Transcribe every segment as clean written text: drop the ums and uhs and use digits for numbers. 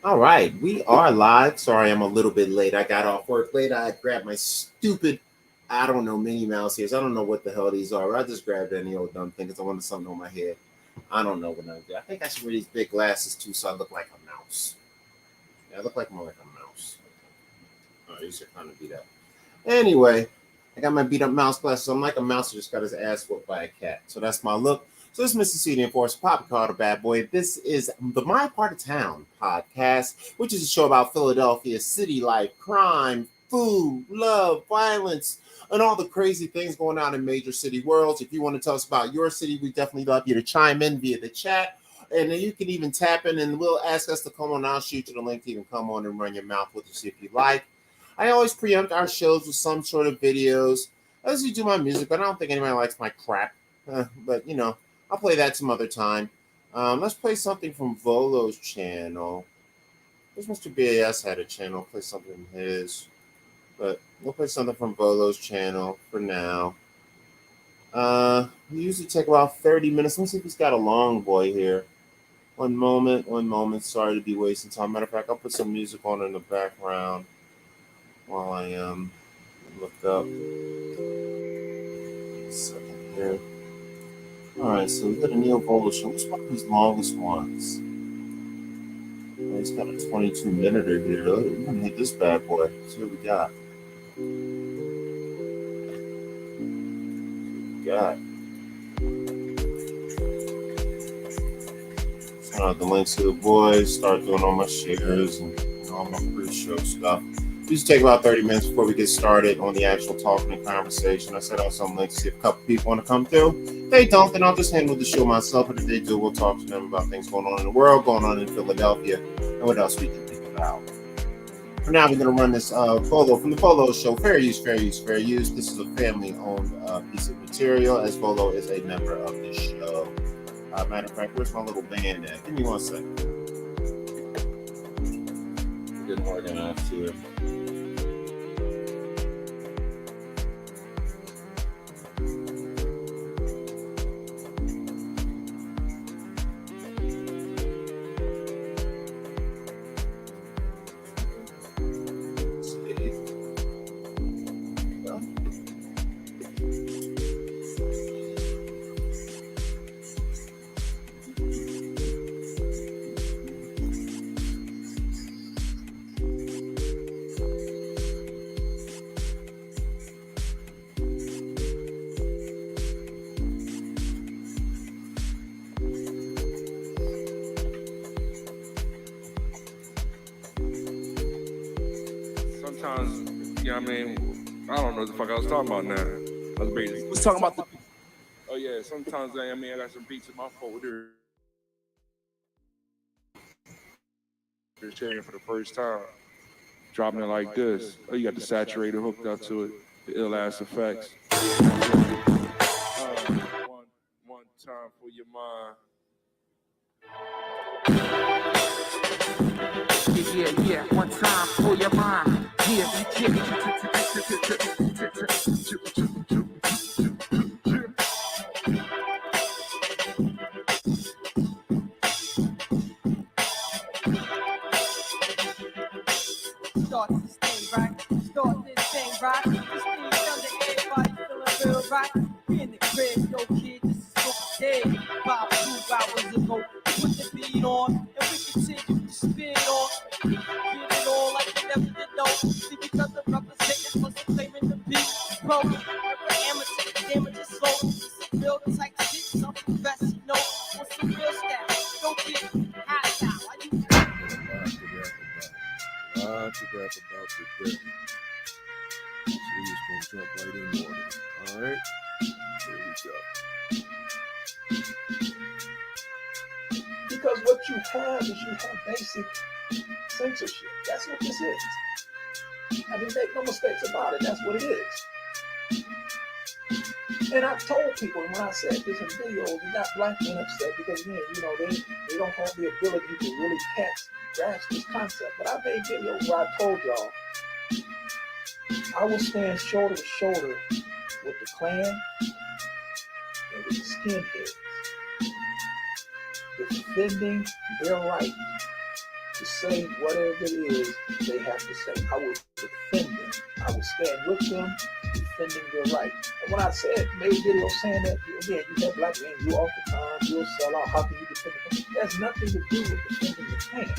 All right, we are live. Sorry, I'm a little bit late. I got off work late. I grabbed my stupid, I don't know, Minnie Mouse ears. I don't know what the hell these are. I just grabbed any old dumb thing because I wanted something on my head. I don't know what I'm doing. I think I should wear these big glasses too, so I look like a mouse. Yeah, I look like more like a mouse. Oh, these are kind of beat up. Anyway, I got my beat up mouse glasses. I'm like a mouse who just got his ass whooped by a cat. So that's my look. So this is Mr. C, the Enforcer, Pop called a bad boy. This is the My Part of Town podcast, which is a show about Philadelphia, city life, crime, food, love, violence, and all the crazy things going on in major city worlds. If you want to tell us about your city, we definitely love you to chime in via the chat. And then you can even tap in and we'll ask us to come on. I'll shoot you the link to even come on and run your mouth with us if you like. I always preempt our shows with some sort of videos as you do my music, but I don't think anybody likes my crap. But I'll play that some other time. Let's play something from Volo's channel. There's Mr. BAS had a channel. Play something from his, but we'll play something from Volo's channel for now. We usually take about 30 minutes. Let's see if he's got a long boy here. One moment, one moment. Sorry to be wasting time. Matter of fact, I'll put some music on in the background while I look up. A second here. All right, so we got a Neo Volo show. What's one of his longest ones? Oh, he's got a 22-minute here. We're gonna hit this bad boy. Let's see what we got. Send out the links to the boys. Start doing all my shares and all my pre-show stuff. Just take about 30 minutes before we get started on the actual talking and conversation. I set out some links, see if a couple people want to come through. If they don't, then I'll just handle the show myself. But if they do, we'll talk to them about things going on in the world, going on in Philadelphia, and what else we can think about. For now, we're going to run this Volo from the Volo show. Fair use, fair use, fair use. This is a family-owned piece of material, as Volo is a member of this show. Matter of fact, where's my little band at? Give me 1 second. Didn't organize here. I mean, I don't know what the fuck I was talking about now. I was talking about the. Oh yeah, sometimes I got some beats in my folder. Sharing for the first time, dropping it like this. Oh, you got the saturator hooked up to it, the ill ass effects. One time for your mind. Yeah, one time for your mind. Yeah. Start this thing right. This thing under everybody feeling real right. We in the crib, no kid, this is what we did. 5 2 hours ago, put the beat on, and we continue to spin on. Get it on like you never did know. See, because the representatives must have claiming the beat. Bro, never amateur, damage is slow. It's a real type shit, some professional. What's some real stuff? Don't get high now. Why you To rap about today. So we're just gonna jump right in order. Alright? Here we go. Because what you have is you have basic censorship. That's what this is. I mean, make no mistakes about it. That's what it is. And I've told people when I said this in videos, we got black men upset because again, they don't have the ability to really grasp this concept. But I made videos where I told y'all I will stand shoulder to shoulder with the Klan and with the skinheads, defending their right to say whatever it is they have to say. I will defend them. I will stand with them, defending their right. And when I said, made video saying that, again, you have black men, you off the time, you'll sell out, how can you defend the pain? It has nothing to do with defending the pain.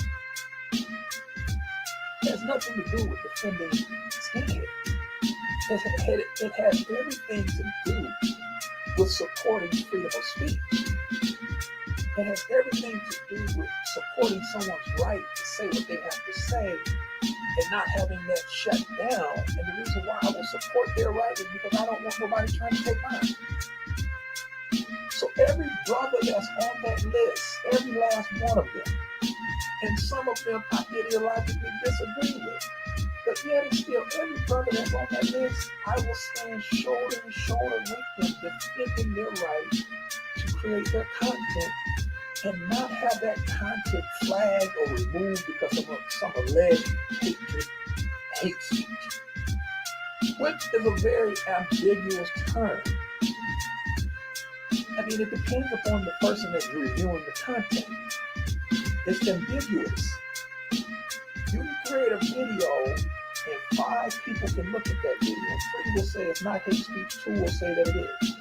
It has nothing to do with defending his head. It has everything to do with supporting freedom of speech. It has everything to do with supporting someone's right to say what they have to say and not having that shut down. And the reason why I will support their right is because I don't want nobody trying to take mine. So every brother that's on that list, every last one of them, and some of them I ideologically disagree with, but yet and still, every brother that's on that list, I will stand shoulder to shoulder with them, defending their right to create their content and not have that content flagged or removed because of some alleged hate speech, which is a very ambiguous term. I mean, it depends upon the person that's reviewing the content. It's ambiguous. You can create a video and 5 people can look at that video. 3 will say it's not hate speech, 2 will say that it is.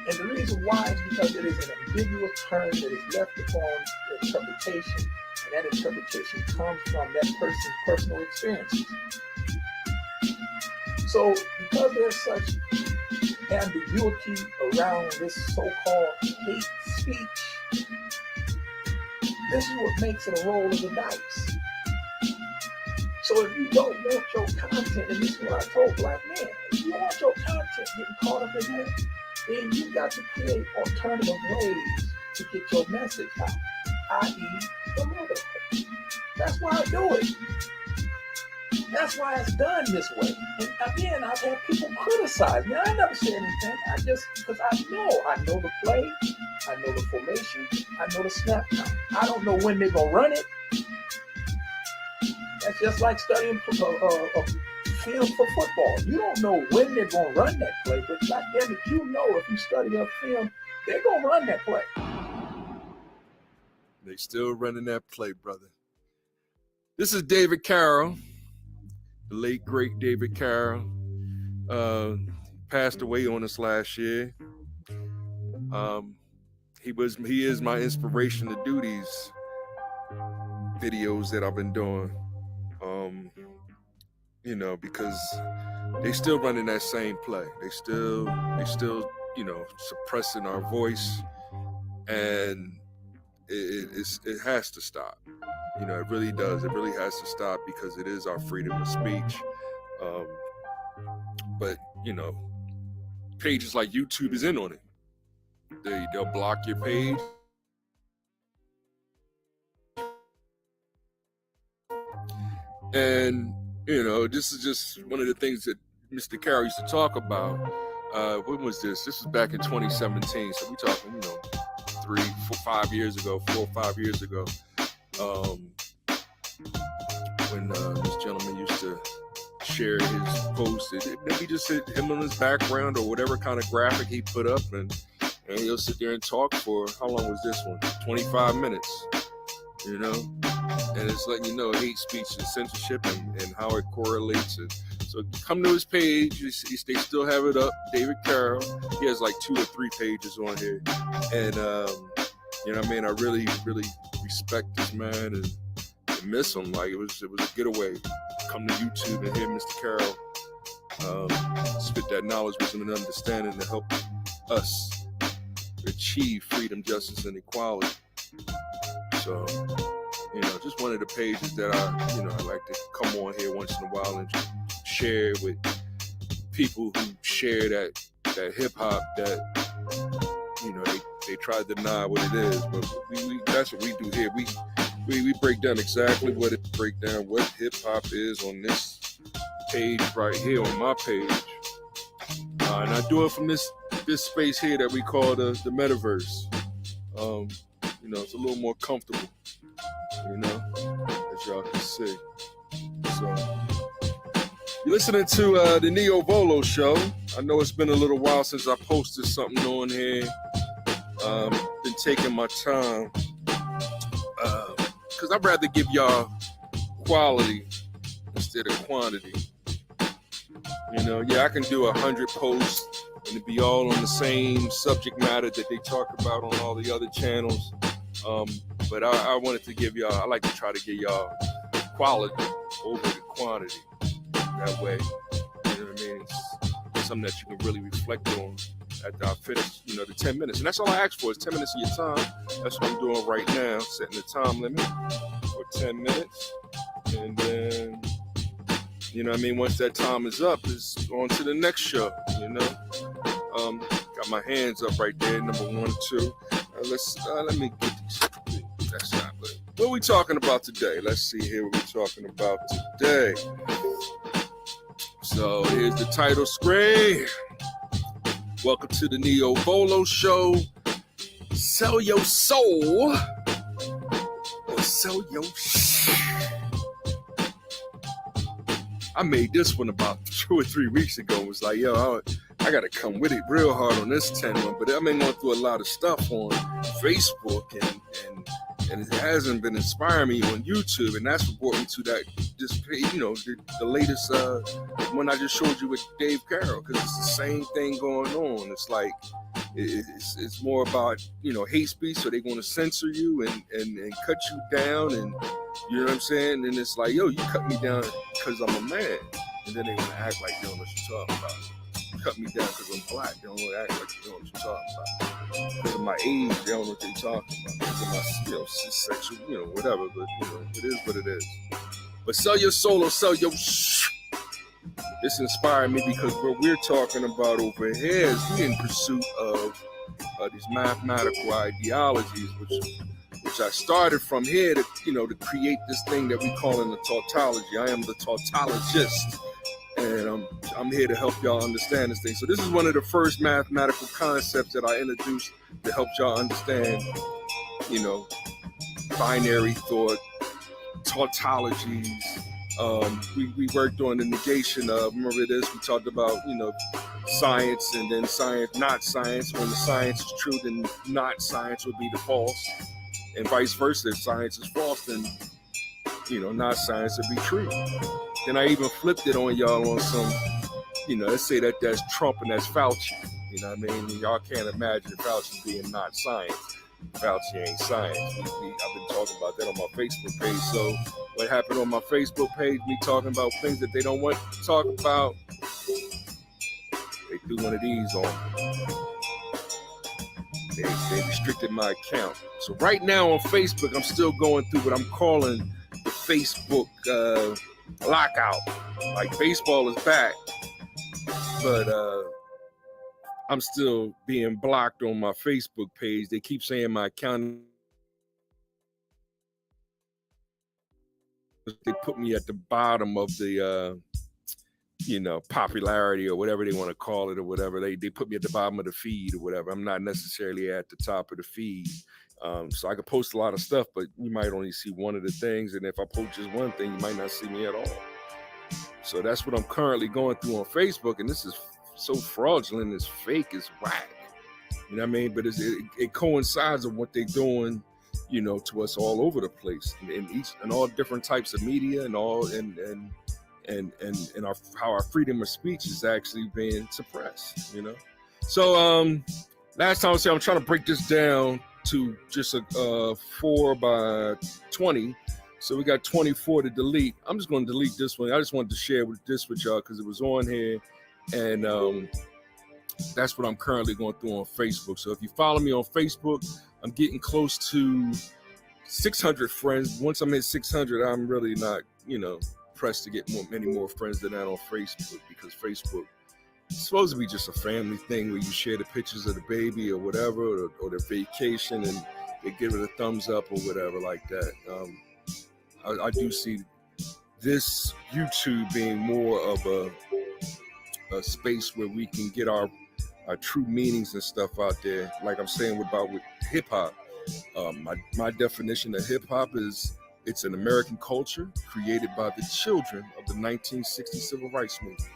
And the reason why is because it is an ambiguous term that is left upon interpretation, and that interpretation comes from that person's personal experiences. So because there's such ambiguity around this so-called hate speech, this is what makes it a roll of the dice. So if you don't want your content, and this is what I told black men, if you want your content getting caught up in that, then you got to create alternative ways to get your message out, i.e. the motherhood. That's why I do it. That's why it's done this way. And again, I've had people criticize me. I never say anything. Because I know the play, I know the formation, I know the snap count. I don't know when they're going to run it. That's just like studying film for football. You don't know when they're going to run that play, but goddamn it, you know if you study a film, they're going to run that play. They still running that play, brother. This is David Carroll, the late, great David Carroll. Passed away on us last year. He is my inspiration to do these videos that I've been doing. Because they still running that same play. They still, suppressing our voice, and it has to stop. It really does. It really has to stop because it is our freedom of speech. But pages like YouTube is in on it. They'll block your page. And this is just one of the things that Mr. Carroll used to talk about. When was this? This was back in 2017. So we talking, 4 or 5 years ago, when this gentleman used to share his posts. He just said him on his background or whatever kind of graphic he put up, and he'll sit there and talk for, how long was this one? 25 minutes, And it's letting you know hate speech and censorship and how it correlates. And so come to his page. They still have it up. David Carroll. He has like 2 or 3 pages on here. And, I really, really respect this man and miss him. Like it was a getaway. Come to YouTube and hear Mr. Carroll spit that knowledge, wisdom, and understanding to help us achieve freedom, justice, and equality. So, just one of the pages that I like to come on here once in a while and share with people who share that hip hop that they try to deny what it is, but that's what we do here. We break down exactly what hip hop is on this page right here on my page, and I do it from this space here that we call the metaverse. It's a little more comfortable, as y'all can see. So you're listening to the Neo Volo Show. I know it's been a little while since I posted something on here. Been taking my time because I'd rather give y'all quality instead of quantity. You know, yeah, I can do 100 posts and it'd be all on the same subject matter that they talk about on all the other channels. But I wanted to give y'all, I like to try to give y'all quality over the quantity. That way, you know what I mean? It's something that you can really reflect on after I finish, you know, the 10 minutes. And that's all I ask for is 10 minutes of your time. That's what I'm doing right now, setting the time limit for 10 minutes. And then, you know what I mean, once that time is up, it's on to the next show, you know. Got my hands up right there, number 1 and 2. Let me get these. That's not good. What are we talking about today? Let's see here what we're talking about today. So here's the title screen. Welcome to the Neo Bolo Show. Sell your soul or sell your shit. I made this one about 2 or 3 weeks ago. It was like, yo, I got to come with it real hard on this 10 one. But I've been going through a lot of stuff on Facebook and it hasn't been inspiring me on YouTube. And that's what brought me to this page, you know, the latest one I just showed you with Dave Carroll, because it's the same thing going on. It's like, it's more about, you know, hate speech, so they're going to censor you and cut you down, and you know what I'm saying? And it's like, yo, you cut me down because I'm a man, and then they want to act like they don't know what you're talking about. You cut me down because I'm black, they don't want to act like you know what you're talking about. Because of my age, they don't know what they're talking about. Because of my, you know, sexual, you know, whatever. But you know, it is what it is. But sell your soul or sell your This inspired me because what we're talking about over here is we in pursuit of these mathematical ideologies, which I started from here to, you know, to create this thing that we call in the tautology. I am the tautologist, and I'm here to help y'all understand this thing. So this is one of the first mathematical concepts that I introduced to help y'all understand, you know, binary thought, tautologies. We worked on the negation of, remember this, we talked about, you know, science and then science, not science. When the science is true, then not science would be the false. And vice versa, if science is false, then, you know, not science would be true. Then I even flipped it on y'all on some, you know, let's say that's Trump and that's Fauci. You know what I mean? Y'all can't imagine Fauci being not science. Fauci ain't science. I've been talking about that on my Facebook page. So what happened on my Facebook page, me talking about things that they don't want to talk about, they threw one of these on me. They restricted my account. So right now on Facebook, I'm still going through what I'm calling the Facebook lockout. Like baseball is back, but I'm still being blocked on my Facebook page. They keep saying my account. They put me at the bottom of the, you know, popularity or whatever they want to call it or whatever. They put me at the bottom of the feed or whatever. I'm not necessarily at the top of the feed. So I could post a lot of stuff, but you might only see one of the things. And if I post just one thing, you might not see me at all. So that's what I'm currently going through on Facebook. And this is so fraudulent, it's fake, it's whack. You know what I mean? But it coincides with what they're doing, you know, to us all over the place, and all different types of media and all and how our freedom of speech is actually being suppressed, you know. So last time I said I'm trying to break this down to just a 4 by 20. So we got 24 to delete. I'm just going to delete this one. I just wanted to share this with y'all because it was on here. And that's what I'm currently going through on Facebook. So if you follow me on Facebook, I'm getting close to 600 friends. Once I'm at 600, I'm really not, you know, pressed to get many more friends than that on Facebook, because Facebook is supposed to be just a family thing where you share the pictures of the baby or whatever, or their vacation, and they give it a thumbs up or whatever like that. I do see this YouTube being more of a space where we can get our true meanings and stuff out there. Like I'm saying with hip hop. My definition of hip hop is it's an American culture created by the children of the 1960 Civil Rights Movement.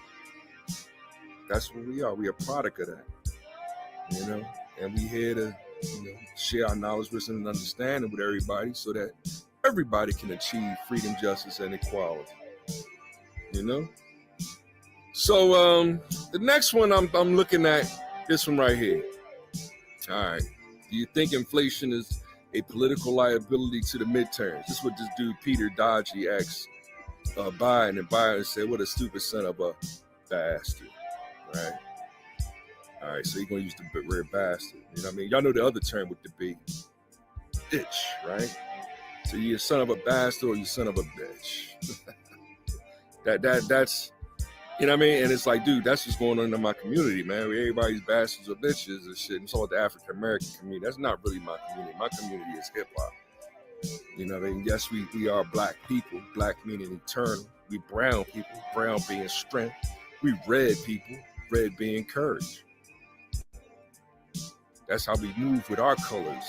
That's what we are. We are a product of that, you know. And we here to, you know, share our knowledge, wisdom, and understanding with everybody, so that everybody can achieve freedom, justice, and equality. You know? So the next one I'm looking at, this one right here. All right. Do you think inflation is a political liability to the midterms? This is what this dude Peter Dodgy asked Biden, and Biden said, "What a stupid son of a bastard." Right? All right, so you're gonna use the word bastard. You know what I mean? Y'all know the other term with the B, bitch, right? So you a son of a bastard or you son of a bitch. That's, you know what I mean? And it's like, dude, that's what's going on in my community, man. Everybody's bastards or bitches and shit. It's all the African American community. That's not really my community. My community is hip hop. You know what I mean? Yes, we are black people. Black meaning eternal. We brown people. Brown being strength. We red people. Red being courage. That's how we move with our colors.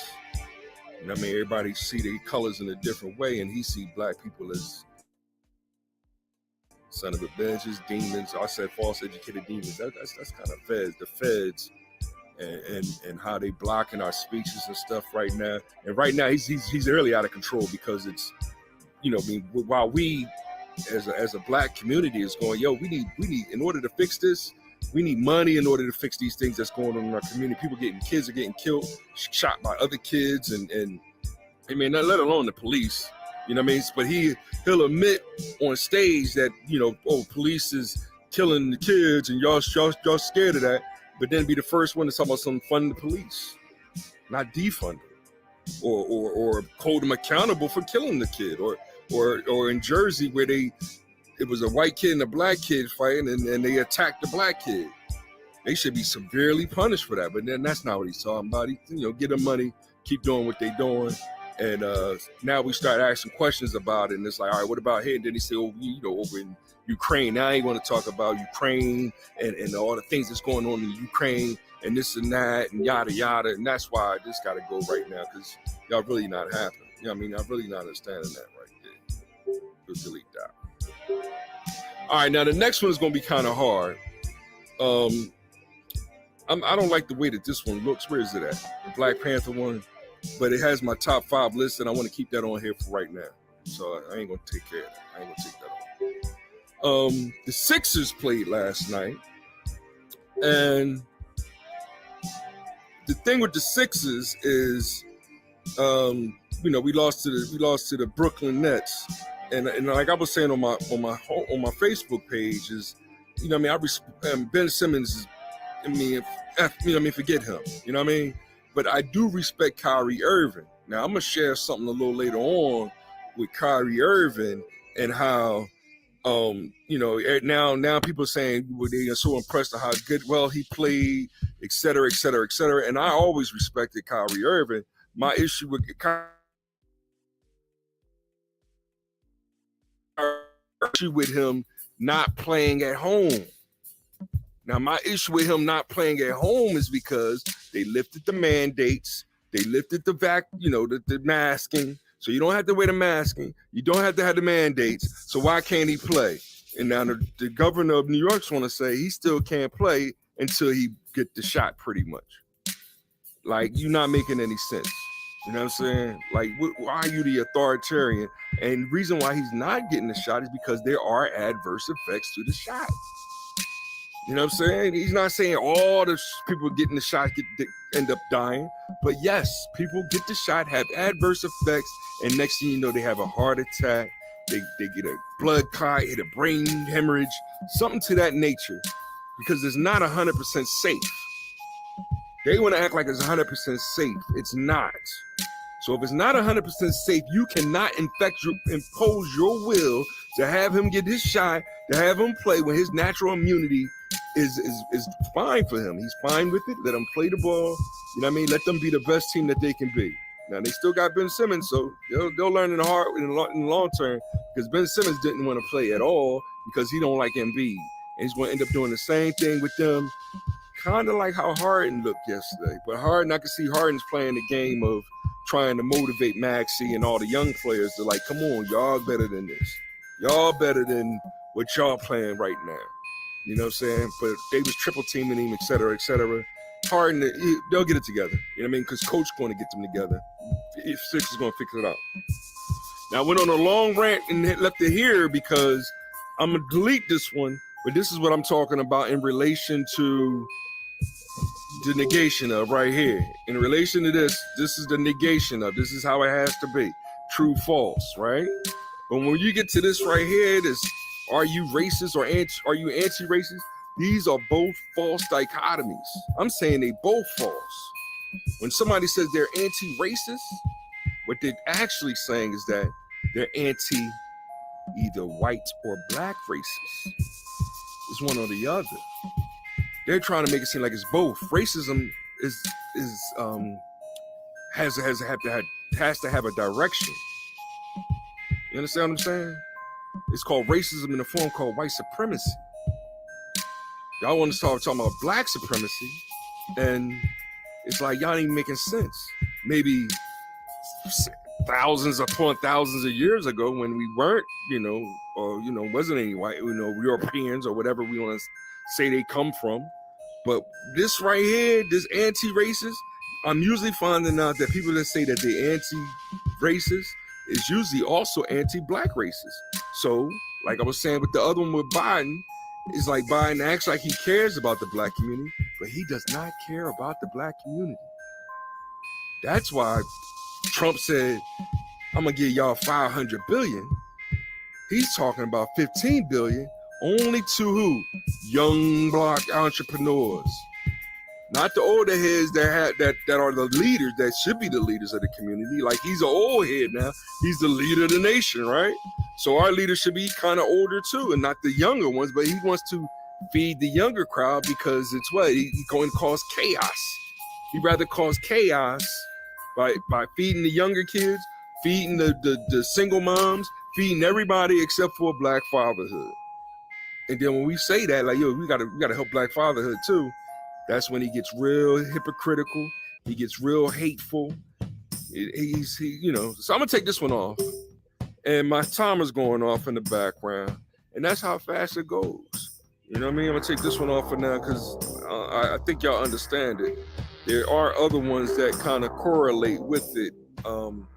You know what I mean? Everybody see their colors in a different way, and he see black people as son of a bitches, demons. I said false educated demons. That's kind of feds. The feds and how they blocking our speeches and stuff right now. And right now he's really out of control because it's, you know, I mean, while we as a black community is going, yo, we need in order to fix this, we need money in order to fix these things that's going on in our community. Kids are getting killed, shot by other kids, and I mean, let alone the police. You know what I mean? But he'll admit on stage that, you know, oh, police is killing the kids and y'all scared of that. But then be the first one to talk about some fund the police, not defund them, or hold them accountable for killing the kid, or in Jersey where it was a white kid and a black kid fighting and they attacked the black kid. They should be severely punished for that. But then that's not what he's talking about. He, you know, get them money, keep doing what they're doing. And now we start asking questions about it. And it's like, all right, what about here? And then he said, oh, you know, over in Ukraine. Now I ain't going to talk about Ukraine and all the things that's going on in Ukraine and this and that and yada, yada. And that's why this got to go right now, because y'all really not happy. You know what I mean? I'm really not understanding that right there. We'll delete that. All right, now the next one is going to be kind of hard. I don't like the way that this one looks. Where is it at? The Black Panther one. But it has my top 5 list, and I want to keep that on here for right now. So I ain't going to take care of that. I ain't going to take that off. The Sixers played last night. And the thing with the Sixers is, you know, we lost to the Brooklyn Nets. And like I was saying on my Facebook page is, you know what I mean, Ben Simmons is, I mean, you know what I mean, forget him. You know what I mean? But I do respect Kyrie Irving. Now, I'm going to share something a little later on with Kyrie Irving and how, you know, now people are saying they are so impressed with how well he played, et cetera, et cetera, et cetera. And I always respected Kyrie Irving. My issue with him not playing at home. Now, my issue with him not playing at home is because they lifted the mandates, they lifted the masking, so you don't have to wear the masking, you don't have to have the mandates, so why can't he play? And now the governor of New York's want to say he still can't play until he get the shot, pretty much. Like, you're not making any sense. You know what I'm saying? Like, why are you the authoritarian? And the reason why he's not getting the shot is because there are adverse effects to the shot. You know what I'm saying? He's not saying all the people getting the shot end up dying. But yes, people get the shot, have adverse effects, and next thing you know, they have a heart attack. They get a blood clot, hit a brain hemorrhage, something to that nature. Because it's not 100% safe. They want to act like it's 100% safe. It's not. So if it's not 100% safe, you cannot impose your will to have him get his shot, to have him play when his natural immunity is fine for him. He's fine with it. Let him play the ball. You know what I mean? Let them be the best team that they can be. Now, they still got Ben Simmons, so they'll learn in the long term, because Ben Simmons didn't want to play at all because he don't like Embiid. And he's going to end up doing the same thing with them, kind of like how Harden looked yesterday. But Harden, I can see Harden's playing the game of trying to motivate Maxey and all the young players to like, come on, y'all better than this. Y'all better than what y'all playing right now. You know what I'm saying? But they was triple teaming him, et cetera, et cetera. Harden, they'll get it together. You know what I mean? Because Coach going to get them together. If Six is going to fix it out. Now I went on a long rant and left it here because I'm gonna delete this one, but this is what I'm talking about in relation to the negation of right here. In relation to this is the negation of, this is how it has to be. True, false, right? But when you get to this right here, this, are you racist or are you anti-racist? These are both false dichotomies. I'm saying they both false. When somebody says they're anti-racist, what they're actually saying is that they're anti either white or black racist. It's one or the other. They're trying to make it seem like it's both. Racism has to have a direction. You understand what I'm saying? It's called racism in a form called white supremacy. Y'all want to start talking about black supremacy, and it's like y'all ain't making sense. Maybe thousands upon thousands of years ago when we weren't, wasn't any white, Europeans or whatever we want to say they come from. But this right here, this anti-racist, I'm usually finding out that people that say that they're anti-racist is usually also anti-black racist. So, like I was saying with the other one with Biden, it's like Biden acts like he cares about the black community, but he does not care about the black community. That's why Trump said, I'm gonna give y'all 500 billion. He's talking about 15 billion only to who? Young black entrepreneurs. Not the older heads that are the leaders, that should be the leaders of the community. Like, he's an old head now. He's the leader of the nation, right? So our leaders should be kind of older too, and not the younger ones, but he wants to feed the younger crowd because it's what? He's going to cause chaos. He'd rather cause chaos by feeding the younger kids, feeding the single moms, feeding everybody except for black fatherhood. And then when we say that, like, yo, we gotta help black fatherhood too, that's when he gets real hypocritical. He gets real hateful. So I'm gonna take this one off, and my timer's going off in the background, and that's how fast it goes. You know what I mean? I'm gonna take this one off for now because I think y'all understand it. There are other ones that kind of correlate with it.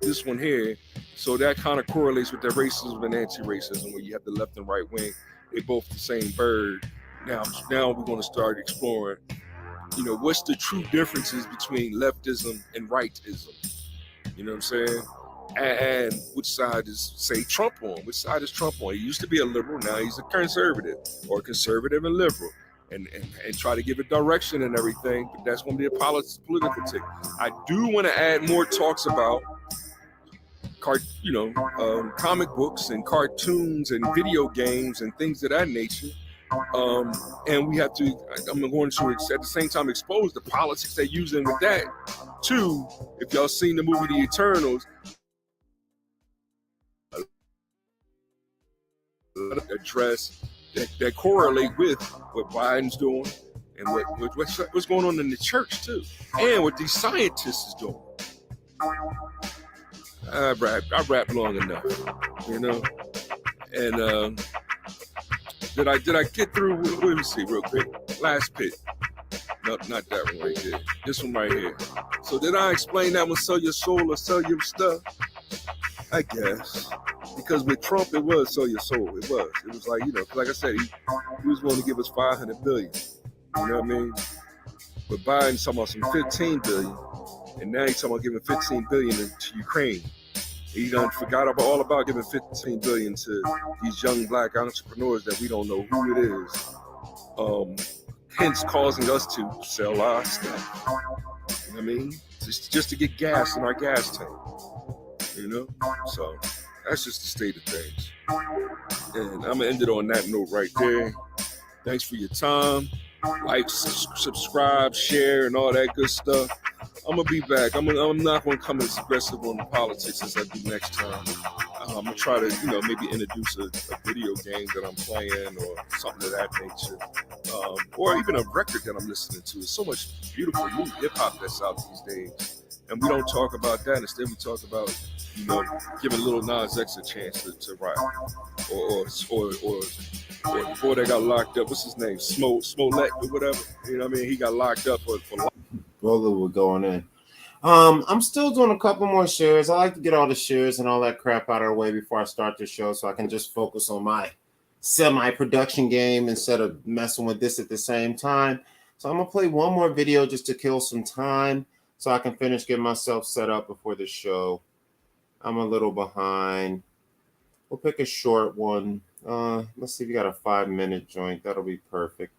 This one here, so that kind of correlates with the racism and anti-racism, where you have the left and right wing. They're both the same bird. Now we're going to start exploring, what's the true differences between leftism and rightism? You know what I'm saying? And which side is, say, Trump on? Which side is Trump on? He used to be a liberal, now he's a conservative, or conservative and liberal, and try to give it direction and everything. But that's going to be a political tick. I do want to add more talks about comic books and cartoons and video games and things of that nature. And we have to, I'm going to at the same time expose the politics they're using with that too. If y'all seen the movie The Eternals, address that correlate with what Biden's doing and what's going on in the church too, and what these scientists is doing. I rap long enough, and did I get through? Let me see real quick. Last pit. No, not that one right there. This one right here. So did I explain that one? Sell your soul or sell your stuff? I guess. Because with Trump, it was sell your soul. It was like, like I said, he was willing to give us 500 billion. You know what I mean? But Biden's talking about some 15 billion. And now he's talking about giving 15 billion to Ukraine. He done forgot all about giving 15 billion to these young black entrepreneurs that we don't know who it is. Hence causing us to sell our stuff. You know what I mean? Just to get gas in our gas tank. So that's just the state of things. And I'm gonna end it on that note right there. Thanks for your time. Like, subscribe, share, and all that good stuff. I'm gonna be back. I'm not gonna come as aggressive on the politics as I do next time. I'm gonna try to, maybe introduce a video game that I'm playing or something of that nature, or even a record that I'm listening to. There's so much beautiful new hip hop that's out these days, and we don't talk about that. Instead, we talk about, giving Lil Nas X a chance to rap, or the boy that got locked up. What's his name? Smollett or whatever. You know what I mean? He got locked up for life. Brother, we're going in. I'm still doing a couple more shares. I like to get all the shares and all that crap out of the way before I start the show, so I can just focus on my semi-production game instead of messing with this at the same time. So I'm gonna play one more video just to kill some time, so I can finish getting myself set up before the show. I'm a little behind. We'll pick a short one. Let's see if you got a 5-minute joint. That'll be perfect.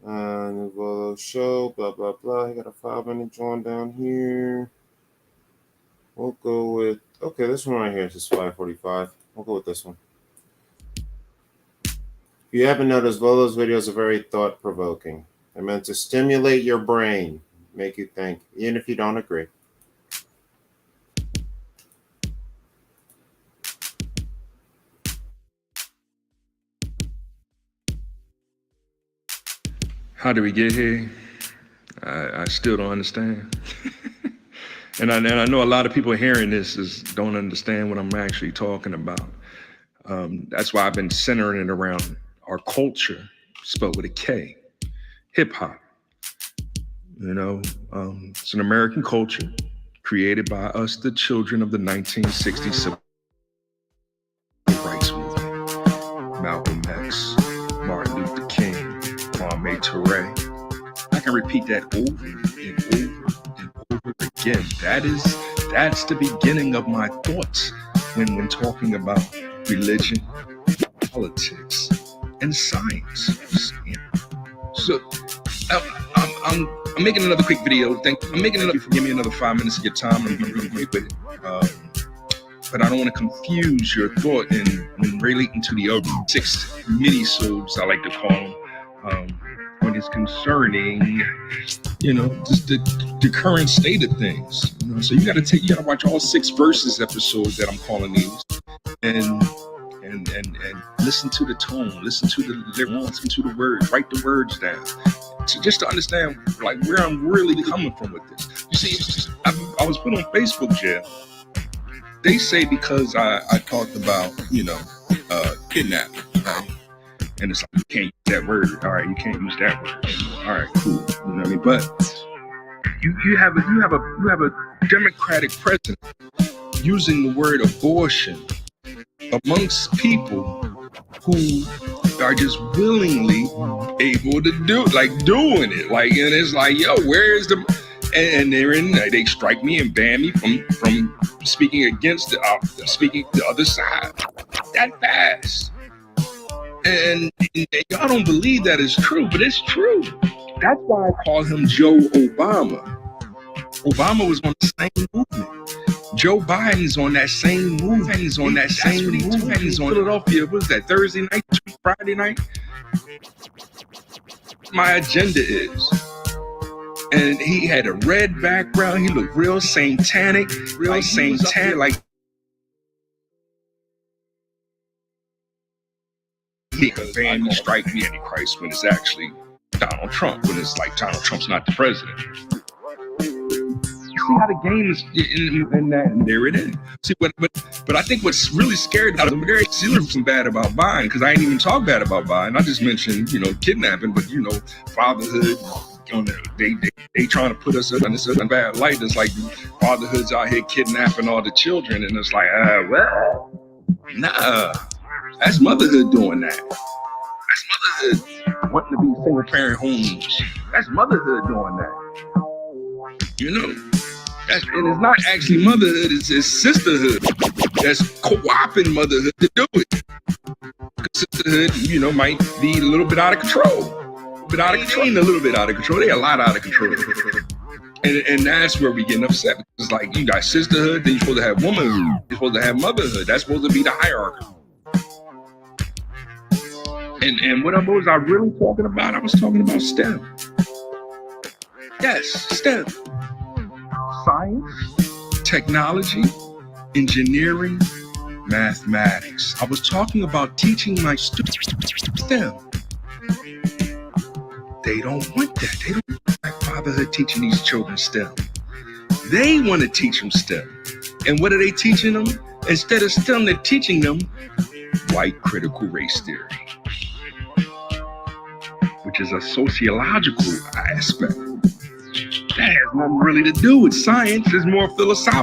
Show, blah, blah, blah. You got a 5-minute joint down here. We'll go with, okay, this one right here is just 5:45. We'll go with this one. If you haven't noticed, Volo's videos are very thought-provoking. They're meant to stimulate your brain, make you think, even if you don't agree. How did we get here? I still don't understand. and I know a lot of people hearing this don't understand what I'm actually talking about. That's why I've been centering it around our culture, spelled with a K, hip hop. You know, it's an American culture created by us, the children of the 1960s civil rights movement. Malcolm X, Martin Luther King, Kwame Ture. I can repeat that over and over and over again. That's the beginning of my thoughts when talking about religion, politics, and science. So I'm making another quick video. I'm making another. Give me another 5 minutes of your time. I'm gonna be really quick with it. But I don't want to confuse your thought in relating to the other 6 mini-sodes, I like to call them, when it's concerning, you know, just the current state of things. You know? So you gotta watch all 6 verses episodes that I'm calling these, and listen to the tone, listen to the lyrics, listen to the words, write the words down, just to understand like where I'm really coming from with this. You see, I was put on Facebook jail. They say because I talked about, you know, kidnapping, right? And it's like, you can't use that word. All right, you can't use that word. All right, cool. You know what I mean? But you have a Democratic president using the word abortion amongst people who are just willingly able to doing it. Like, and it's like, yo, where is the? And they strike me and ban me from speaking against speaking the other side that fast. And y'all don't believe that is true, but it's true. That's why I call him Joe Obama. Obama was on the same movement. Joe Biden's on that same movement. He's on that same movement. He's on Philadelphia. What was that, Thursday night, Friday night? My agenda is. And he had a red background. He looked real satanic, like he could ban me, strike me, Antichrist, when it's actually Donald Trump, when it's like Donald Trump's not the president. See how the game is in that, and there it is. See, but I think what's really scary, I'm very serious and bad about Biden, because I ain't even talk bad about Biden. I just mentioned, you know, kidnapping, but you know, fatherhood. They trying to put us in this bad light. It's like fatherhood's out here kidnapping all the children, and it's like, well, nah, that's motherhood doing that. That's motherhood wanting to be single parent homes. That's motherhood doing that. You know, and it's not actually motherhood; it's sisterhood. That's co-opting motherhood to do it. Sisterhood, you know, might be a little bit out of control. A little bit out of control. They're a lot out of control. And that's where we getting upset. It's like, you got sisterhood, then you're supposed to have womanhood. You're supposed to have motherhood. That's supposed to be the hierarchy. And what was I really talking about? I was talking about STEM. Yes, STEM. Science, technology, engineering, mathematics. I was talking about teaching my students STEM. They don't want that. They don't want fatherhood teaching these children STEM. They want to teach them STEM. And what are they teaching them? Instead of STEM, they're teaching them white critical race theory, which is a sociological aspect. That has nothing really to do with science. It's more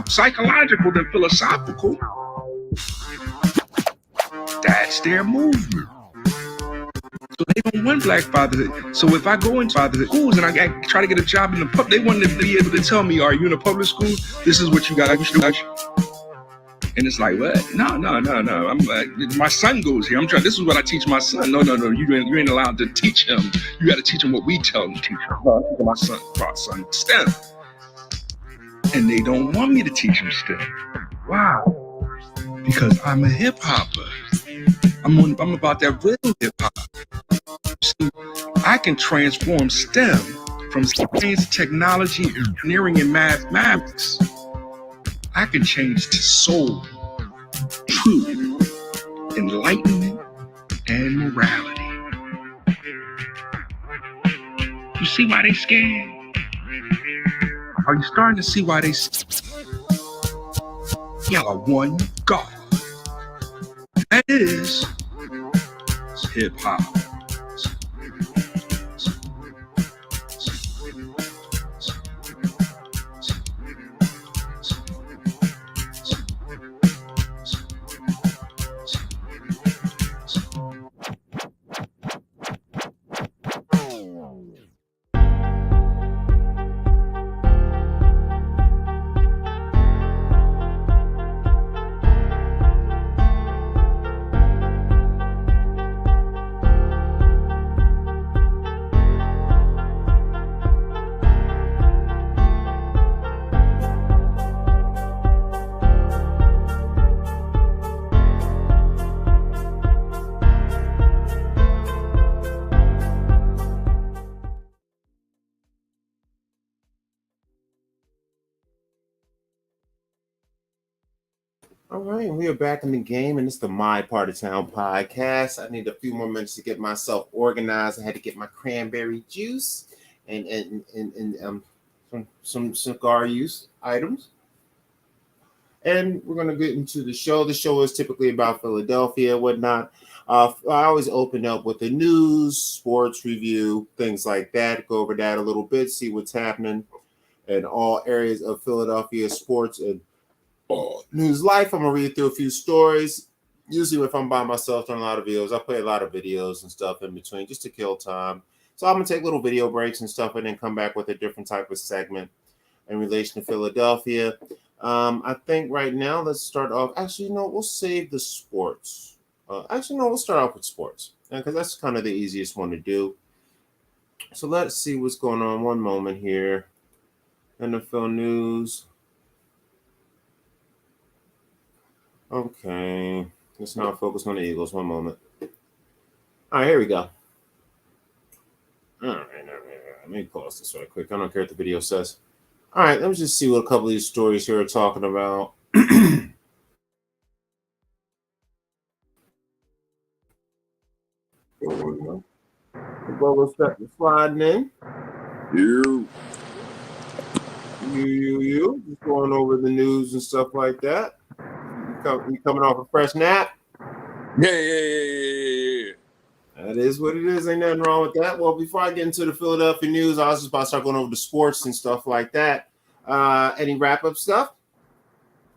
psychological than philosophical. That's their movement. So they don't want black fathers. So if I go into schools and I try to get a job in the public, they want to be able to tell me, are you in a public school? This is what you got to do. And it's like, what? No. I'm like, my son goes here. This is what I teach my son. No. You ain't allowed to teach him. You got to teach him what we tell him to teach him. No, I'm teaching my son STEM. And they don't want me to teach him STEM. Wow. Because I'm a hip hopper. I'm about that real hip hop. See, I can transform STEM from science, technology, engineering, and mathematics. I can change to soul, truth, enlightenment, and morality. You see why they scared? Are you starting to see why they scared? Y'all are one God. That is hip hop. All right, we are back in the game, and it's the My Part of Town podcast. I need a few more minutes to get myself organized. I had to get my cranberry juice and some cigar use items. And we're going to get into the show. The show is typically about Philadelphia and whatnot. I always open up with the news, sports review, things like that. Go over that a little bit, see what's happening in all areas of Philadelphia sports and news life. I'm gonna read through a few stories. Usually if I'm by myself doing a lot of videos, I play a lot of videos and stuff in between just to kill time. So I'm gonna take little video breaks and stuff and then come back with a different type of segment in relation to Philadelphia. I think right now let's start off. Actually, no, we'll save the sports. We'll start off with sports because that's kind of the easiest one to do. So let's see what's going on. One moment here. NFL news. Okay, let's now focus on the Eagles. One moment. All right, here we go. All right. Let me pause this right quick. I don't care what the video says. All right, let me just see what a couple of these stories here are talking about. There we go. The bubble sliding in. You. Just going over the news and stuff like that. You coming off a fresh nap? Yeah. That is what it is. Ain't nothing wrong with that. Well, before I get into the Philadelphia news, I was just about to start going over the sports and stuff like that. Any wrap-up stuff?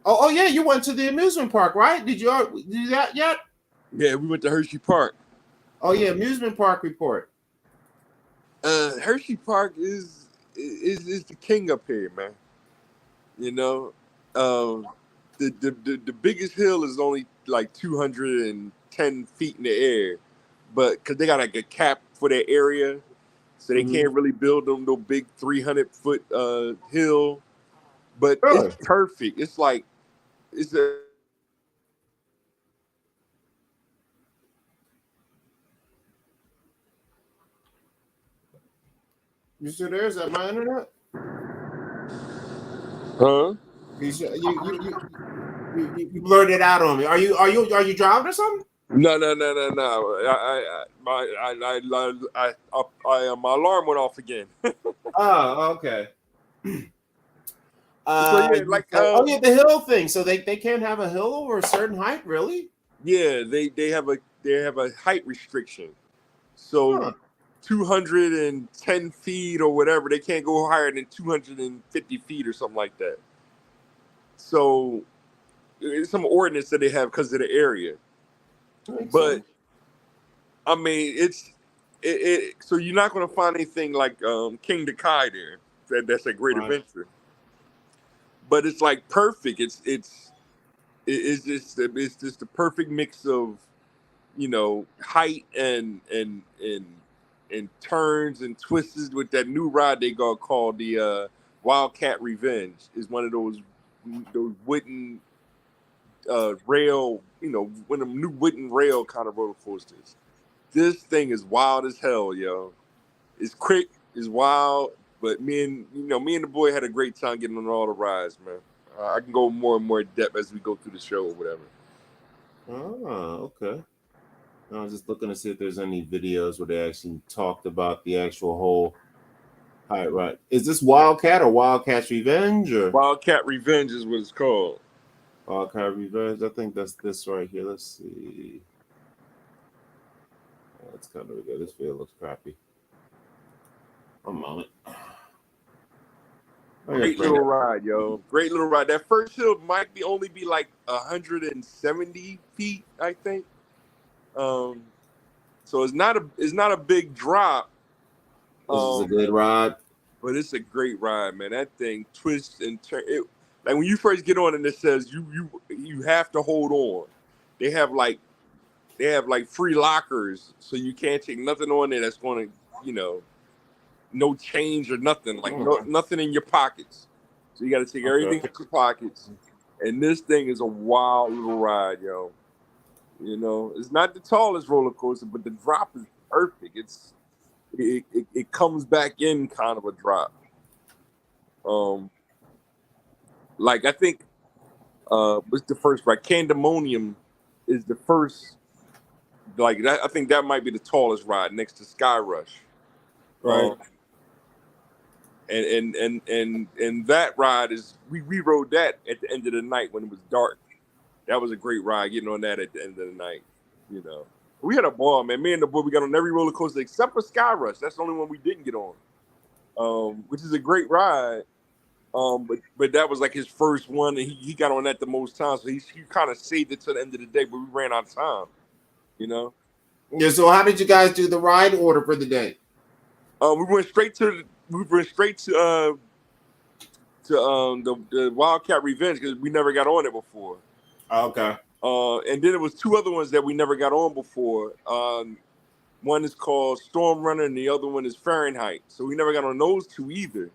Oh, yeah, you went to the amusement park, right? Did you do that yet? Yeah, we went to Hershey Park. Oh, yeah, amusement park report. Hershey Park is the king up here, man. You know, the biggest hill is only like 210 feet in the air, but because they got like a cap for that area, so they can't really build them no big 300-foot hill. But it's perfect. It's like it's a. You still there? Is that my internet? Huh? You blurred it out on me. Are you driving or something? No. My alarm went off again. Oh, okay. The hill thing. So they can't have a hill over a certain height, really? Yeah, they have a height restriction. So 210 feet or whatever. They can't go higher than 250 feet or something like that. So it's some ordinance that they have because of the area. But I mean, so you're not going to find anything like King Dekai there. That's a great adventure. But it's like perfect. It's just the perfect mix of, you know, height and turns and twists with that new ride they got called the Wildcat Revenge. Is one of those wooden rail, you know, one of them new wooden rail kind of roller coasters. This thing is wild as hell, yo. It's quick, it's wild, but me and the boy had a great time getting on all the rides, man. I can go more and more in depth as we go through the show or whatever. Oh, okay. I was just looking to see if there's any videos where they actually talked about the actual whole height ride. Is this Wildcat or Wildcat's Revenge? Or Wildcat Revenge is what it's called. Wildcat Revenge. I think that's this right here. Let's see. That's kind of good. This video looks crappy. One moment. Great little ride, yo. Great little ride. That first hill might only be like 170 feet, I think. So it's not a big drop. This is a good ride. But it's a great ride, man. That thing twists and turns. Like when you first get on and it says you have to hold on. They have like free lockers, so you can't take nothing on there that's going to, you know, no change or nothing, like nothing in your pockets. So you got to take everything out your pockets. And this thing is a wild little ride, yo. You know, it's not the tallest roller coaster, but the drop is perfect. It comes back in kind of a drop. Like I think what's the first ride? Candemonium is the first. Like that, I think that might be the tallest ride next to Sky Rush, right? And that ride is we rode that at the end of the night when it was dark. That was a great ride getting on that at the end of the night. You know, we had a ball, man. Me and the boy, we got on every roller coaster except for Sky Rush. That's the only one we didn't get on, which is a great ride. But that was like his first one, and he got on that the most time, so he kind of saved it to the end of the day. But we ran out of time. You know. Yeah. So how did you guys do the ride order for the day? We went straight to the Wildcat Revenge because we never got on it before. Okay. And then there was two other ones that we never got on before. One is called Storm Runner, and the other one is Fahrenheit. So we never got on those two either.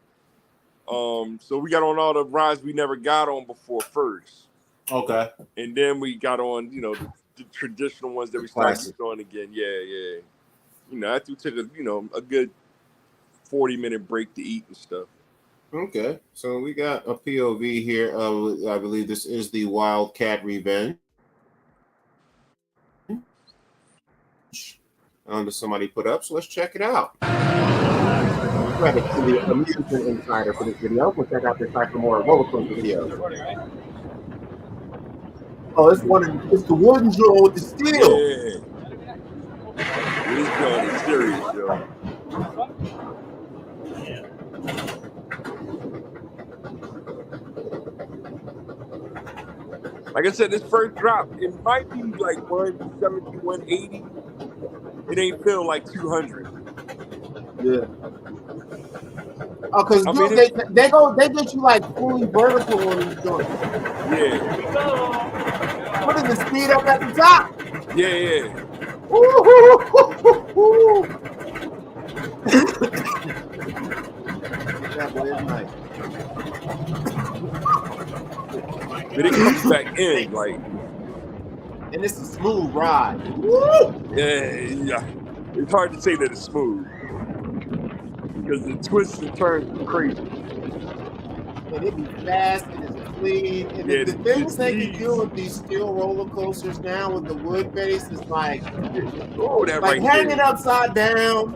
So we got on all the rides we never got on before first. Okay. And then we got on, you know, the traditional ones that we started on again. Yeah. You know, after we took a good 40-minute break to eat and stuff. Okay. So we got a POV here. I believe this is the Wildcat Revenge. That somebody put up. So let's check it out. Credit to the Amusement Insider for this video. We'll check out this site for more roller coaster videos. Oh, it's the wooden joint with the steel. Yeah. This joint is serious, yo. Like I said, this first drop, it might be like 170, 180. It ain't feel like 200. Yeah. Oh, because they get you like fully vertical on these joints. Yeah. What is the speed up at the top? Yeah. That boy is nice. But it comes back in, like. And it's a smooth ride. Yeah. It's hard to say that it's smooth. Because the twists and turns are crazy. And it be fast and it's clean. And the things they can do with these steel roller coasters now with the wood base is like, that like right hanging there. upside down.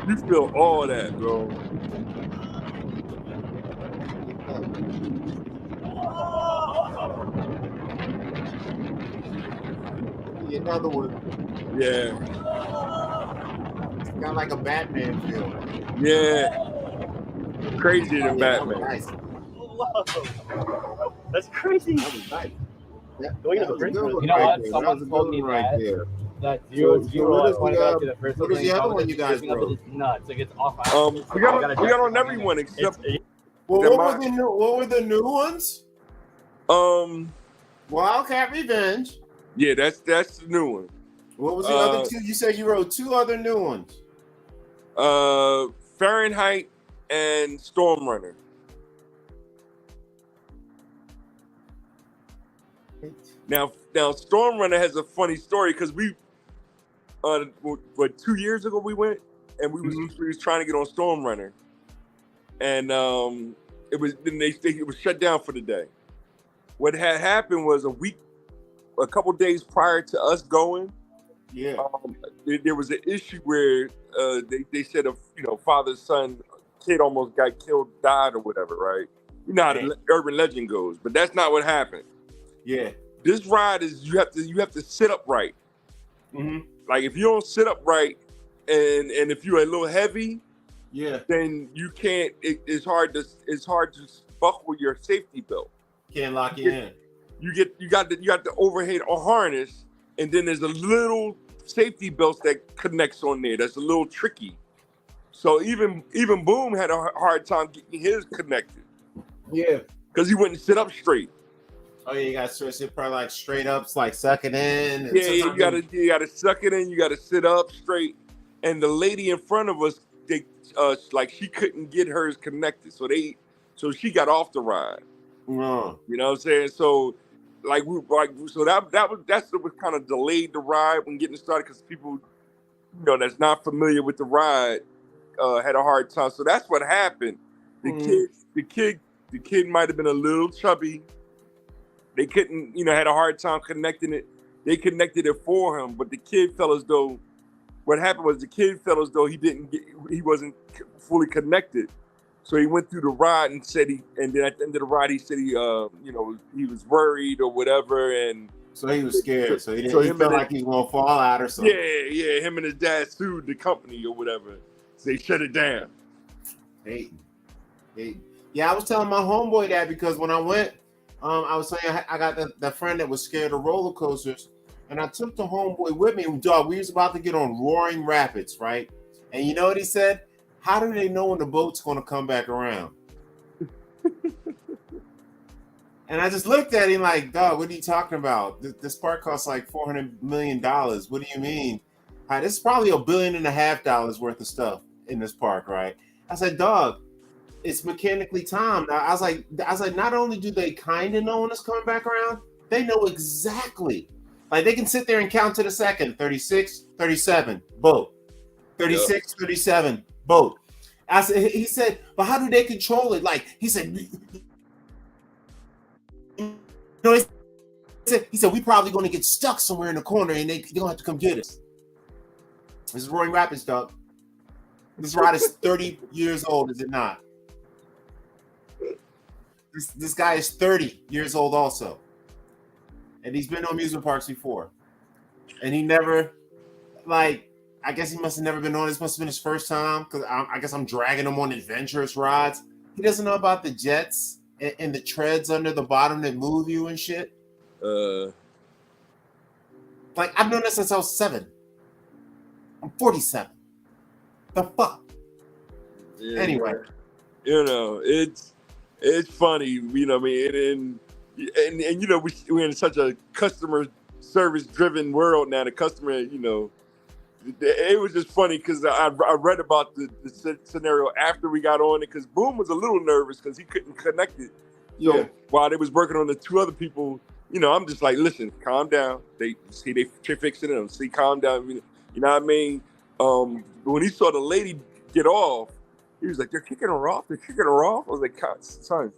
You feel all that, bro. another one. Yeah. It's got like a Batman feel. Yeah. Crazier than Yeah, that was Batman. nice. Whoa. That's crazy. That was nice. That Going to the was a first good one. one You know right what? there. That Someone was a good told me one right that there. that So zero. what I is want to go back to the first what one. is the other one you guys Up, wrote? it's nuts. Like it's off. We got on every one except Well, That what were the new ones? Wildcat Revenge. yeah, that's the new one. What was the other two? You said you wrote two other new ones. Fahrenheit and Storm Runner. Now Storm Runner has a funny story because we, 2 years ago we went and we was trying to get on Storm Runner, and it was shut down for the day. What had happened was a couple days prior to us going, there was an issue where they said father son kid almost got killed, died or whatever, right? You know how the urban legend goes, but that's not what happened. Yeah. This ride is you have to sit upright. Mm-hmm. Like if you don't sit upright and if you're a little heavy, then you can't. It's hard to buckle your safety belt. Can't lock you in. You got the overhead or harness, and then there's a little safety belt that connects on there. That's a little tricky. So even Boom had a hard time getting his connected. Yeah. Because he wouldn't sit up straight. Oh yeah, you got to sit probably like straight up, like suck it in. Yeah, you gotta suck it in. You gotta sit up straight. And the lady in front of us, she couldn't get hers connected, so she got off the ride. Oh. You know what I'm saying? So that's what kind of delayed the ride when getting started because people, that's not familiar with the ride, had a hard time. So that's what happened. The kid might have been a little chubby. They couldn't, had a hard time connecting it. They connected it for him, but the kid felt as though he wasn't fully connected. So he went through the ride and then at the end of the ride he said he was worried or whatever, and so he was scared. So he felt like he was gonna fall out or something. Yeah. Him and his dad sued the company or whatever. So they shut it down. Hey. Yeah, I was telling my homeboy that because when I went. I was saying I got that friend that was scared of roller coasters, and I took the homeboy with me. Dog, we was about to get on Roaring Rapids, right? And you know what he said? How do they know when the boat's going to come back around? And I just looked at him like, dog, what are you talking about? This park costs like $400 million. What do you mean? This is probably $1.5 billion worth of stuff in this park, right? I said, dog, it's mechanically timed. I was like, not only do they kind of know when it's coming back around, they know exactly. Like they can sit there and count to the second, 36, 37, boat. 36, 37, boat. He said, but how do they control it? Like he said, he said, we probably going to get stuck somewhere in the corner and they're going to have to come get us. This is Roaring Rapids, dog. This ride is 30 years old, is it not? This guy is 30 years old also. And he's been to amusement parks before. And he never, I guess he must have never been on. This must have been his first time because I guess I'm dragging him on adventurous rides. He doesn't know about the jets and the treads under the bottom that move you and shit. I've known that since I was 7. I'm 47. The fuck? Yeah, anyway. It's funny, what I mean, and we're in such a customer service driven world now. The customer, it was just funny because I read about the scenario after we got on it because Boom was a little nervous because he couldn't connect it. So while they was working on the two other people, I'm just like, listen, calm down. They fixing it. See, calm down. You know what I mean? When he saw the lady get off, he was like, they're kicking her off. They're kicking her off. I was like, son,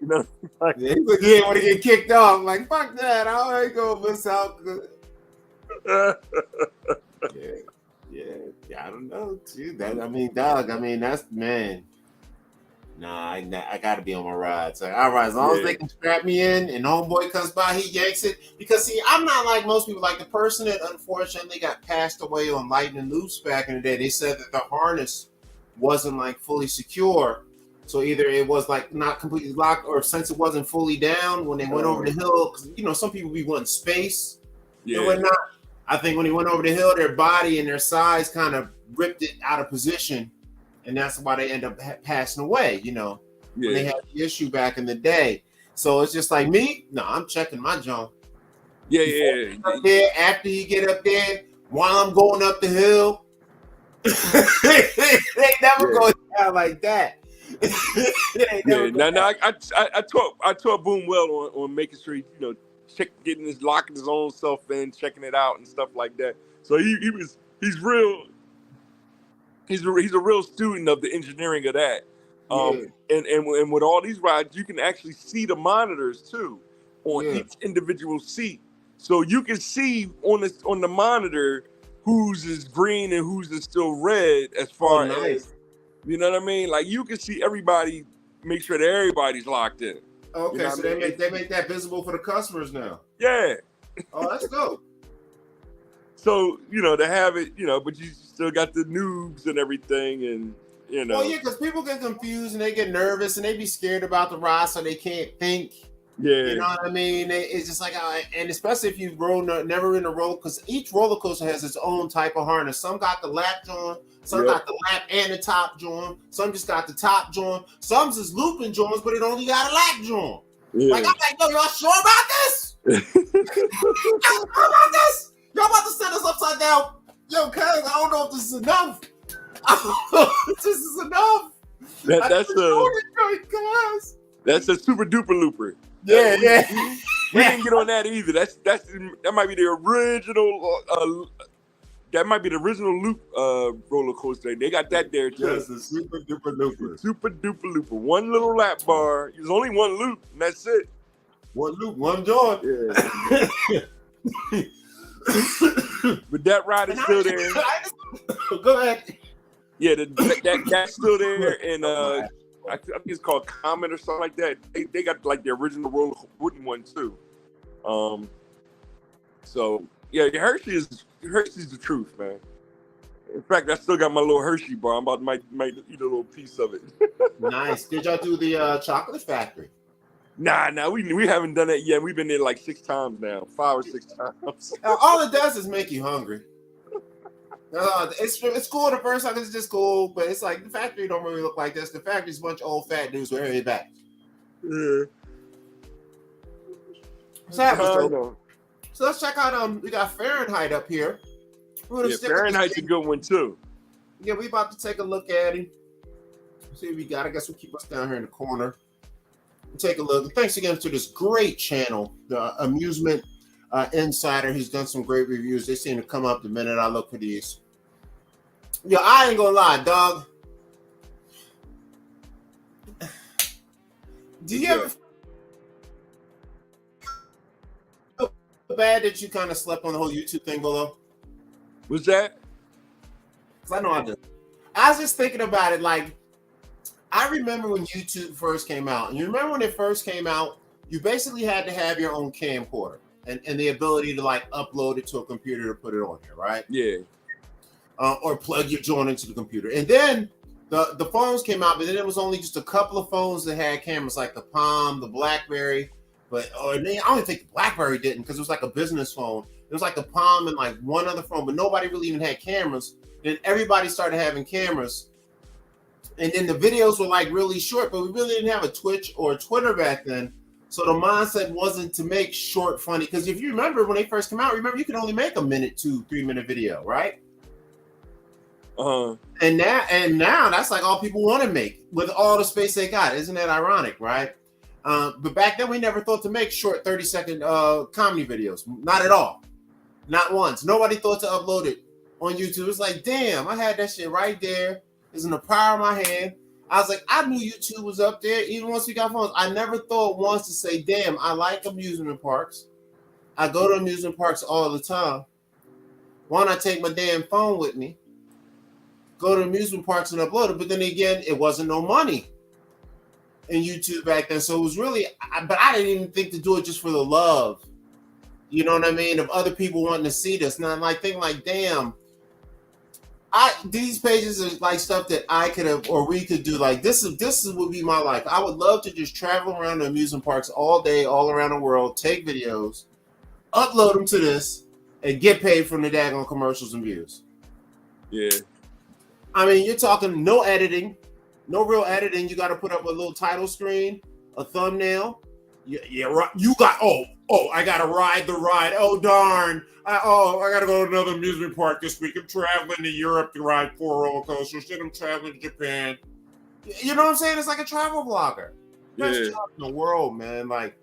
He was like, he didn't want to get kicked off. I'm like, fuck that. I ain't going to miss out. Yeah. I don't know, too. Dog. That's, man. Nah, I gotta be on my ride. So all right, as long as they can strap me in and homeboy comes by, he yanks it. Because see, I'm not like most people. Like the person that unfortunately got passed away on lightning loops back in the day, they said that the harness wasn't like fully secure. So either it was like not completely locked, or since it wasn't fully down when they went over the hill, because you know some people be wanting space and whatnot. I think when he went over the hill, their body and their size kind of ripped it out of position, and that's why they end up passing away. You know, when they had the issue back in the day. So it's just like me. No, I'm checking my junk. Up there, after you get up there, while I'm going up the hill, they never go down like that. I taught Boom well on making sure he, you know, getting his locking his own self in, checking it out and stuff like that. So he's a real student of the engineering of that. And with all these rides, you can actually see the monitors too on each individual seat. So you can see on the monitor whose is green and whose is still red as far as, you know what I mean? Like you can see everybody, make sure that everybody's locked in. Okay, you know so they make that visible for the customers now. Yeah. Oh, that's dope. So, you know, to have it, you know, but you still got the noobs and everything, and you know. Well, yeah, because people get confused and they get nervous and they be scared about the ride, so they can't think. Yeah. You know what I mean? It's just like, and especially if you've never in a roller, because each roller coaster has its own type of harness. Some got the lap joint, some got the lap and the top joint, some just got the top joint, some just looping joints, but it only got a lap joint. Yeah. Like, I'm like, yo, y'all sure about this? Y'all about to set us upside down? Yo, cuz, I don't know if this is enough. This is enough. That's a super duper looper. Yeah. We didn't get on that either. That might be the original. That might be the original loop roller coaster. They got that there too. Yes, the super duper looper. Super duper looper. One little lap bar. There's only one loop, and that's it. One loop, one joint. Yeah. But that ride is still there. Go ahead. Yeah, that's still there, and I think it's called Comet or something like that. They got like the original roller wooden one too. So yeah, Hershey's the truth, man. In fact, I still got my little Hershey bar. I'm about to might eat a little piece of it. Nice. Did y'all do the chocolate factory? Nah, we haven't done that yet. We've been there like 6 times now, 5 or 6 times. All it does is make you hungry. It's cool the first time. It's just cool, but it's like the factory don't really look like this. The factory's a bunch of old fat dudes with hairy back. Yeah. So let's check out. We got Fahrenheit up here. Yeah, Fahrenheit's a good one too. Yeah, we about to take a look at him. See what we got. I guess we'll keep us down here in the corner. We'll take a look. Thanks again to this great channel, the Amusement Insider. He's done some great reviews. They seem to come up the minute I look for these. Yo, I ain't gonna lie, dog. Do you ever feel bad that you kind of slept on the whole YouTube thing below? What's that? Because I know I did. I was just thinking about it. Like, I remember when YouTube first came out. And you remember when it first came out, you basically had to have your own camcorder and the ability to like upload it to a computer to put it on there, right? Yeah. Or plug your joint into the computer. And then the phones came out, but then it was only just a couple of phones that had cameras, like the Palm, the BlackBerry. I don't think the BlackBerry didn't, because it was like a business phone. It was like the Palm and like one other phone, but nobody really even had cameras. Then everybody started having cameras. And then the videos were like really short, but we really didn't have a Twitch or a Twitter back then. So the mindset wasn't to make short funny. Because if you remember when they first came out, remember you could only make a 2-3 minute video, right? And now that's like all people want to make with all the space they got. Isn't that ironic, right? But back then we never thought to make short 30-second comedy videos. Not at all. Not once. Nobody thought to upload it on YouTube. It's like, damn, I had that shit right there. It's in the power of my hand. I was like, I knew YouTube was up there even once we got phones. I never thought once to say, damn, I like amusement parks. I go to amusement parks all the time. Why not take my damn phone with me? Go to amusement parks and upload it. But then again, it wasn't no money. in YouTube back then. So it was really, but I didn't even think to do it just for the love. You know what I mean? Of other people wanting to see this. Now I'm like thinking like, damn, these pages are like stuff that I could have or we could do. Like this would be my life. I would love to just travel around the amusement parks all day, all around the world, take videos, upload them to this, and get paid from the daggone commercials and views. Yeah. I mean, you're talking no editing, no real editing. You got to put up a little title screen, a thumbnail. Yeah, right. You got I gotta ride the ride. Oh darn! I gotta go to another amusement park this week. I'm traveling to Europe to ride 4 roller coasters. Then I'm traveling to Japan. You know what I'm saying? It's like a travel blogger. Best job in the world, man. Like,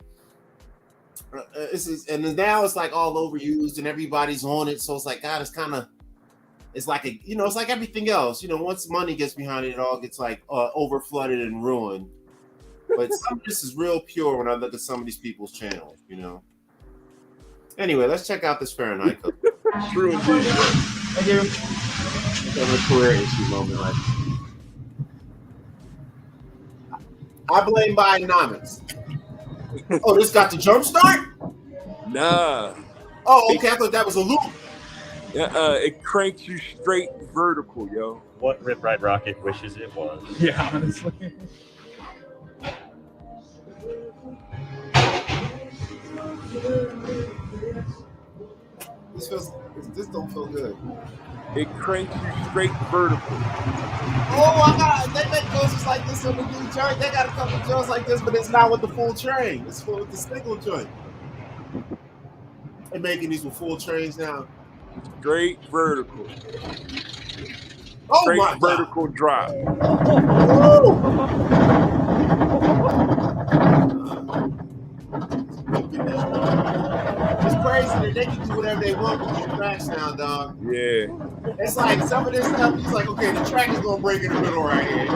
and now it's like all overused and everybody's on it. So it's like, God, it's like it's like everything else. Once money gets behind it, it all gets like over flooded and ruined. But some of this is real pure when I look at some of these people's channels, Anyway, let's check out this Fahrenheit cook. True indeed. I give him a career issue moment. Like, I blame Bidenomics. Oh, this got the jump start? Nah. Oh, okay. I thought that was a loop. It cranks you straight vertical, yo. What Rip Ride Rocket wishes it was. Yeah, honestly. This don't feel good. It cranks you straight vertical. Oh, they make coasters like this on the new joint. They got a couple joints like this, but it's not with the full train. It's with the single joint. They're making these with full trains now. Straight vertical. Oh straight my vertical God. drop. It's crazy that they can do whatever they want with these tracks now, dog. Yeah. It's like some of this stuff, he's like, okay, the track is gonna break in the middle right here.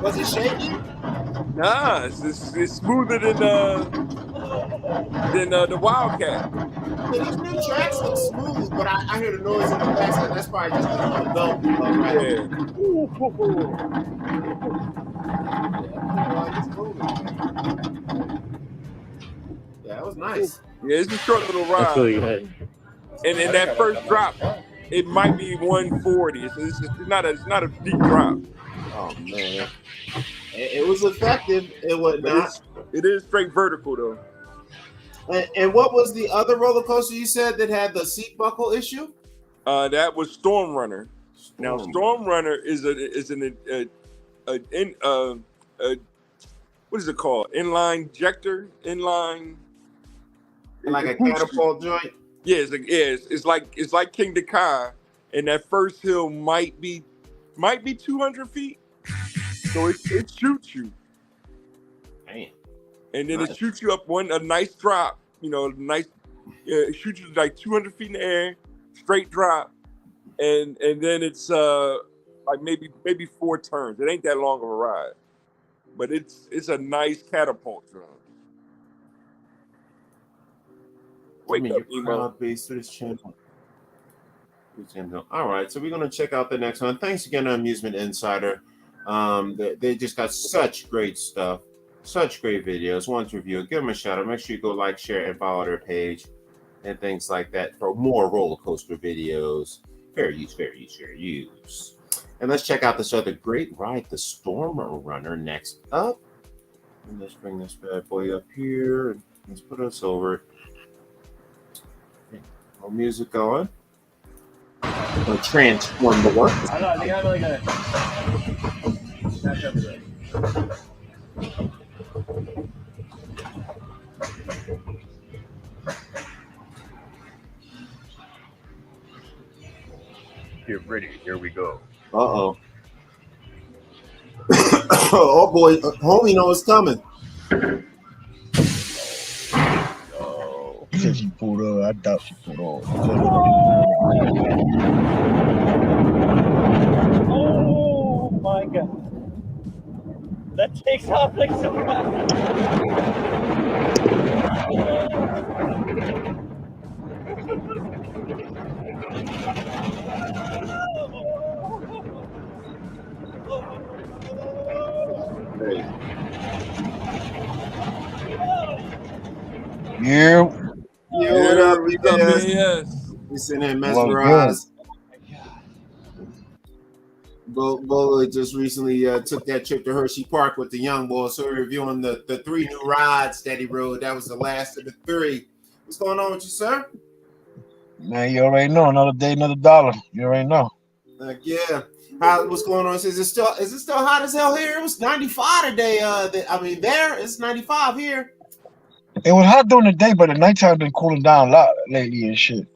Was it shaky? Nah, it's smoother than the Wildcat. Yeah, these new tracks look smooth, but I hear the noise in the backside. That's probably just the belt. Yeah, that was nice. Yeah, it's a short little ride. That's really good. And in that first drop, it might be 140. So it's not a deep drop. Oh man, it was effective. It was not. It is straight vertical though. And what was the other roller coaster you said that had the seat buckle issue? That was Storm Runner. Now Storm Runner is what is it called? Inline ejector, like a catapult joint. Yeah, it's like King Dekai, and that first hill might be 200 feet. So it shoots you. Damn. And then it shoots you up a nice drop, it shoots you like 200 feet in the air, straight drop, and then it's like maybe 4 turns. It ain't that long of a ride, but it's a nice catapult drone. Wake up, emo. Base to this channel. All right, so we're gonna check out the next one. Thanks again, Amusement Insider. They just got such great stuff. Such great videos. Once review, give them a shout out. Make sure you go like, share, and follow their page and things like that for more roller coaster videos. Fair use, fair use, fair use. And let's check out this other great ride, the Storm Runner, next up. And let's bring this bad boy up here and let's put us over. More music going. We're gonna transform the work. I know, they have like a snatch over there. Get ready, here we go. Uh-oh. Oh boy, homie knows it's coming. She said she pulled up. I doubt she pulled off. Oh my God. That takes off like so fast. Yeah. Yo, what up, What's up, BS? BS? We sitting there What's good? mesmerized. Bolo just recently took that trip to Hershey Park with the young boys. So we're reviewing the 3 new rides that he rode. That was the last of the 3. What's going on with you, sir? Man, you already know. Another day, another dollar. You already know. Yeah. What's going on? Is it still hot as hell here? It was 95 today. There it's 95 here. It was hot during the day, but the nighttime been cooling down a lot lately and shit.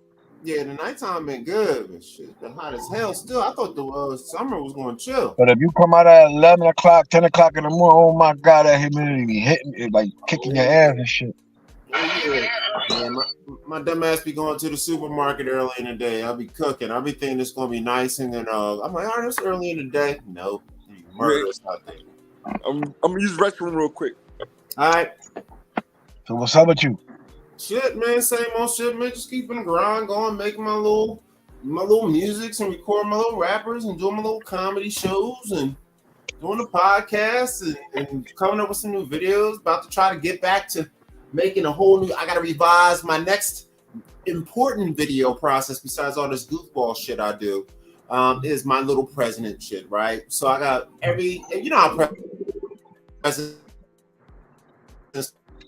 Yeah, the nighttime been good, but shit, the hot as hell still. I thought the summer was going to chill. But if you come out at 11 o'clock, 10 o'clock in the morning, oh my God, that humidity be hitting it, like kicking your ass and shit. Yeah, my dumb ass be going to the supermarket early in the day. I'll be cooking. I'll be thinking it's going to be nice. And then I'm like, all right, it's early in the day. No, murderous out there. I'm going to use the restroom real quick. All right. So what's up with you? Shit, man, same old shit, man. Just keeping the grind going, making my little musics and recording my little rappers and doing my little comedy shows and doing the podcast and coming up with some new videos. About to try to get back to making a whole new. I got to revise my next important video process besides all this goofball shit I do. Is my little president shit, right? So I got how president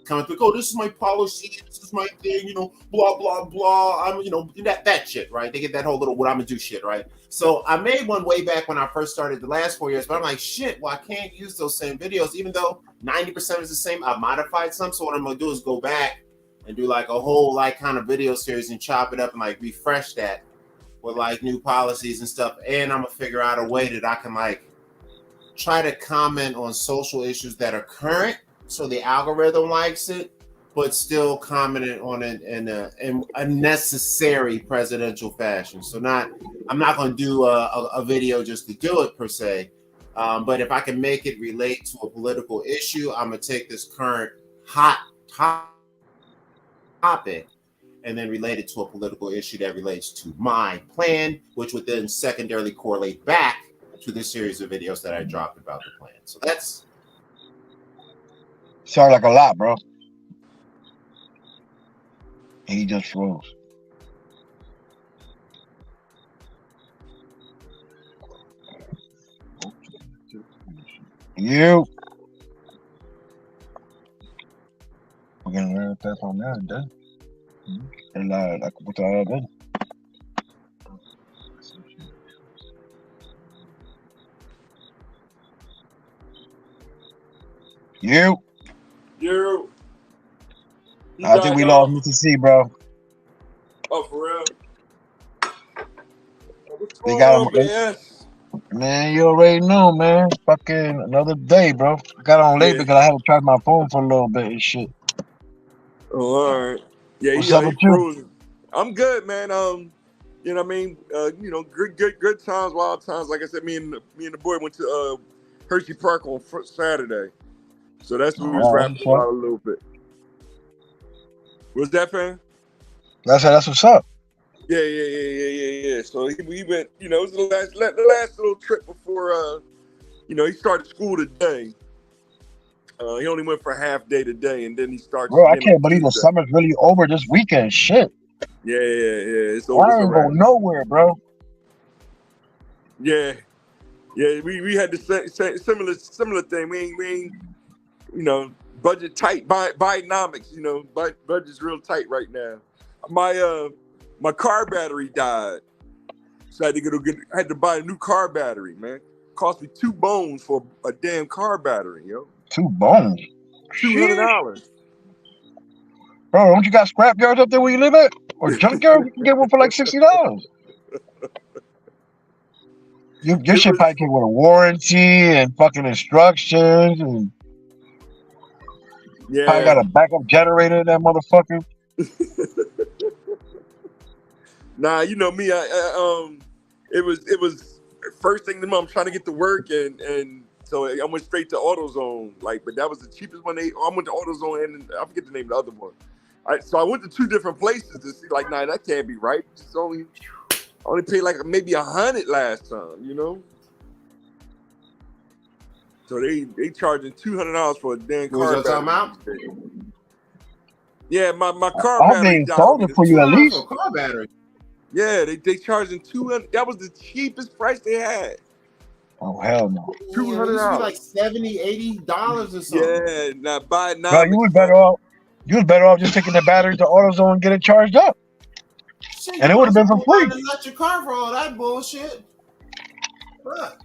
coming through, oh, this is my policy, this is my thing, blah, blah, blah. I'm, that shit, right? They get that whole little what I'm gonna do shit, right? So I made one way back when I first started the last 4 years, but I'm like, shit, well, I can't use those same videos, even though 90% is the same. I modified some. So what I'm gonna do is go back and do like a whole like kind of video series and chop it up and like refresh that with like new policies and stuff. And I'm gonna figure out a way that I can like try to comment on social issues that are current, so the algorithm likes it, but still commented on it in a necessary presidential fashion. So I'm not going to do a video just to do it per se, but if I can make it relate to a political issue, I'm going to take this current hot topic and then relate it to a political issue that relates to my plan, which would then secondarily correlate back to this series of videos that I dropped about the plan. So that's... Sound like a lot, bro. He just froze. You. We're gonna learn that from now and then. La computadora de él. You. I think we lost Mr. C, bro. Oh, for real? What's They going got on, him. BS? Man, you already know, man. Fucking another day, bro. I got on late because I had to charge my phone for a little bit and shit. Oh, all right. Yeah, what's up with you? I'm good, man. You know what I mean? Good times, wild times. Like I said, me and the boy went to Hershey Park on Saturday. So that's what we was rapping about a little bit. What's that, fam? That's what's up. Yeah. So we went, it was the last little trip before, he started school today. He only went for half day today, and then he starts. Bro, I can't believe the summer's really over this weekend. Shit. Yeah. It's over. I ain't going nowhere, bro. Yeah. We had the similar thing. We ain't, budget tight. Bidenomics. Budget's real tight right now. My car battery died, so I had to buy a new car battery. Man, cost me $2 bones for a damn car battery, yo. $2 bones. $200. Bro, don't you got scrap yards up there where you live at? Or junkyard? You can get one for like $60. Your shit probably came with a warranty and fucking instructions and probably got a backup generator in that motherfucker. Nah, you know me. It was first thing in the month. I'm trying to get to work and. So I went straight to AutoZone, but that was the cheapest one. I went to AutoZone and I forget the name of the other one. So I went to 2 different places to see, nah, that can't be right. It's only paid maybe $100 last time, So they charging $200 for a damn car. What was y'all talking about? Yeah, my car I hope they battery died on installed me. it for you at $200 least. for a car battery. Yeah, they charging 200. That was the cheapest price they had. Oh hell no. Yeah, it used to be like $200. $70, $80 or something. Yeah, now Bro, you was better off. You was better off just taking the battery to AutoZone and get it charged up, Shit, and you it would might have as been well for go free. down and let your car for all that bullshit. Fuck.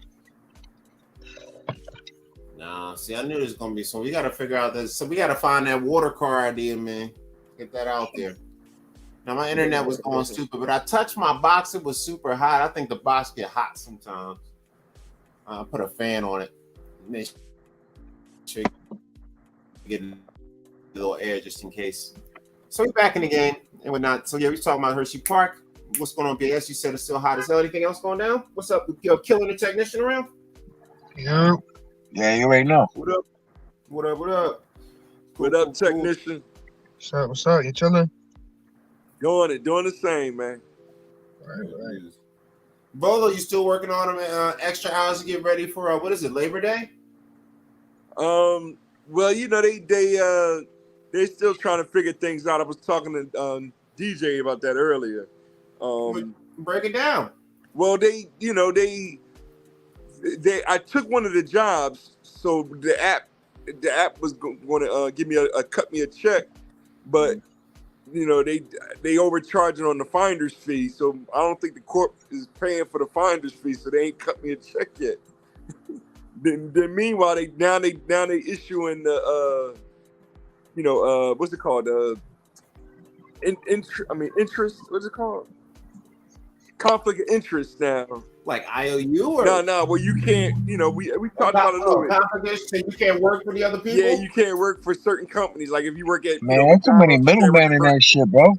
Nah, see, I knew this was gonna be some. We gotta figure out this. So we gotta find that water car idea, man. Get that out there. Now my internet was going stupid, but I touched my box. It was super hot. I think the box get hot sometimes. I put a fan on it. Make sure you get a little air just in case. So we're back in the game and whatnot. So yeah, we're talking about Hershey Park. What's going on, BS? You said it's still hot as hell. Anything else going down? What's up? Yo, killing the technician around? Yeah. Yeah, you already know. What up? What up? What up? What up, technician? What's up? What's up? You chilling? Doing the same, man. Right. Bolo, you still working on them extra hours to get ready for what is it, Labor Day? Well, you know, they're still trying to figure things out. I was talking to DJ about that earlier. Break it down. Well, I took one of the jobs, so the app was going to give me cut me a check, but you know they overcharging on the finder's fee, so I don't think the corp is paying for the finder's fee, so they ain't cut me a check yet. then meanwhile they issuing the what's it called, interest, what's it called, conflict of interest now. Like IOU or no, well you can't, we talked about it a little bit. So you can't work for the other people? Yeah, you can't work for certain companies. Like if you work at Man, too many middlemen in that shit, bro.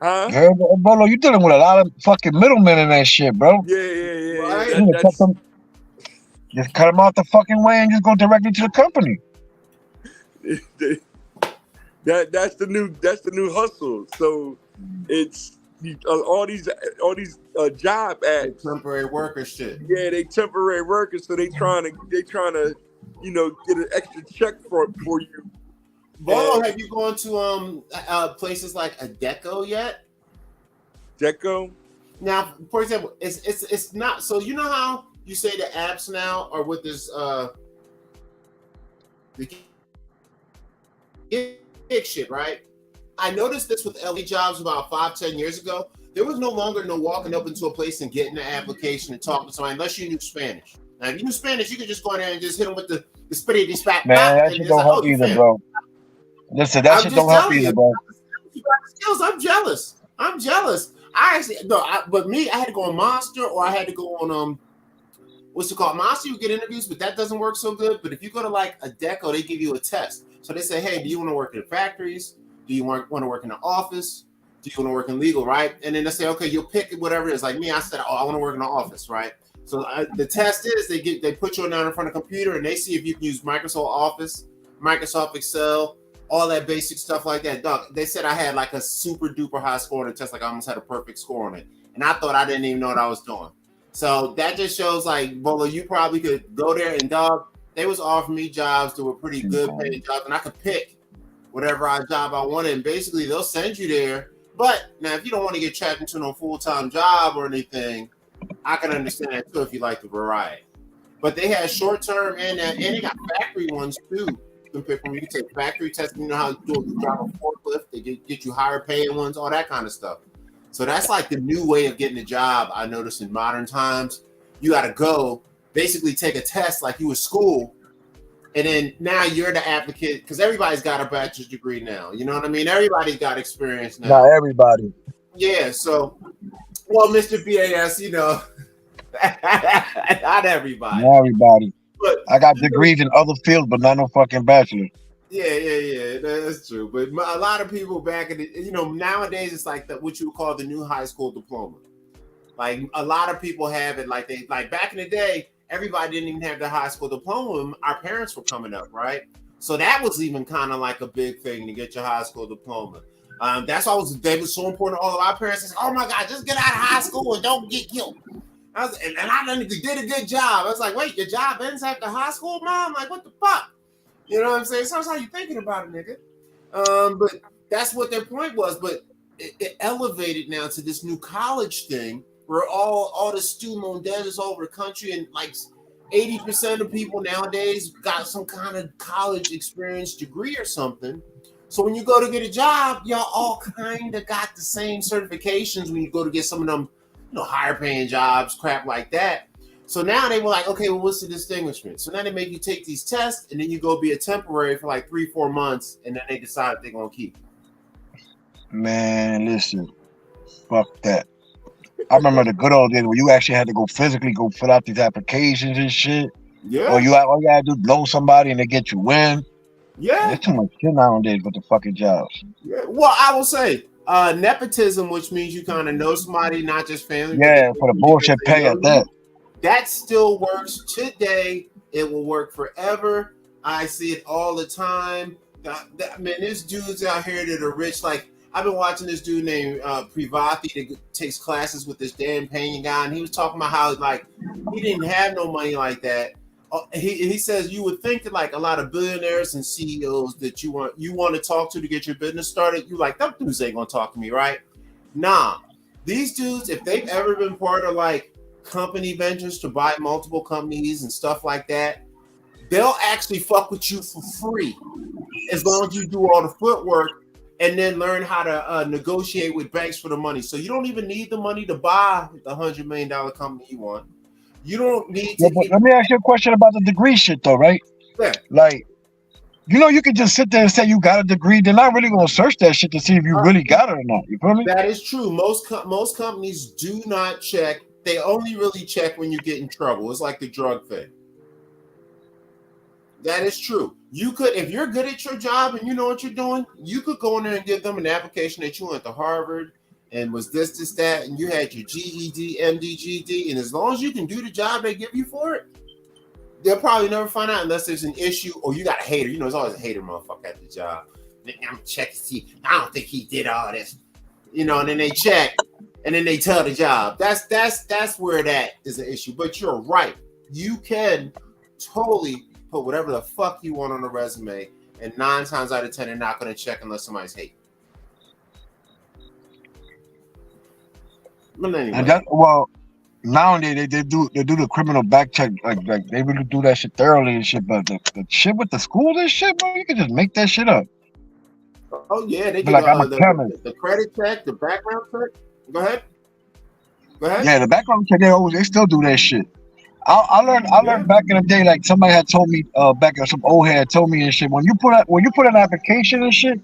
Huh? Bolo, you dealing with a lot of fucking middlemen in that shit, bro. Yeah. Right? Just cut them out the fucking way and just go directly to the company. That's the new hustle. So it's all these job ads, temporary worker shit. Yeah, they temporary workers, so they trying to get an extra check for you. Bolo, have you gone to places like a Deco yet? Deco? Now, for example, it's not so. You know how you say the apps now are with this the gig shit, right? I noticed this with LA jobs about 5-10 years ago. There was no longer walking up into a place and getting an application and talking to somebody unless you knew Spanish. Now, if you knew Spanish, you could just go in there and just hit them with the spitty spat. Man, that shit don't help either, bro. Listen, that shit don't help either, bro. You got skills. I'm jealous. I actually but me, I had to go on Monster or I had to go on what's it called? Monster, you get interviews, but that doesn't work so good. But if you go to like a Deco, they give you a test. So they say, hey, do you want to work in factories? Do you want to work in the office? Do you want to work in legal, right? And then they say, okay, you'll pick whatever it is. Like me, I said, I want to work in the office, right? So the test is they put you down in front of a computer and they see if you can use Microsoft Office, Microsoft Excel, all that basic stuff like that. Dog, they said I had like a super duper high score on the test, like I almost had a perfect score on it. And I thought I didn't even know what I was doing. So that just shows like, Bolo, you probably could go there and dog, they was offering me jobs that were pretty good paying jobs and I could pick whatever job I wanted. And basically they'll send you there. But now if you don't want to get trapped into no full-time job or anything, I can understand that too if you like the variety. But they had short-term and they got factory ones too. You can pick from. You can take factory testing, you know how to do a job of forklift. They get you higher paying ones, all that kind of stuff. So that's like the new way of getting a job. I noticed in modern times, you got to go basically take a test like you was school. And then now you're the applicant because everybody's got a bachelor's degree now. You know what I mean? Everybody's got experience now. Not everybody. Yeah. So, well, Mr. BAS, not everybody. Not everybody. But I got degrees in other fields, but not no fucking bachelor. Yeah. That's true. But a lot of people back in the, nowadays it's like what you would call the new high school diploma. Like a lot of people have it. Like back in the day. Everybody didn't even have the high school diploma. Our parents were coming up, right? So that was even kind of like a big thing to get your high school diploma. That's why they was so important to all of our parents. Said, oh my God, just get out of high school and don't get killed. I did a good job. I was like, wait, your job ends after high school, Mom? Like, what the fuck? You know what I'm saying? So that's how you thinking about it, nigga. But that's what their point was. But it elevated now to this new college thing where all the student loan debt is all over the country, and like 80% of people nowadays got some kind of college experience degree or something. So when you go to get a job, y'all all kind of got the same certifications when you go to get some of them, higher paying jobs, crap like that. So now they were like, okay, well, what's the distinguishment? So now they make you take these tests, and then you go be a temporary for like 3-4 months, and then they decide if they're gonna keep you. Man, listen, fuck that. I remember the good old days where you actually had to go physically go fill out these applications and shit. Yeah. Or all you gotta do is blow somebody and they get you in. Yeah. There's too much shit nowadays with the fucking jobs. Yeah. Well, I will say nepotism, which means you kind of know somebody, not just family. Yeah, for the bullshit pay at that. That still works today. It will work forever. I see it all the time. Man, there's dudes out here that are rich. Like, I've been watching this dude named Privati that takes classes with this Dan Payne guy, and he was talking about how like he didn't have no money like that. He says you would think that like a lot of billionaires and CEOs that you want to talk to get your business started, you like, them dudes ain't gonna talk to me, right? Nah, these dudes, if they've ever been part of like company ventures to buy multiple companies and stuff like that, they'll actually fuck with you for free as long as you do all the footwork and then learn how to negotiate with banks for the money. So you don't even need the money to buy the $100 million company you want. You don't need to. But let me ask you a question about the degree shit, though, right? Yeah. Like, you can just sit there and say you got a degree. They're not really going to search that shit to see if you really got it or not. You feel me? That is true. Most companies do not check. They only really check when you get in trouble. It's like the drug thing. That is true. You could, if you're good at your job and you know what you're doing, you could go in there and give them an application that you went to Harvard and was this, that, and you had your GED, MD, GD, and as long as you can do the job they give you for it, they'll probably never find out unless there's an issue or you got a hater. There's always a hater motherfucker at the job. I'm checking to see. I don't think he did all this. And then they check and then they tell the job. That's where that is an issue. But you're right. You can totally put whatever the fuck you want on a resume, and 9 times out of 10 they're not going to check unless somebody's hating. But anyway. Nowadays they do the criminal back check, like they really do that shit thoroughly and shit. But the shit with the schools and shit, bro, you can just make that shit up. Oh yeah, they do like the credit check, the background check. Go ahead. Yeah, the background check, they still do that shit. I learned back in the day, like somebody had told me some old head told me and shit. When you put an application and shit,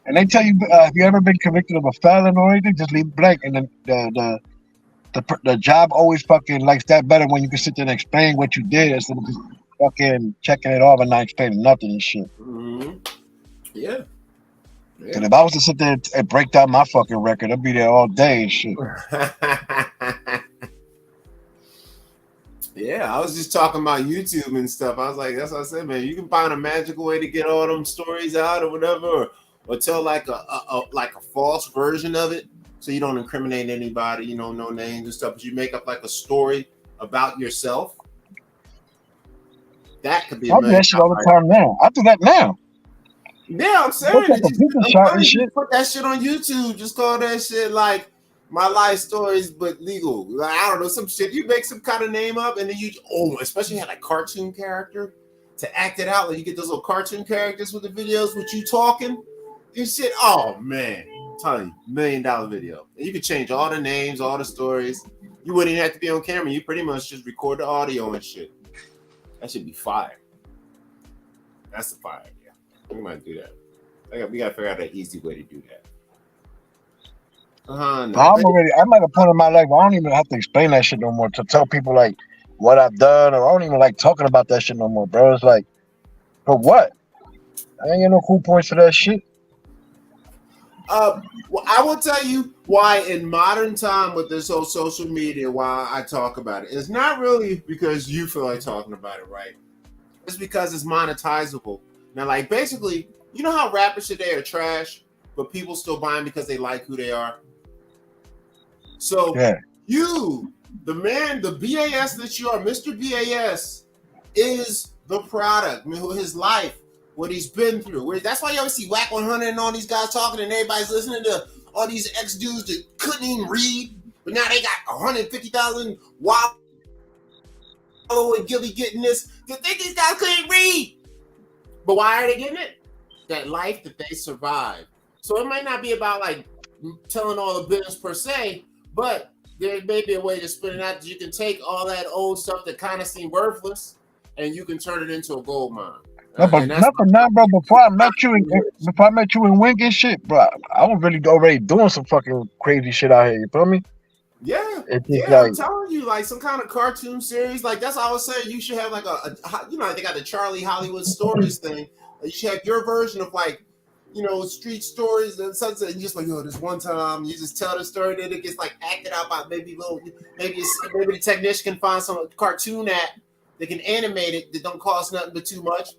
and they tell you if you ever been convicted of a felon or anything, just leave blank, and then the job always fucking likes that better when you can sit there and explain what you did instead of just fucking checking it off and not explaining nothing and shit. Mm-hmm. Yeah. And if I was to sit there and break down my fucking record, I'd be there all day and shit. Yeah, I was just talking about YouTube and stuff. I was like, that's what I said, man. You can find a magical way to get all them stories out or whatever, or tell like a false version of it, so you don't incriminate anybody. No names and stuff, but you make up like a story about yourself. That could be. I do that shit all the time now. I do that now. Yeah, I'm saying. Put that shit on YouTube. Just call that shit like my life stories, but legal. Like, I don't know, some shit. You make some kind of name up, and then especially had a cartoon character to act it out. Like you get those little cartoon characters with the videos with you talking and shit. Oh man, I'm telling you, $1 million video. And you can change all the names, all the stories. You wouldn't even have to be on camera. You pretty much just record the audio and shit. That should be fire. That's the fire idea. We might do that. We gotta figure out an easy way to do that. No. I'm at a point in my life where I don't even have to explain that shit no more to tell people like what I've done, or I don't even like talking about that shit no more, bro. It's like, for what? I ain't got no cool points for that shit. Well, I will tell you why in modern time with this whole social media, why I talk about it. It's not really because you feel like talking about it, right? It's because it's monetizable. Now, like basically, you know how rappers today are trash, but people still buy them because they like who they are? So you, the BAS that you are, Mr. BAS, is the product. I mean, his life what he's been through. That's why you always see Whack 100 and all these guys talking, and everybody's listening to all these ex dudes that couldn't even read, but now they got 150,000 Wallow and Gilly getting this. You think these guys couldn't read? But why are they getting it? That life that they survived. So it might not be about like telling all the business per se, but there may be a way to spin it out that you can take all that old stuff that kind of seemed worthless and you can turn it into a gold mine. No, but not for now, bro. Before I met you in Wink and shit, bro, I was really already doing some fucking crazy shit out here. You feel me? Yeah, like, I'm telling you, like some kind of cartoon series. Like that's what I was saying. You should have like a you know, they got the Charlie Hollywood Stories thing. You should have your version of like, you know, street stories and something. And just like, yo, this one time you just tell the story, then it gets like acted out by maybe the technician can find some cartoon app that can animate it that don't cost nothing but too much.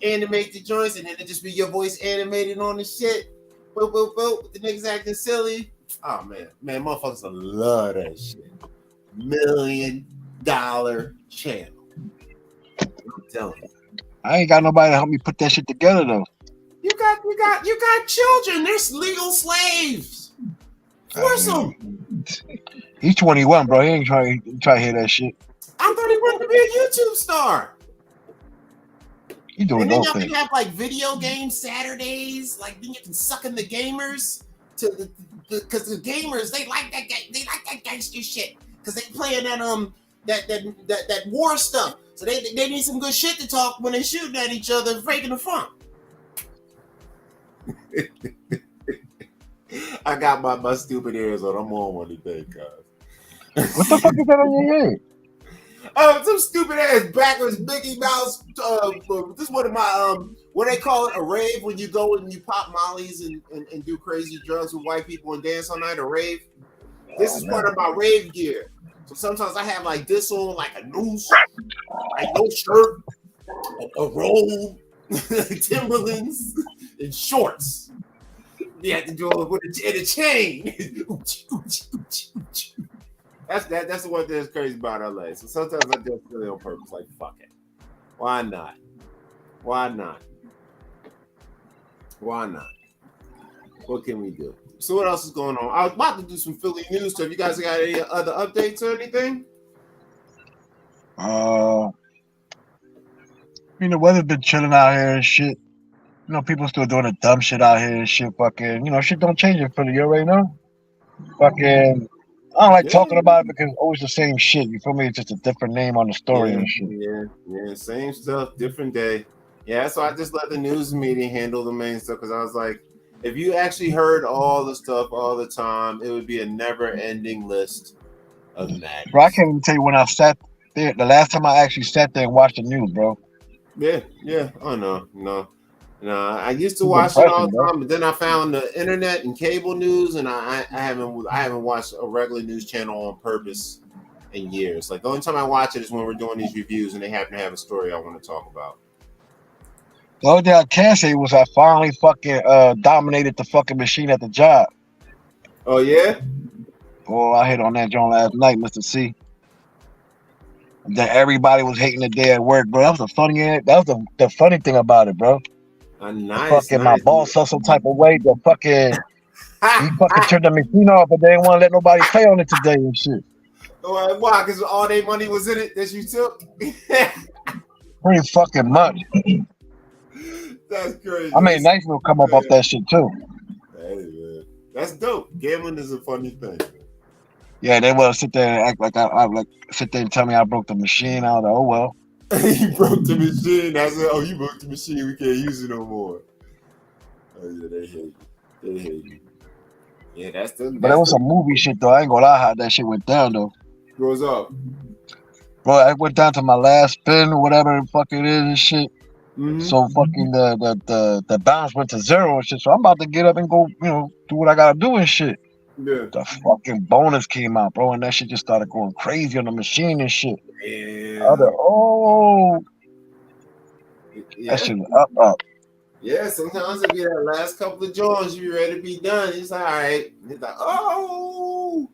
Animate the joints, and then it just be your voice animated on the shit. Boop, boop, boop. The niggas acting silly. Oh man, motherfuckers love that shit. $1 million channel. I'm telling you. I ain't got nobody to help me put that shit together though. You got children. They're legal slaves. Force them. He's 21, bro. He ain't trying to hear that shit. I thought he wanted to be a YouTube star. You doing and then no y'all thing. can have like video game Saturdays. Like then you can suck in the gamers to because the gamers they like that gangster shit because they playing that war stuff. So they need some good shit to talk when they shooting at each other and breaking the front. I got my stupid ears on. I'm on one today, guys. What the fuck is that on your head? Some stupid ass backwards Mickey Mouse. This is one of my what they call it, a rave, when you go and you pop mollies and do crazy drugs with white people and dance all night. A rave. This is part of my rave gear. So sometimes I have like this on, like a noose, like no shirt, a robe, Timberlands, and shorts. You have to do it with a chain. That's the one that's crazy about LA. So sometimes I do it really on purpose. Like, fuck it. Why not? Why not? Why not? What can we do? So what else is going on? I was about to do some Philly news stuff. You guys got any other updates or anything? The weather's been chilling out here and shit. You know, people still doing the dumb shit out here and shit. Fucking, you know, shit don't change in Philly. You already know. Fucking, I don't like talking about it because it's always the same shit. You feel me? It's just a different name on the story and shit. Yeah, same stuff, different day. Yeah, so I just let the news media handle the main stuff because I was like, if you actually heard all the stuff all the time, it would be a never-ending list of madness. Bro, I can't even tell you when I sat there. The last time I actually sat there and watched the news, bro. Yeah. Oh no. I used to watch it all the time, but then I found the internet and cable news, and I haven't watched a regular news channel on purpose in years. Like the only time I watch it is when we're doing these reviews, and they happen to have a story I want to talk about. The only thing I can say was I finally fucking dominated the fucking machine at the job. Oh yeah? Oh, I hit on that joint last night, Mr. C. That everybody was hating the day at work, bro. That was the funny thing about it, bro. Nice. My boss felt some type of way. He fucking turned the machine off, but they didn't want to let nobody play on it today and shit. Why? Because all their money was in it that you took? Pretty fucking much. That's crazy. I mean, nice will come up off that shit too. Hey, man. That's dope. Gambling is a funny thing. Yeah, they will sit there and act like I sit there and tell me I broke the machine. I was like, oh well. You broke the machine. I said, oh, you broke the machine. We can't use it no more. Oh yeah, they hate you. Yeah, that's the. But it was some movie shit though. I ain't gonna lie how that shit went down though. What's up? Bro, I went down to my last spin or whatever the fuck it is and shit. Mm-hmm. So fucking the balance went to 0 and shit. So I'm about to get up and go, do what I gotta do and shit. Yeah. The fucking bonus came out, bro, and that shit just started going crazy on the machine and shit. Yeah. I was like, oh. Yeah. That shit was up. Yeah, sometimes it be that last couple of joints, you be ready to be done. It's all right. It's like, oh.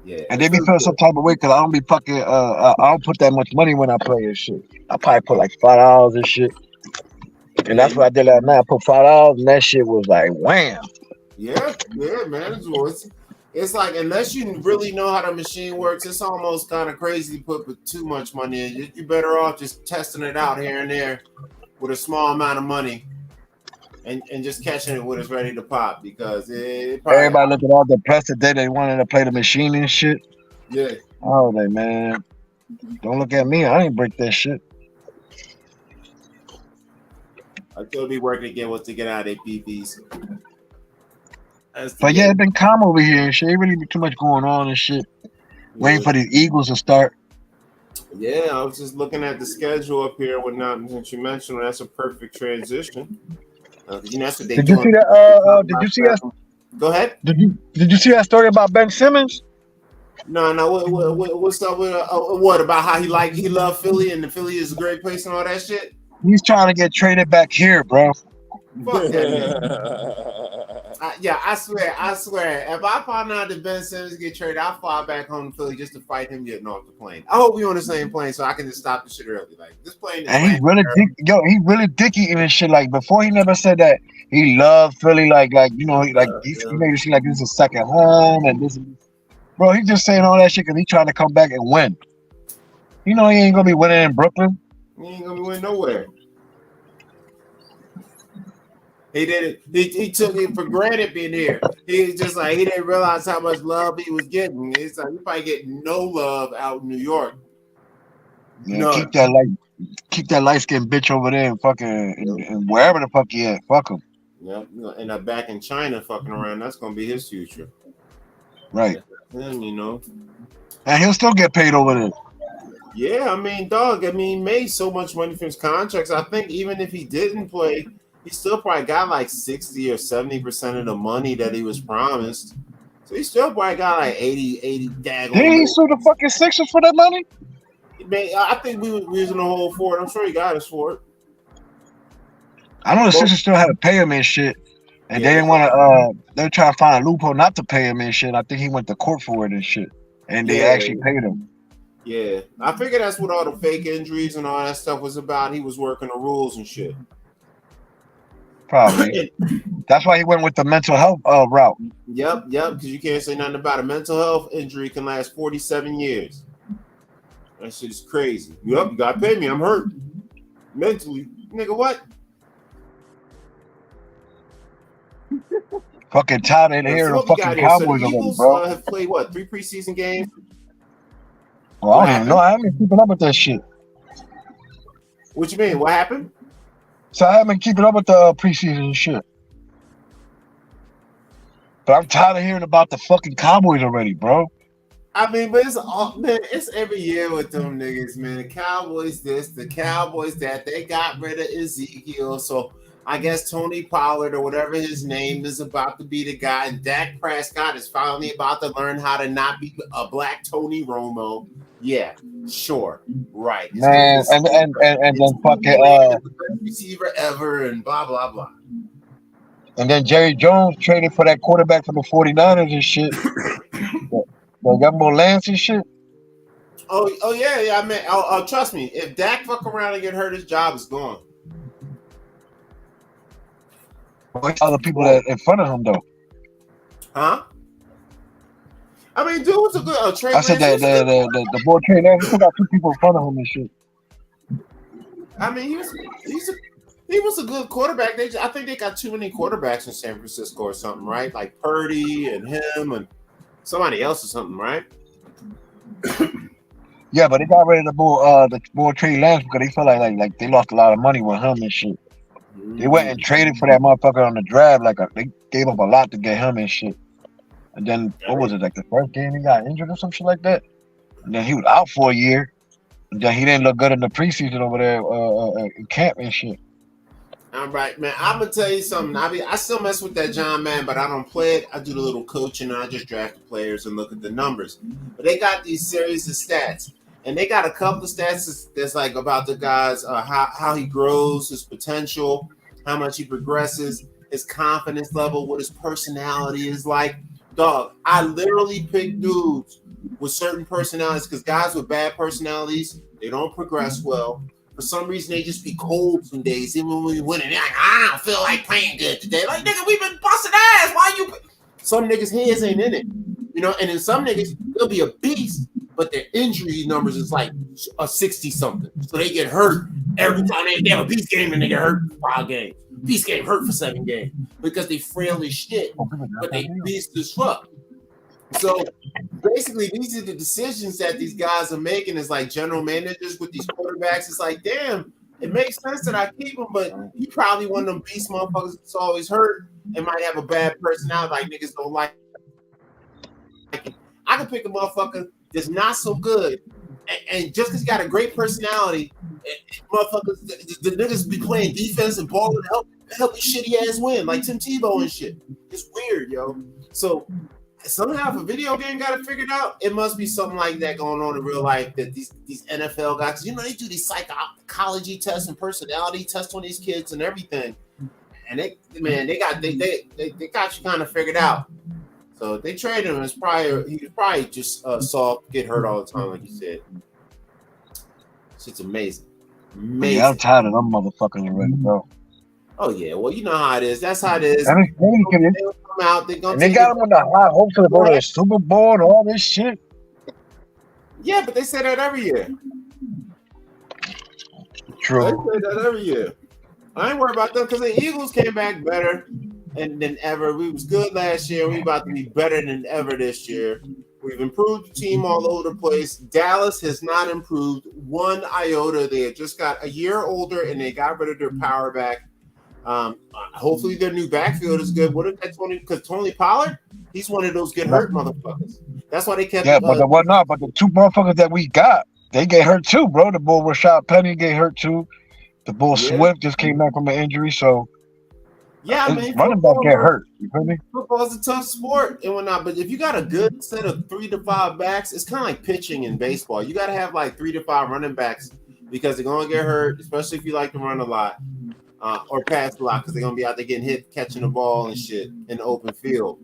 Yeah. And they be feeling some type of way because I don't be fucking, I don't put that much money when I play and shit. I probably put like $5 and shit. And that's what I did last night. I put $5 and that shit was like wham. Yeah, man. It's like unless you really know how the machine works, it's almost kind of crazy to put too much money in. You're better off just testing it out here and there with a small amount of money and just catching it when it's ready to pop because everybody looking all depressed today. They wanted to play the machine and shit. Yeah. Oh, man. Don't look at me. I ain't break that shit. I still be working again once to get out of their PPs. But yeah, it's been calm over here and shit. Ain't really too much going on and shit. Waiting for the Eagles to start. Yeah, I was just looking at the schedule up here and whatnot. And since you mentioned that's a perfect transition. That's what they Did you see that? Did you see that? Go ahead. Did you see that story about Ben Simmons? No. What's up with what about how he loved Philly and the Philly is a great place and all that shit? He's trying to get traded back here, bro. Fuck that man. I swear. If I find out that Ben Simmons get traded, I'll fly back home to Philly just to fight him getting off the plane. I hope we on the same plane so I can just stop the shit early. Like this plane. And he's really he really dick eating and shit. Like before, he never said that he loved Philly. Like he made it seem like this is a second home and this. Bro, he just saying all that shit because he trying to come back and win. He ain't gonna be winning in Brooklyn. He ain't gonna be winning nowhere. He did it. He took it for granted being here. He just like he didn't realize how much love he was getting. It's like you probably get no love out in New York. Yeah, no. Keep that light skinned bitch over there and fucking and wherever the fuck he at. Fuck him. Yep. And back in China fucking around. That's gonna be his future. Right. Him, and he'll still get paid over there. Yeah, I mean, dog. He made so much money from his contracts. I think even if he didn't play, he still probably got like 60 or 70% of the money that he was promised. So he still probably got like 80 daggone. Did he sue the fucking Sixers for that money? I think we was in the hole for it. I'm sure he got us for it. I know the Sixers still had to pay him and shit. And they didn't want to, they're trying to find a loophole not to pay him and shit. I think he went to court for it and shit. And they actually paid him. Yeah. I figured that's what all the fake injuries and all that stuff was about. He was working the rules and shit. Probably. That's why he went with the mental health route. Yep. Because you can't say nothing about a mental health injury can last 47 years. That shit is crazy. Yep, you gotta pay me. I'm hurt. Mentally. Nigga, what? Fucking tired in here. The fucking Cowboys already, bro. Have played what? 3 preseason games? Well, I don't even know. I haven't been keeping up with that shit. What you mean? What happened? So I haven't been keeping up with the preseason shit. But I'm tired of hearing about the fucking Cowboys already, bro. I mean, but it's every year with them niggas, man. The Cowboys this, the Cowboys that. They got rid of Ezekiel, so I guess Tony Pollard or whatever his name is about to be the guy. And Dak Prescott is finally about to learn how to not be a black Tony Romo. Yeah, sure, right. Man, and then fucking the best receiver ever and blah blah blah. And then Jerry Jones traded for that quarterback for the 49ers and shit. The Gumbo Lance and shit. Oh yeah. I mean, trust me. If Dak fuck around and get hurt, his job is gone. Other people that in front of him though. Huh? I mean, dude was a good trade. I said that the boy Trey Lance, he still got 2 people in front of him and shit. I mean, he was a good quarterback. I think they got too many quarterbacks in San Francisco or something, right? Like Purdy and him and somebody else or something, right? Yeah, but they got rid of the boy Trey Lance because they felt like they lost a lot of money with him and shit. They went and traded for that motherfucker on the draft. They gave up a lot to get him and shit. And then what was it, like the first game he got injured or some shit like that? And then he was out for a year. And then he didn't look good in the preseason over there in camp and shit. All right, man. I'm gonna tell you something. I still mess with that John man, but I don't play it. I do the little coaching and I just draft the players and look at the numbers. But they got these series of stats. And they got a couple of stats that's like about the guys, how he grows, his potential, how much he progresses, his confidence level, what his personality is like. Dog, I literally pick dudes with certain personalities because guys with bad personalities, they don't progress well. For some reason, they just be cold some days. Even when we winning, they're like, I don't feel like playing good today. Like, nigga, we been busting ass. Why you? Some niggas' heads ain't in it, you know. And then some niggas, they'll be a beast, but their injury numbers is like a 60-something. So they get hurt every time they have a beast game and they get hurt for 5 games. Beast game hurt for 7 games because they frail as shit, but they beast as fuck. So basically, these are the decisions that these guys are making as like general managers with these quarterbacks. It's like, damn, it makes sense that I keep him, but he probably one of them beast motherfuckers that's always hurt and might have a bad personality. Like niggas don't like it. I can pick a motherfucker that's not so good, and just because he got a great personality, motherfuckers, the niggas be playing defense and balling help his shitty ass win, like Tim Tebow and shit. It's weird, yo. So somehow, if a video game got it figured out, it must be something like that going on in real life. That these NFL guys, you know, they do these psychology tests and personality tests on these kids and everything, and they got you kind of figured out. So if they traded him, he was probably just get hurt all the time, like you said. It's amazing. Yeah, I'm tired of them motherfuckers already, bro. Oh yeah, well you know how it is. That's how it is. I mean, they'll come out. They got them on the high hopes to go to the Super Bowl and all this shit. Yeah, but they say that every year. True. They say that every year. I ain't worried about them because the Eagles came back better than ever. We was good last year. We about to be better than ever this year. We've improved the team all over the place. Dallas has not improved one iota. They had just got a year older and they got rid of their power back. Hopefully their new backfield is good. What if that's because Tony Pollard? He's one of those get hurt motherfuckers. That's why they kept. Yeah, but the 2 motherfuckers that we got, they get hurt too, bro. The bull Rashad Penny get hurt too. The bull Swift just came back from an injury, so yeah, I mean, running back get hurt. You feel me? Football's a tough sport and whatnot, but if you got a good set of 3 to 5 backs, it's kind of like pitching in baseball. You got to have like 3 to 5 running backs because they're gonna get hurt, especially if you like to run a lot. Or pass a lot because they're gonna be out there getting hit, catching the ball and shit in the open field,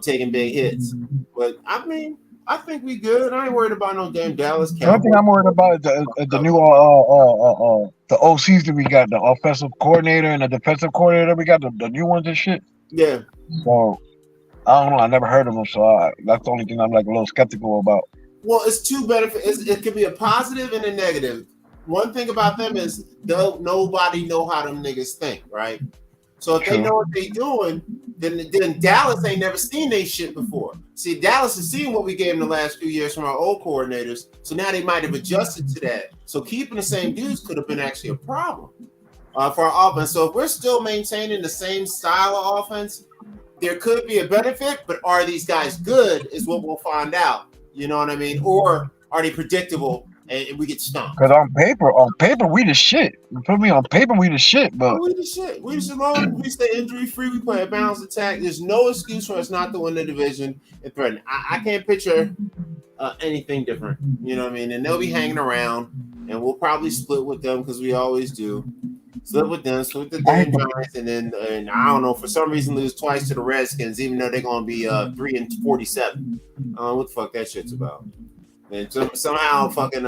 taking big hits. But I mean, I think we good. I ain't worried about no damn Dallas Cowboys. The only thing I'm worried about is the new the OCs that we got, the offensive coordinator and the defensive coordinator. We got the new ones and shit. Yeah. So I don't know. I never heard of them, so that's the only thing I'm like a little skeptical about. Well, it's 2 benefits. It could be a positive and a negative. One thing about them is nobody know how them niggas think, right? So if they know what they doing, then Dallas ain't never seen they shit before. See, Dallas has seen what we gave them the last few years from our old coordinators, so now they might have adjusted to that. So keeping the same dudes could have been actually a problem for our offense. So if we're still maintaining the same style of offense, there could be a benefit, but are these guys good is what we'll find out. You know what I mean? Or are they predictable? And we get stomped. Because on paper, we the shit. You feel me? On paper, we the shit. But we the shit. We just long we stay injury free. We play a balanced attack. There's no excuse for us not to win the division and threaten. I can't picture anything different. You know what I mean? And they'll be hanging around, and we'll probably split with them because we always do. Split with them, split with the damn Giants, and I don't know, for some reason lose twice to the Redskins, even though they're gonna be 3-47. What the fuck that shit's about? And somehow fucking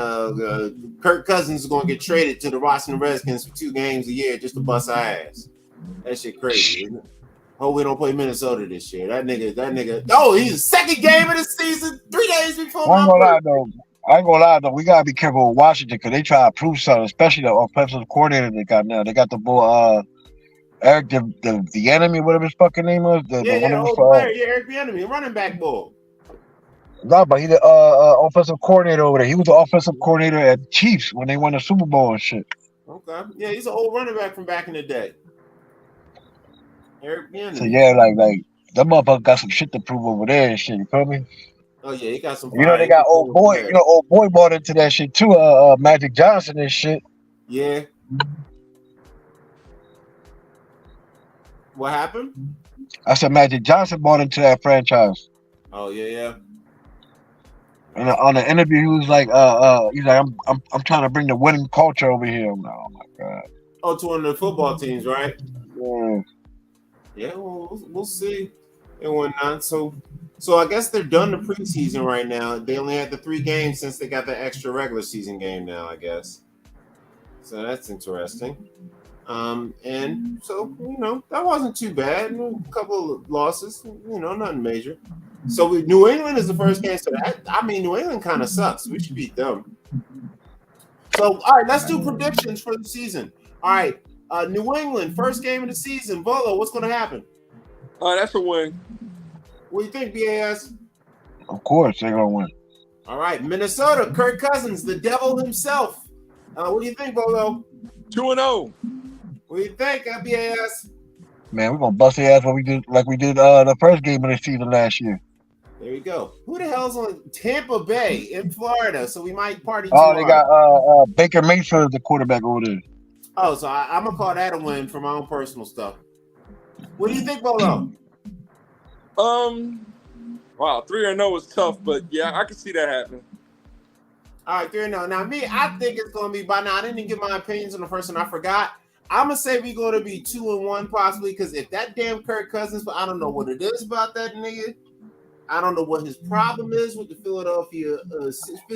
Kirk Cousins is going to get traded to the Washington Redskins for 2 games a year just to bust our ass. That shit crazy, isn't it? Hope we don't play Minnesota this year. That nigga. Oh, he's the 2nd game of the season, 3 days before. I ain't gonna lie though. We gotta be careful with Washington because they try to prove something, especially the offensive coordinator they got now. They got the boy Eric the enemy, whatever his fucking name was. Eric the enemy, running back bull. No, but he's the offensive coordinator over there. He was the offensive coordinator at Chiefs when they won the Super Bowl and shit. Okay. Yeah, he's an old running back from back in the day. Eric Gannon. So yeah, like that motherfucker got some shit to prove over there and shit. You feel me? Oh yeah, he got some. You know they got old boy. You know old boy bought into that shit too. Magic Johnson and shit. Yeah. What happened? I said Magic Johnson bought into that franchise. Oh yeah. And on the interview, he was like, he's like, I'm trying to bring the winning culture over here. I'm like, oh my god. Oh, to one of the football teams, right? Yeah. Yeah, we'll see and whatnot. So I guess they're done the preseason right now. They only had the 3 games since they got the extra regular season game now, I guess. So that's interesting. And so that wasn't too bad. A couple of losses, nothing major. So New England is the first game. So New England kind of sucks. We should beat them. So all right, let's do predictions for the season. All right, New England first game of the season. Bolo, what's going to happen? That's a win. What do you think, BAS? Of course, they're gonna win. All right, Minnesota, Kirk Cousins, the devil himself. What do you think, Bolo? 2-0. What do you think, BAS? Man, we're gonna bust their ass like we did the first game of the season last year. There you go. Who the hell's on Tampa Bay in Florida? So we might party. Oh, they got Baker Mayfield as the quarterback over there. Oh, so I'm gonna call that a win for my own personal stuff. What do you think, Bolo? Wow, 3-0 is tough, but yeah, I can see that happening. All right, 3-0. Now, I think it's gonna be by now. I didn't give my opinions on the first one. I forgot. I'm gonna say we're gonna be 2-1 possibly, because if that damn Kirk Cousins, but I don't know what it is about that nigga. I don't know what his problem is with the Philadelphia.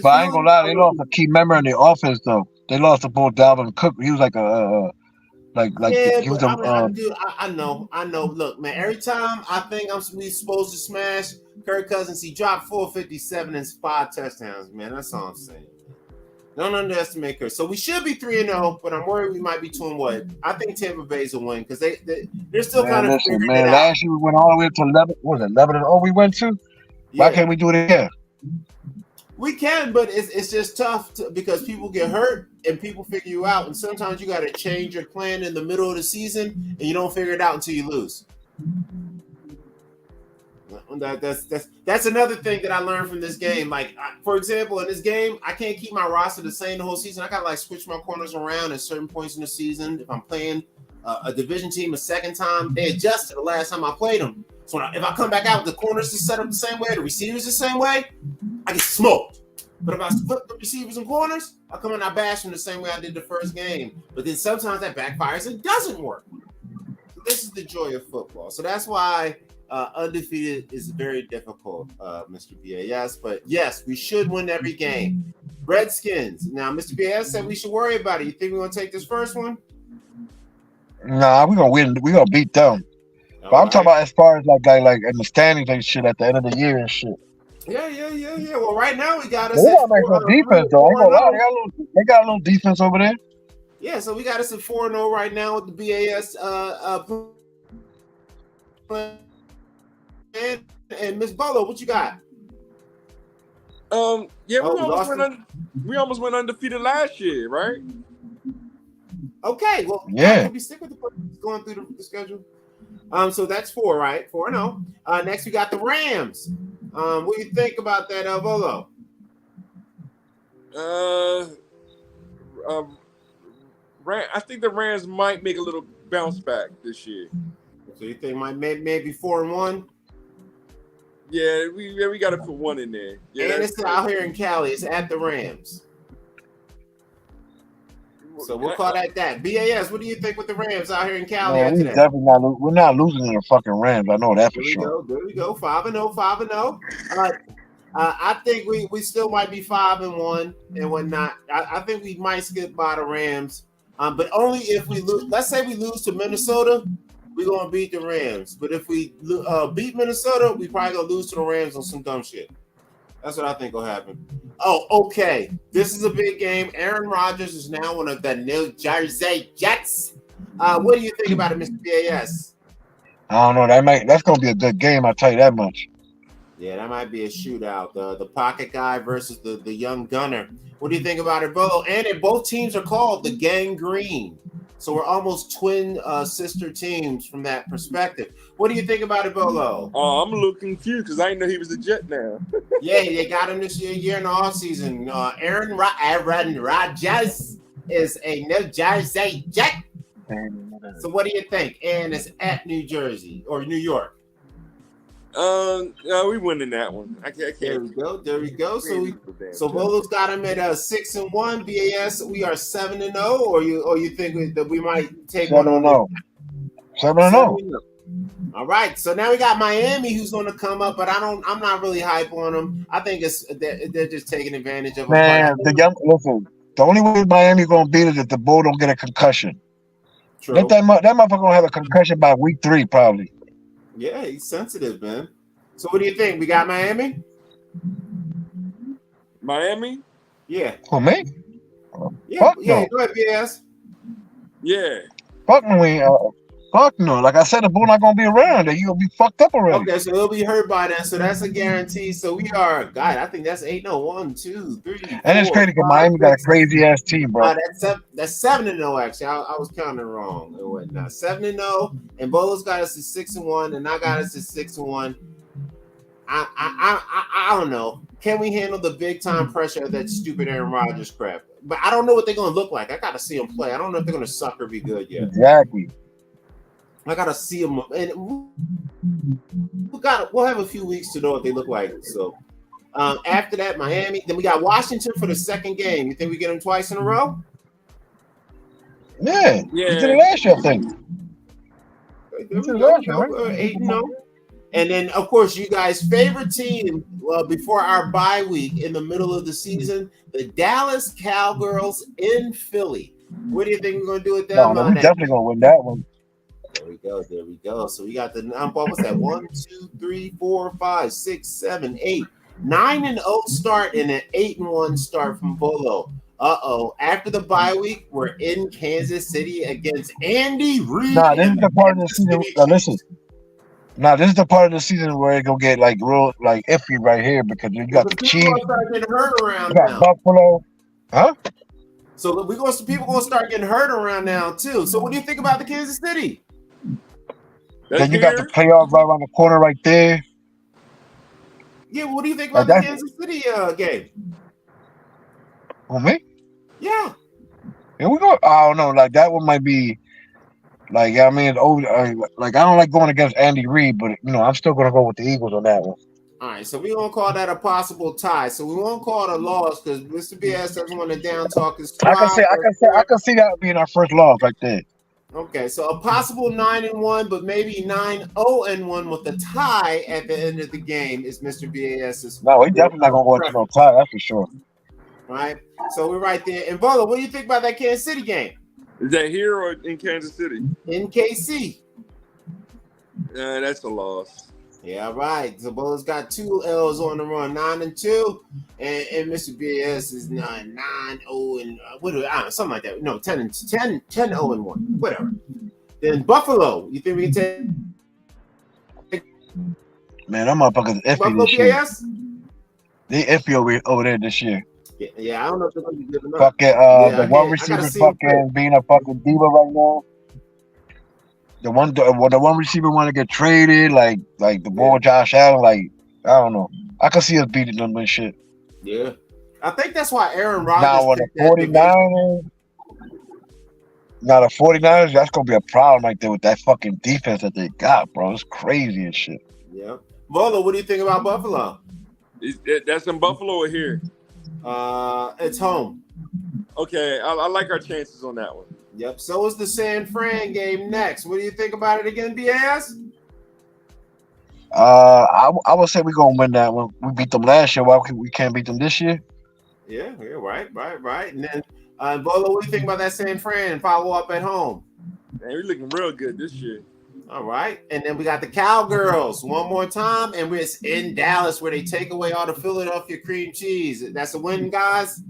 But I ain't gonna lie, they lost a key member in the offense though. They lost to both Dalvin Cook. He was like I know. Look, man, every time I think we supposed to smash Kirk Cousins, he dropped 457 and 5 touchdowns, man. That's all I'm saying. Don't underestimate Kirk. So we should be 3-0, but I'm worried we might be 2-1. I think Tampa Bay's will win because they're still kind of figuring it out. Last year we went all the way to 11. What was it, 11-0 we went to? Why can't we do it again? We can, but it's just tough because people get hurt and people figure you out. And sometimes you got to change your plan in the middle of the season and you don't figure it out until you lose. That's another thing that I learned from this game. Like, for example, in this game, I can't keep my roster the same the whole season. I got to switch my corners around at certain points in the season. If I'm playing a division team a second time, they adjusted the last time I played them. So if I come back out, the corners is set up the same way, the receivers the same way, I get smoked. But if I split the receivers and corners, I come in and I bash them the same way I did the first game. But then sometimes that backfires and doesn't work. So this is the joy of football. So that's why undefeated is very difficult, Mr. BAS. But yes, we should win every game. Redskins. Now, Mr. BAS said we should worry about it. You think we're going to take this first one? Nah, we're going to win. We're going to beat them. But I'm talking about as far as like in the standings and shit at the end of the year and shit. Yeah. Well, right now we got us. They got some defense though. I ain't gonna lie. They got a little defense over there. Yeah, so we got us at 4-0 right now with the BAS and Miss Bolo. What you got? Yeah, we almost went undefeated last year, right? Okay, well, yeah. We stick with the going through the schedule. So that's 4, right? 4-0. Next we got the Rams. What do you think about that, Bolo? I think the Rams might make a little bounce back this year. So you think maybe 4-1? Yeah, we got to put 1 in there. Yeah, and it's out here in Cali. It's at the Rams. So we'll call that. BAS, what do you think with the Rams out here in Cali? Man, we're not losing to the fucking Rams. I know that for sure. There we go. 5-0. I think we still might be 5-1 and whatnot. I think we might skip by the Rams, but only if we lose. Let's say we lose to Minnesota, we're gonna beat the Rams. But if we beat Minnesota, we probably gonna lose to the Rams on some dumb shit. That's what I think will happen. Oh, okay. This is a big game. Aaron Rodgers is now one of the New Jersey Jets. What do you think about it, Mr. BAS? I don't know. That's gonna be a good game. I'll tell you that much. Yeah, that might be a shootout. The pocket guy versus the young gunner. What do you think about it, Bolo? And both teams are called the Gang Green. So we're almost twin sister teams from that perspective. What do you think about it, Bolo? Oh, I'm a little confused because I didn't know he was a Jet now. Yeah, they got him this year in the offseason. Aaron Rodgers is a New Jersey Jet. So what do you think? And it's at New Jersey or New York. We winning that one. I can't. There we go. So Bolo's got him at 6-1. BAS, we are 7-0. Or you think that we might take 7-0. 7-0. All right. So now we got Miami, who's going to come up, but I'm not really hype on them. I think they're just taking advantage of. Man, The only way Miami gonna beat is if the Bull don't get a concussion. True. That motherfucker gonna have a concussion by week 3 probably. Yeah, he's sensitive, man. So what do you think? We got Miami? Miami? Yeah. For me? Yeah, Fuck yeah. no. Go ahead, BS. Yeah. Fuck no. Fuck no. Like I said, the Bull not gonna be around. You gonna be fucked up already. Okay, so he'll be hurt by then. So that's a guarantee. So we are, God, I think that's 8-0. 1, 2, 3, And it's 4, crazy because 5, Miami got a 6. crazy ass team, bro. That's 7-0 actually. I was counting wrong. It went now 7-0, and Bolo's got us at 6-1, and I got us at 6-1. I don't know. Can we handle the big time pressure of that stupid Aaron Rodgers crap? But I don't know what they're gonna look like. I gotta see them play. I don't know if they're gonna suck or be good yet. Exactly. I gotta see them, and we'll have a few weeks to know what they look like. So after that, Miami. Then we got Washington for the second game. You think we get them twice in a row? Yeah. You did it last year, I think. There we go. 8-0. And then, of course, you guys' favorite team before our bye week in the middle of the season, the Dallas Cowgirls in Philly. What do you think we're going to do with them? No, we definitely going to win that one. There we go. So we got the what was that? 1, 2, 3, 4, 5, 6, 7, 8. 9-0 start and an 8-1 start from Bolo. After the bye week, we're in Kansas City against Andy Reid. Nah, this is the part of the season. Listen. Now this is the part of the season where it gonna get like real like iffy right here because you got the Chiefs, you got Buffalo, huh? So people gonna start getting hurt around now too. So what do you think about the Kansas City? Then you got the playoffs right around the corner right there. Yeah, what do you think about the Kansas City game? Oh me? Yeah. Here we go. I don't know. Like that one might be. Like I mean, like I don't like going against Andy Reid, but I'm still gonna go with the Eagles on that one. All right, so we're gonna call that a possible tie. So we won't call it a loss because Mr. BS doesn't want to down talk his squad. I can see that being our first loss right there. Okay, so a possible 9-1, but maybe 9-0-1 with a tie at the end of the game is Mr. BAS's. No, he definitely not gonna go into no tie. That's for sure. All right, so we're right there. And Bolo, what do you think about that Kansas City game? Is that here or in Kansas City? In KC. That's a loss. Yeah, right. So Bolo's got 2 L's on the run, 9-2, and Mr. BS is 9-0 and something like that. No, 10-0-1, whatever. Then Buffalo, you think we can take? Man, that motherfucker's iffy Buffalo this year. BS? They iffy over there this year. Yeah, I don't know if they're going to be good enough. Fucking the one receiver fucking being a fucking diva right now. The one receiver want to get traded, like the boy Josh Allen. Like I don't know. I can see us beating them and shit. Yeah, I think that's why Aaron Rodgers. Now when the 49ers, that's gonna be a problem right there with that fucking defense that they got, bro. It's crazy and shit. Yeah, Bolo, what do you think about Buffalo? That's in Buffalo or here? It's home. Okay, I like our chances on that one. Yep. So is the San Fran game next. What do you think about it again, BAS? I would say we're gonna win that one. We beat them last year. Why we can't beat them this year? Yeah, right. And then Bolo, what do you think about that San Fran follow up at home? Man, we're looking real good this year. All right. And then we got the Cowgirls one more time, and we're in Dallas where they take away all the Philadelphia cream cheese. That's a win, guys.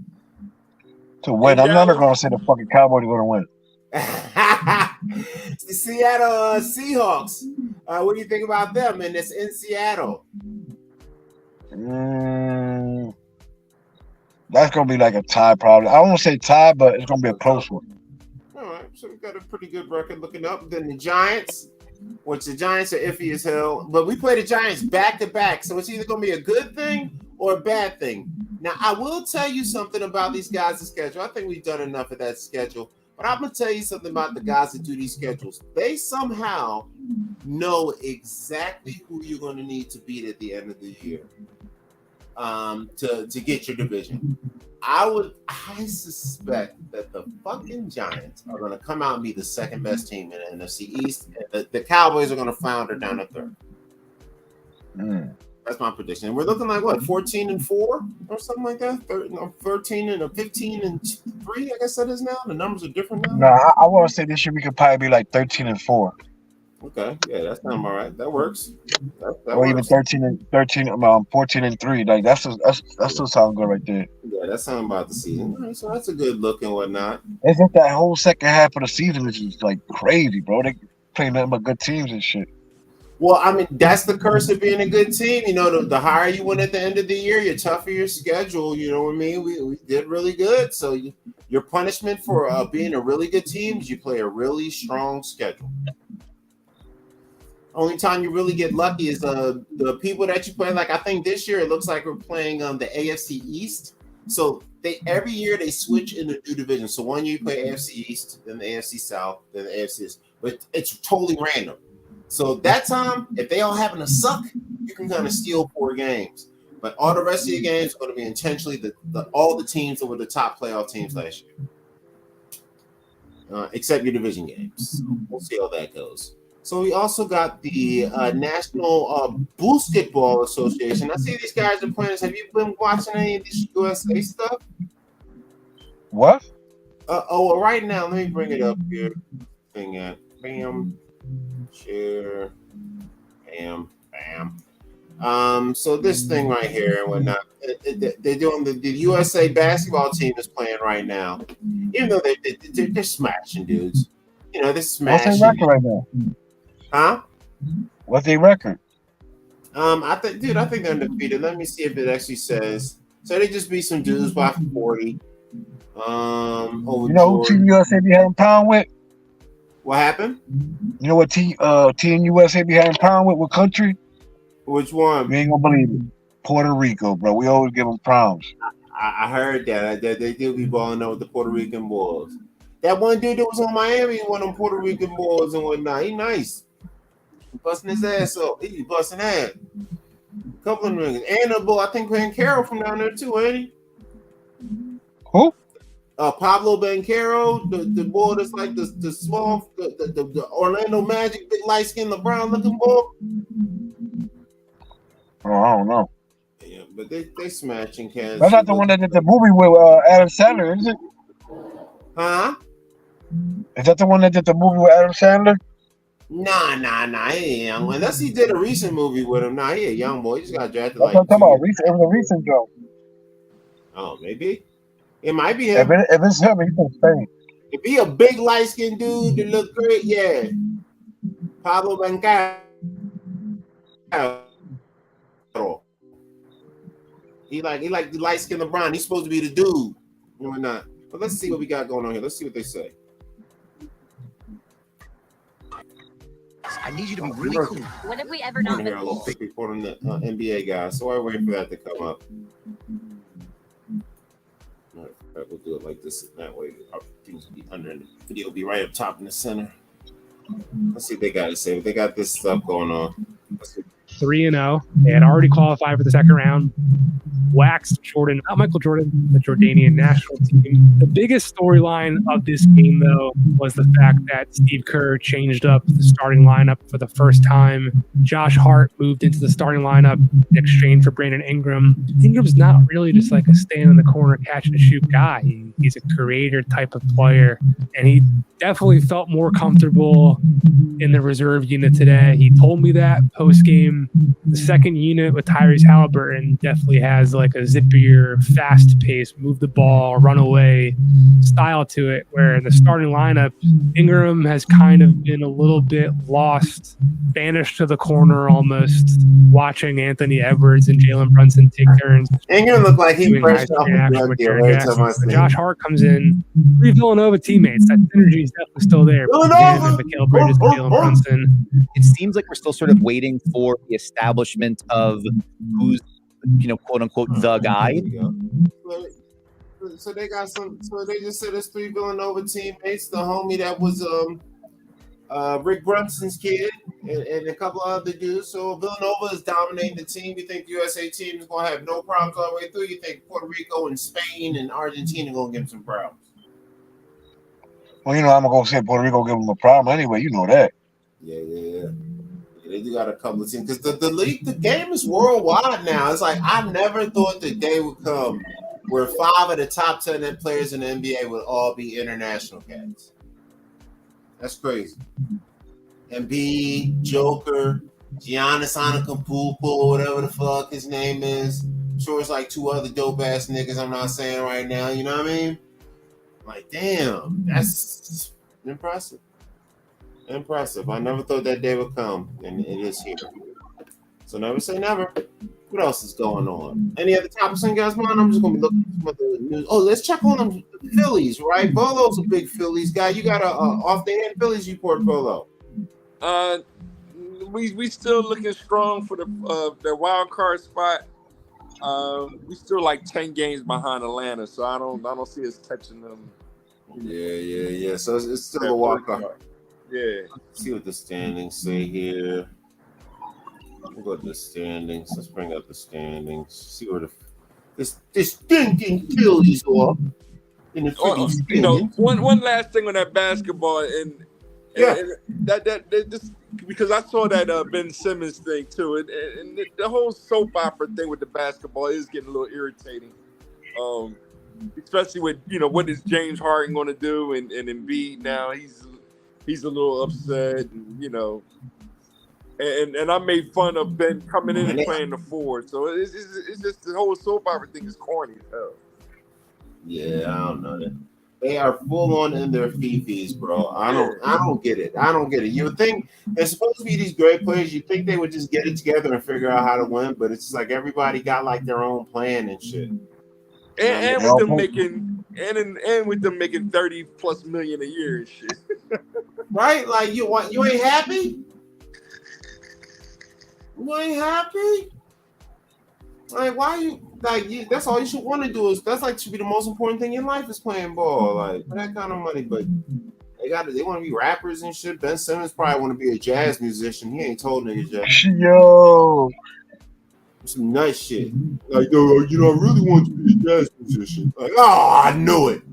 To win. I'm never gonna say the fucking Cowboys are gonna win. The Seattle Seahawks. What do you think about them? And it's in Seattle. That's gonna be like a tie, probably. I won't say tie, but it's gonna be a close one. All right, so we got a pretty good record looking up. Then the Giants, which the Giants are iffy as hell, but we play the Giants back to back, so it's either gonna be a good thing or a bad thing. Now, I will tell you something about these guys' schedule. I think we've done enough of that schedule. But I'm going to tell you something about the guys that do these schedules. They somehow know exactly who you're going to need to beat at the end of the year to get your division. I suspect that the fucking Giants are going to come out and be the second best team in the NFC East. The Cowboys are going to flounder down to third. That's my prediction. We're looking like what, 14-4 or something like that. 13 and 15-3. I guess that is now. The numbers are different now. No, I want to say this year we could probably be like 13-4. Okay, yeah, that's not all right. That works. That Or works. even 14-3. Like that still sounds good right there. Yeah, that's something about the season. All right, so that's a good look and whatnot. It's just that whole second half of the season is just like crazy, bro. They playing nothing but good teams and shit. Well, I mean, that's the curse of being a good team. You know, the higher you win at the end of the year, the tougher your schedule. You know what I mean? We did really good. So your punishment for being a really good team is you play a really strong schedule. Only time you really get lucky is the people that you play. Like I think this year it looks like we're playing the AFC East. So every year they switch in the new division. So one year you play AFC East, then the AFC South, then the AFC East. But it's totally random. So that time, if they all happen to suck, you can kind of steal 4 games. But all the rest of your games are going to be intentionally all the teams that were the top playoff teams last year, except your division games. So we'll see how that goes. So we also got the National Basketball Association. I see these guys are playing. Have you been watching any of this USA stuff? What? Well, right now, let me bring it up here. Thing at bam. Share, bam, bam. So this thing right here and whatnot, they're doing the USA basketball team is playing right now. Even though they're smashing dudes, you know, they're smashing. What's their record right now? Huh? What's their record? I think they're undefeated. Let me see if it actually says. So they just beat some dudes by 40. You know who Team USA be having pound with? What happened? You know what Team USA be having pound with? What country? Which one? You ain't gonna believe it. Puerto Rico, bro. We always give them pounds. I heard that they do be balling out with the Puerto Rican Bulls. That one dude that was on Miami, one of them Puerto Rican Bulls and whatnot. He nice. He busting his ass up. He be busting ass. A couple of rings. And a bull, I think Bancaro from down there too, ain't he? Who? Pablo Bancaro, the boy that's like the small, the Orlando Magic, big light skinned LeBron looking boy. Oh, I don't know. Yeah, but they smashing Kansas. That's not the one that did the movie with Adam Sandler, is it? Huh? Is that the one that did the movie with Adam Sandler? Nah. He ain't young. Unless he did a recent movie with him. Nah, he a young boy. He just got drafted That's like. what I'm talking about. It was a recent joke. Oh, maybe. It might be him. If it's him, he's in Spain. If he a big light skinned dude that look great, yeah. Pablo Bancaro. He like the light skinned LeBron. He's supposed to be the dude. No, we're not. But let's see what we got going on here. Let's see what they say. I need you to be really cool. When have we ever not Hear a been little cool? quick report on the NBA guys. So I wait for that to come up. All right, we'll do it like this. That way, our things will be under the video will be right up top in the center. Let's see what they got to say. They got this stuff going on. 3-0. They had already qualified for the second round. Waxed Jordan, not Michael Jordan, the Jordanian national team. The biggest storyline of this game, though, was the fact that Steve Kerr changed up the starting lineup for the first time. Josh Hart moved into the starting lineup in exchange for Brandon Ingram. Ingram's not really just like a stand in the corner, catch and shoot guy. He's a creator type of player, and he definitely felt more comfortable in the reserve unit today. He told me that post game. The second unit with Tyrese Halliburton definitely has like a zippier, fast pace, move the ball, run away style to it, where in the starting lineup, Ingram has kind of been a little bit lost, banished to the corner almost, watching Anthony Edwards and Jalen Brunson take turns. Ingram looked like he fresh off a drug deal every time I see Josh Hart comes in, 3 Villanova teammates. That energy is definitely still there. Mikal Bridges and Jalen Brunson. It seems like we're still sort of waiting for the establishment of who's, quote unquote, the guy. So they got some. So they just said it's 3 Villanova teammates. The homie that was Rick Brunson's kid and a couple of other dudes. So Villanova is dominating the team. You think the USA team is gonna have no problems all the way through? You think Puerto Rico and Spain and Argentina gonna give them some problems? Well, I'm gonna go say Puerto Rico give them a problem anyway. You know that. Yeah. They do got a couple of teams because the league, the game is worldwide now. It's like I never thought the day would come where 5 of the top 10 players in the NBA would all be international cats. That's crazy. Embiid, Joker, Giannis Antetokounmpo, whatever the fuck his name is. I'm sure it's like 2 other dope ass niggas I'm not saying right now. You know what I mean? Like, damn, that's impressive. Impressive. I never thought that day would come, and it is here. So never say never. What else is going on? Any other topics on you guys' mind? I'm just gonna be looking at some of the news. Oh, let's check on them Phillies, right? Bolo's a big Phillies guy. You got a off the hand Phillies report, Bolo. We still looking strong for the wild card spot. We still like 10 games behind Atlanta, so I don't see us touching them. Yeah. So it's still a wild card. Yeah. Let's see what the standings say here. We'll go to the standings. Let's bring up the standings. See where the stinking Phillies are. One last thing on that basketball and that just because I saw that Ben Simmons thing too, and the whole soap opera thing with the basketball is getting a little irritating. Especially with what is James Harden going to do, and Embiid now he's a little upset, and and I made fun of Ben coming in and playing the forward, so it's just the whole soap opera thing is corny as hell. Yeah, I don't know that. They are full on in their fifis, bro. I don't get it. You would think they're supposed to be these great players. You think they would just get it together and figure out how to win, but it's just like everybody got like their own plan and shit. And with them making $30+ million a year and shit. Right? Like you ain't happy? You ain't happy? Like why you that's all you should want to do should be the most important thing in life is playing ball, like for that kind of money. But they want to be rappers and shit. Ben Simmons probably want to be a jazz musician. He ain't told niggas yet. Yo. Some nice shit. Like, I really want to be a jazz musician. Like, oh, I knew it.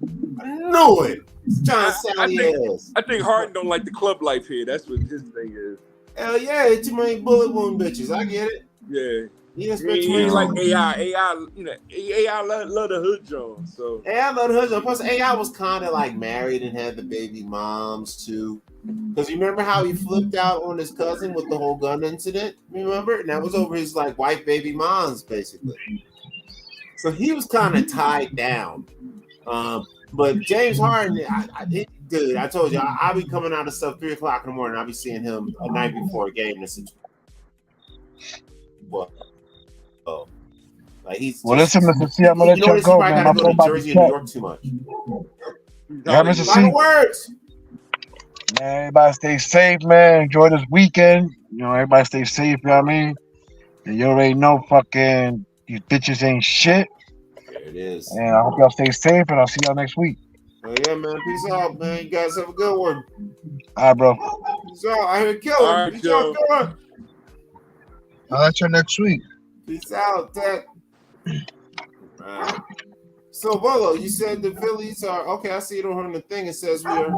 John Sally ass. I think Harden don't like the club life here. That's what his thing is. Hell yeah, too many bullet wound bitches. I get it. Yeah. He ain't like AI. AI love the hood Jones. So AI love the hood Jones. Plus, AI was kind of like married and had the baby moms too. Because you remember how he flipped out on his cousin with the whole gun incident? Remember? And that was over his like white baby moms, basically. So he was kind of tied down. But James Harden, dude, I told you, I'll be coming out of stuff 3:00 in the morning. I'll be seeing him a night before a game. Like listen, Mr. C, I'm gonna let you go, man. I'm going to Jersey and New York too much. Yeah, Mr. C. Words. Man, everybody stay safe, man. Enjoy this weekend. Everybody stay safe, you know what I mean? And you already know fucking these bitches ain't shit. There it is. And I hope y'all stay safe, and I'll see y'all next week. Oh, yeah, man. Peace out, man. You guys have a good one. All right, bro. Peace out. I hear Killer. All right, Peace out, Killer. I'll let you next week. Peace out, Tech. So, Bolo, you said the Phillies are okay. I see it on the thing. It says we are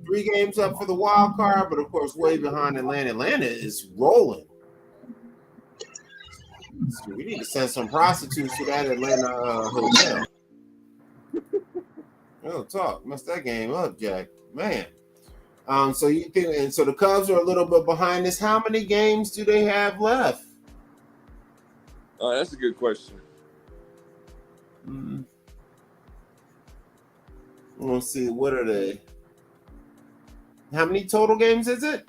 3 games up for the wild card, but of course, way behind Atlanta. Atlanta is rolling. So we need to send some prostitutes to that Atlanta hotel. Oh, talk. Messed that game up, Jack. Man. So you think, and so the Cubs are a little bit behind this. How many games do they have left? That's a good question. Let's see. What are they? How many total games is it?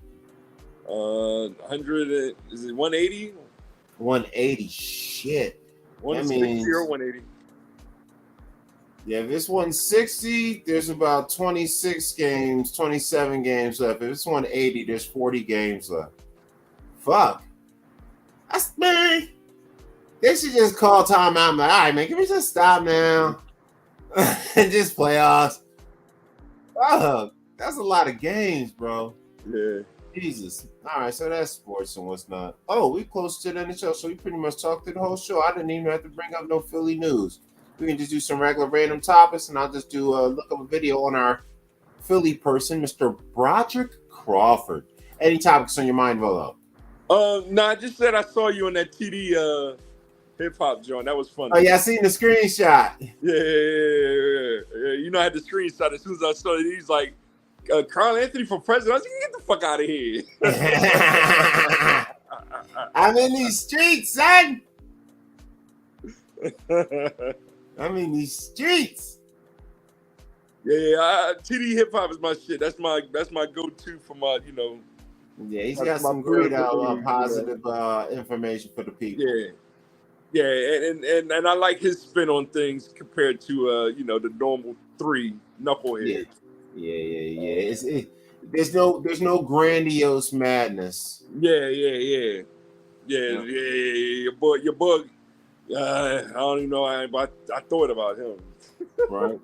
100. Is it 180? 180. Shit. 160 or 180? Yeah, if it's 160, there's about 26 games, 27 games left. If it's 180, there's 40 games left. Fuck. That's man. They should just call timeout. I'm like, all right, man, can we just stop now? And just playoffs. Oh, that's a lot of games, bro. Yeah. Jesus. All right, so that's sports and what's not. Oh, we close to the NHL, so we pretty much talked through the whole show. I didn't even have to bring up no Philly news. We can just do some regular random topics, and I'll just do look up a video on our Philly person, Mr. Broderick Crawford. Any topics on your mind, Volo? No, I just said I saw you on that TD hip hop joint. That was funny. Oh yeah, I seen the screenshot. Yeah. You know, I had the screenshot as soon as I saw it. He's like, Carl Anthony for president. I was like, get the fuck out of here. I'm in these streets, son. I'm in these streets. Yeah, TD hip hop is my shit. That's my go-to for my, you know. Yeah, he's got some great positive information for the people. Yeah, and I like his spin on things compared to you know, the normal three knuckleheads. Yeah. There's no grandiose madness. Yeah. Your boy. I don't even know. I thought about him. Right.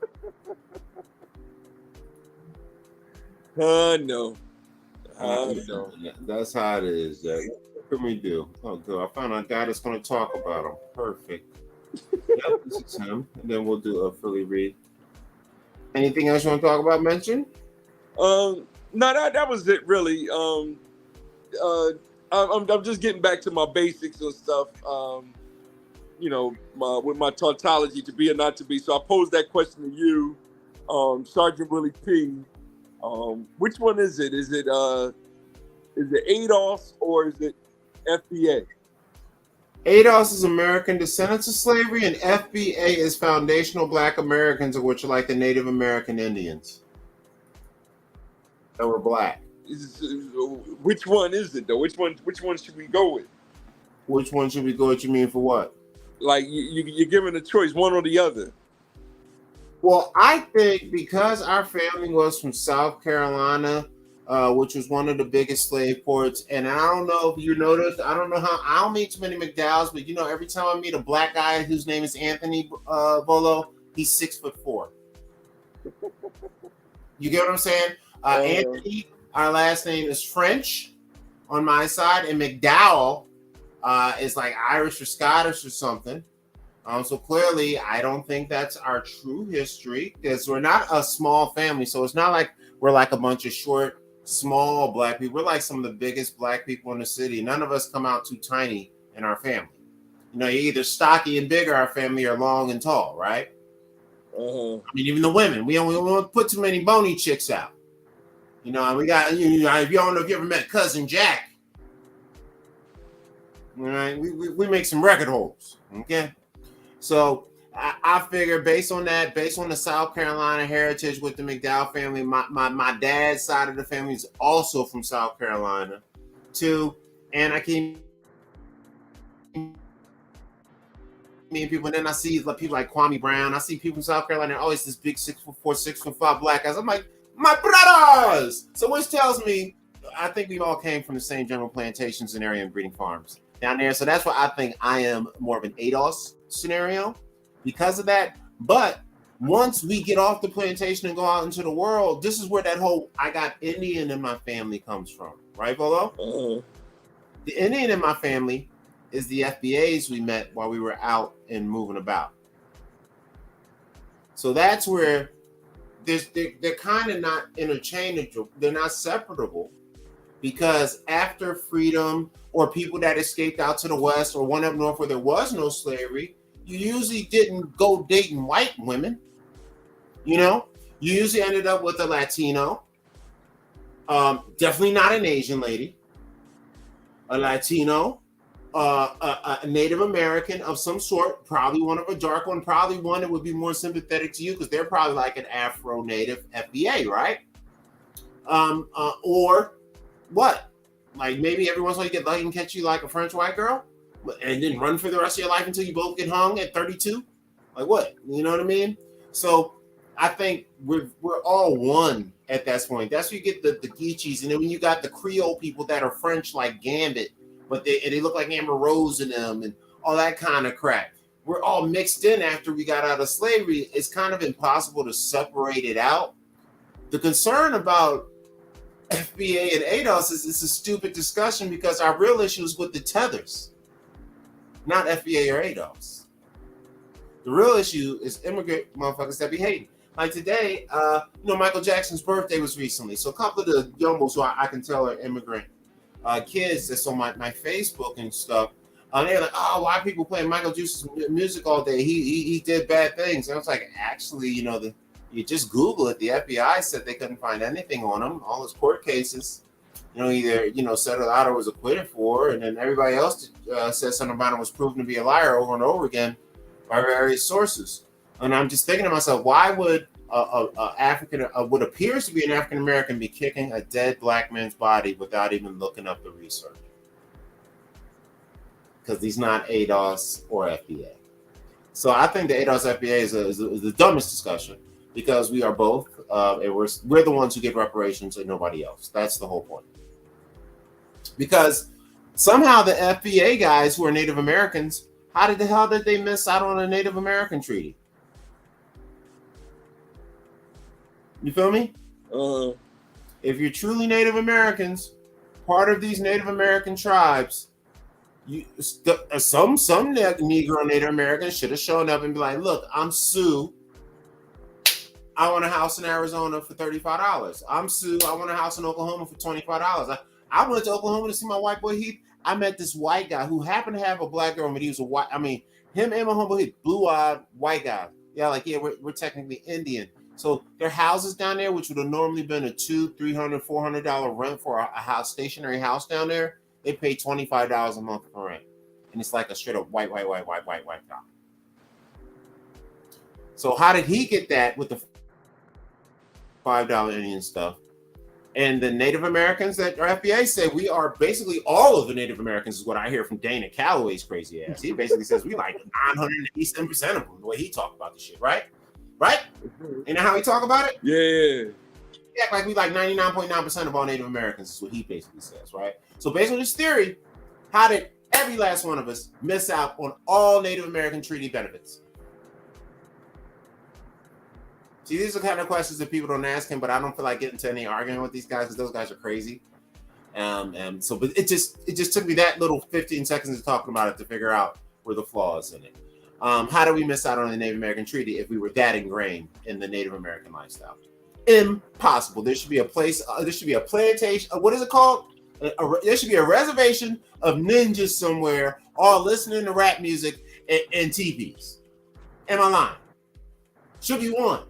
No. Yeah, that's how it is, Jack. What can we do? Oh, good. I found a guy that's going to talk about him. Perfect. Yep, this is him. And then we'll do a Philly read. Anything else you want to talk about, mention? No, that was it, really. I'm just getting back to my basics and stuff. You know, with my tautology, to be or not to be. So I posed that question to you, Sergeant Willie P. Which one is it? Is it ADOS or is it FBA? ADOS is American Descendants of Slavery, and FBA is Foundational Black Americans, which are like the Native American Indians that were black. Which one is it though? Which one should we go with? Which one should we go with? You mean for what? Like you're given a choice, one or the other. Well, I think because our family was from South Carolina, which was one of the biggest slave ports, and I don't know if you noticed, I don't meet too many McDowells, but you know, every time I meet a black guy whose name is Anthony Bolo, he's 6'4". You get what I'm saying? Anthony, our last name is French on my side, and McDowell is like Irish or Scottish or something. So clearly, I don't think that's our true history, because we're not a small family. So it's not like we're like a bunch of short, small black people. We're like some of the biggest black people in the city. None of us come out too tiny in our family. You know, you're either stocky and bigger, our family, or long and tall, right? I mean, even the women, we don't want to put too many bony chicks out. You know, and we got, you know, if you don't know if you ever met Cousin Jack, all right, we make some record holes, okay? So I figure based on the South Carolina heritage with the McDowell family, my dad's side of the family is also from South Carolina, too. And I keep meeting people, and then I see like people like Kwame Brown. I see people from South Carolina, always this big 6'4", 6'5" black guys. I'm like, my brothers! So which tells me, I think we all came from the same general plantations and area and breeding farms down there. So that's why I think I am more of an ADOS scenario because of that. But once we get off the plantation and go out into the world, this is where that whole I got Indian in my family comes from, right, Bolo? The Indian in my family is the FBAs we met while we were out and moving about. So that's where they're kind of not interchangeable. They're not separable, because after freedom or people that escaped out to the West or one up north where there was no slavery, you usually didn't go dating white women. You know, you usually ended up with a Latino, definitely not an Asian lady, a Latino, a Native American of some sort, probably one of a dark one, probably one that would be more sympathetic to you because they're probably like an Afro-Native FBA, right? Or what? Like maybe every once in a while you get lucky and catch you like a French white girl and then run for the rest of your life until you both get hung at 32. Like what? You know what I mean? So I think we're all one at that point. That's where you get the Geechees. And then when you got the Creole people that are French like Gambit, but they look like Amber Rose in them and all that kind of crap. We're all mixed in after we got out of slavery. It's kind of impossible to separate it out. The concern about FBA and ADOS is it's a stupid discussion because our real issue is with the tethers, not FBA or ADOS. The real issue is immigrant motherfuckers that be hating. Like today, Michael Jackson's birthday was recently. So a couple of the youngos who I can tell are immigrant kids that's on my Facebook and stuff. They're like, oh, why are people playing Michael Jackson's music all day? He did bad things. And I was like, actually, you just Google it. The FBI said they couldn't find anything on him. All his court cases, either settled out or was acquitted for, and then everybody else said something about him was proven to be a liar over and over again by various sources. And I'm just thinking to myself, why would what appears to be an African American be kicking a dead black man's body without even looking up the research? Because he's not ADOS or FBA. So I think the ADOS FBA is the dumbest discussion, because we are both, and we're the ones who give reparations and nobody else. That's the whole point. Because somehow the FBA guys who are Native Americans, how the hell did they miss out on a Native American treaty? You feel me? If you're truly Native Americans, part of these Native American tribes, some Negro Native Americans should have shown up and be like, look, I'm Sue. I want a house in Arizona for $35. I'm Sue. I want a house in Oklahoma for $25. I went to Oklahoma to see my white boy Heath. I met this white guy who happened to have a black girl, but he was a white. I mean, him and my homeboy Heath, blue-eyed white guy. Yeah, we're technically Indian. So their houses down there, which would have normally been a $200, $300, $400 rent for a house, stationary house down there, they pay $25 a month for rent, and it's like a straight up white guy. So how did he get that with the $5 Indian stuff? And the Native Americans that our FBA say we are basically all of the Native Americans is what I hear from Dana Calloway's crazy ass. He basically says we like 987% of them, the way he talked about the shit, right? Right? You know how he talk about it? Yeah. He act like we like 99.9% of all Native Americans is what he basically says, right? So based on this theory, how did every last one of us miss out on all Native American treaty benefits? See, these are the kind of questions that people don't ask him, but I don't feel like getting to any argument with these guys because those guys are crazy. But it just took me that little 15 seconds of talking about it to figure out where the flaw is in it. How do we miss out on the Native American treaty if we were that ingrained in the Native American lifestyle? Impossible. There should be a place. There should be a plantation. What is it called? There should be a reservation of ninjas somewhere, all listening to rap music and TVs. Am I lying? Should be one.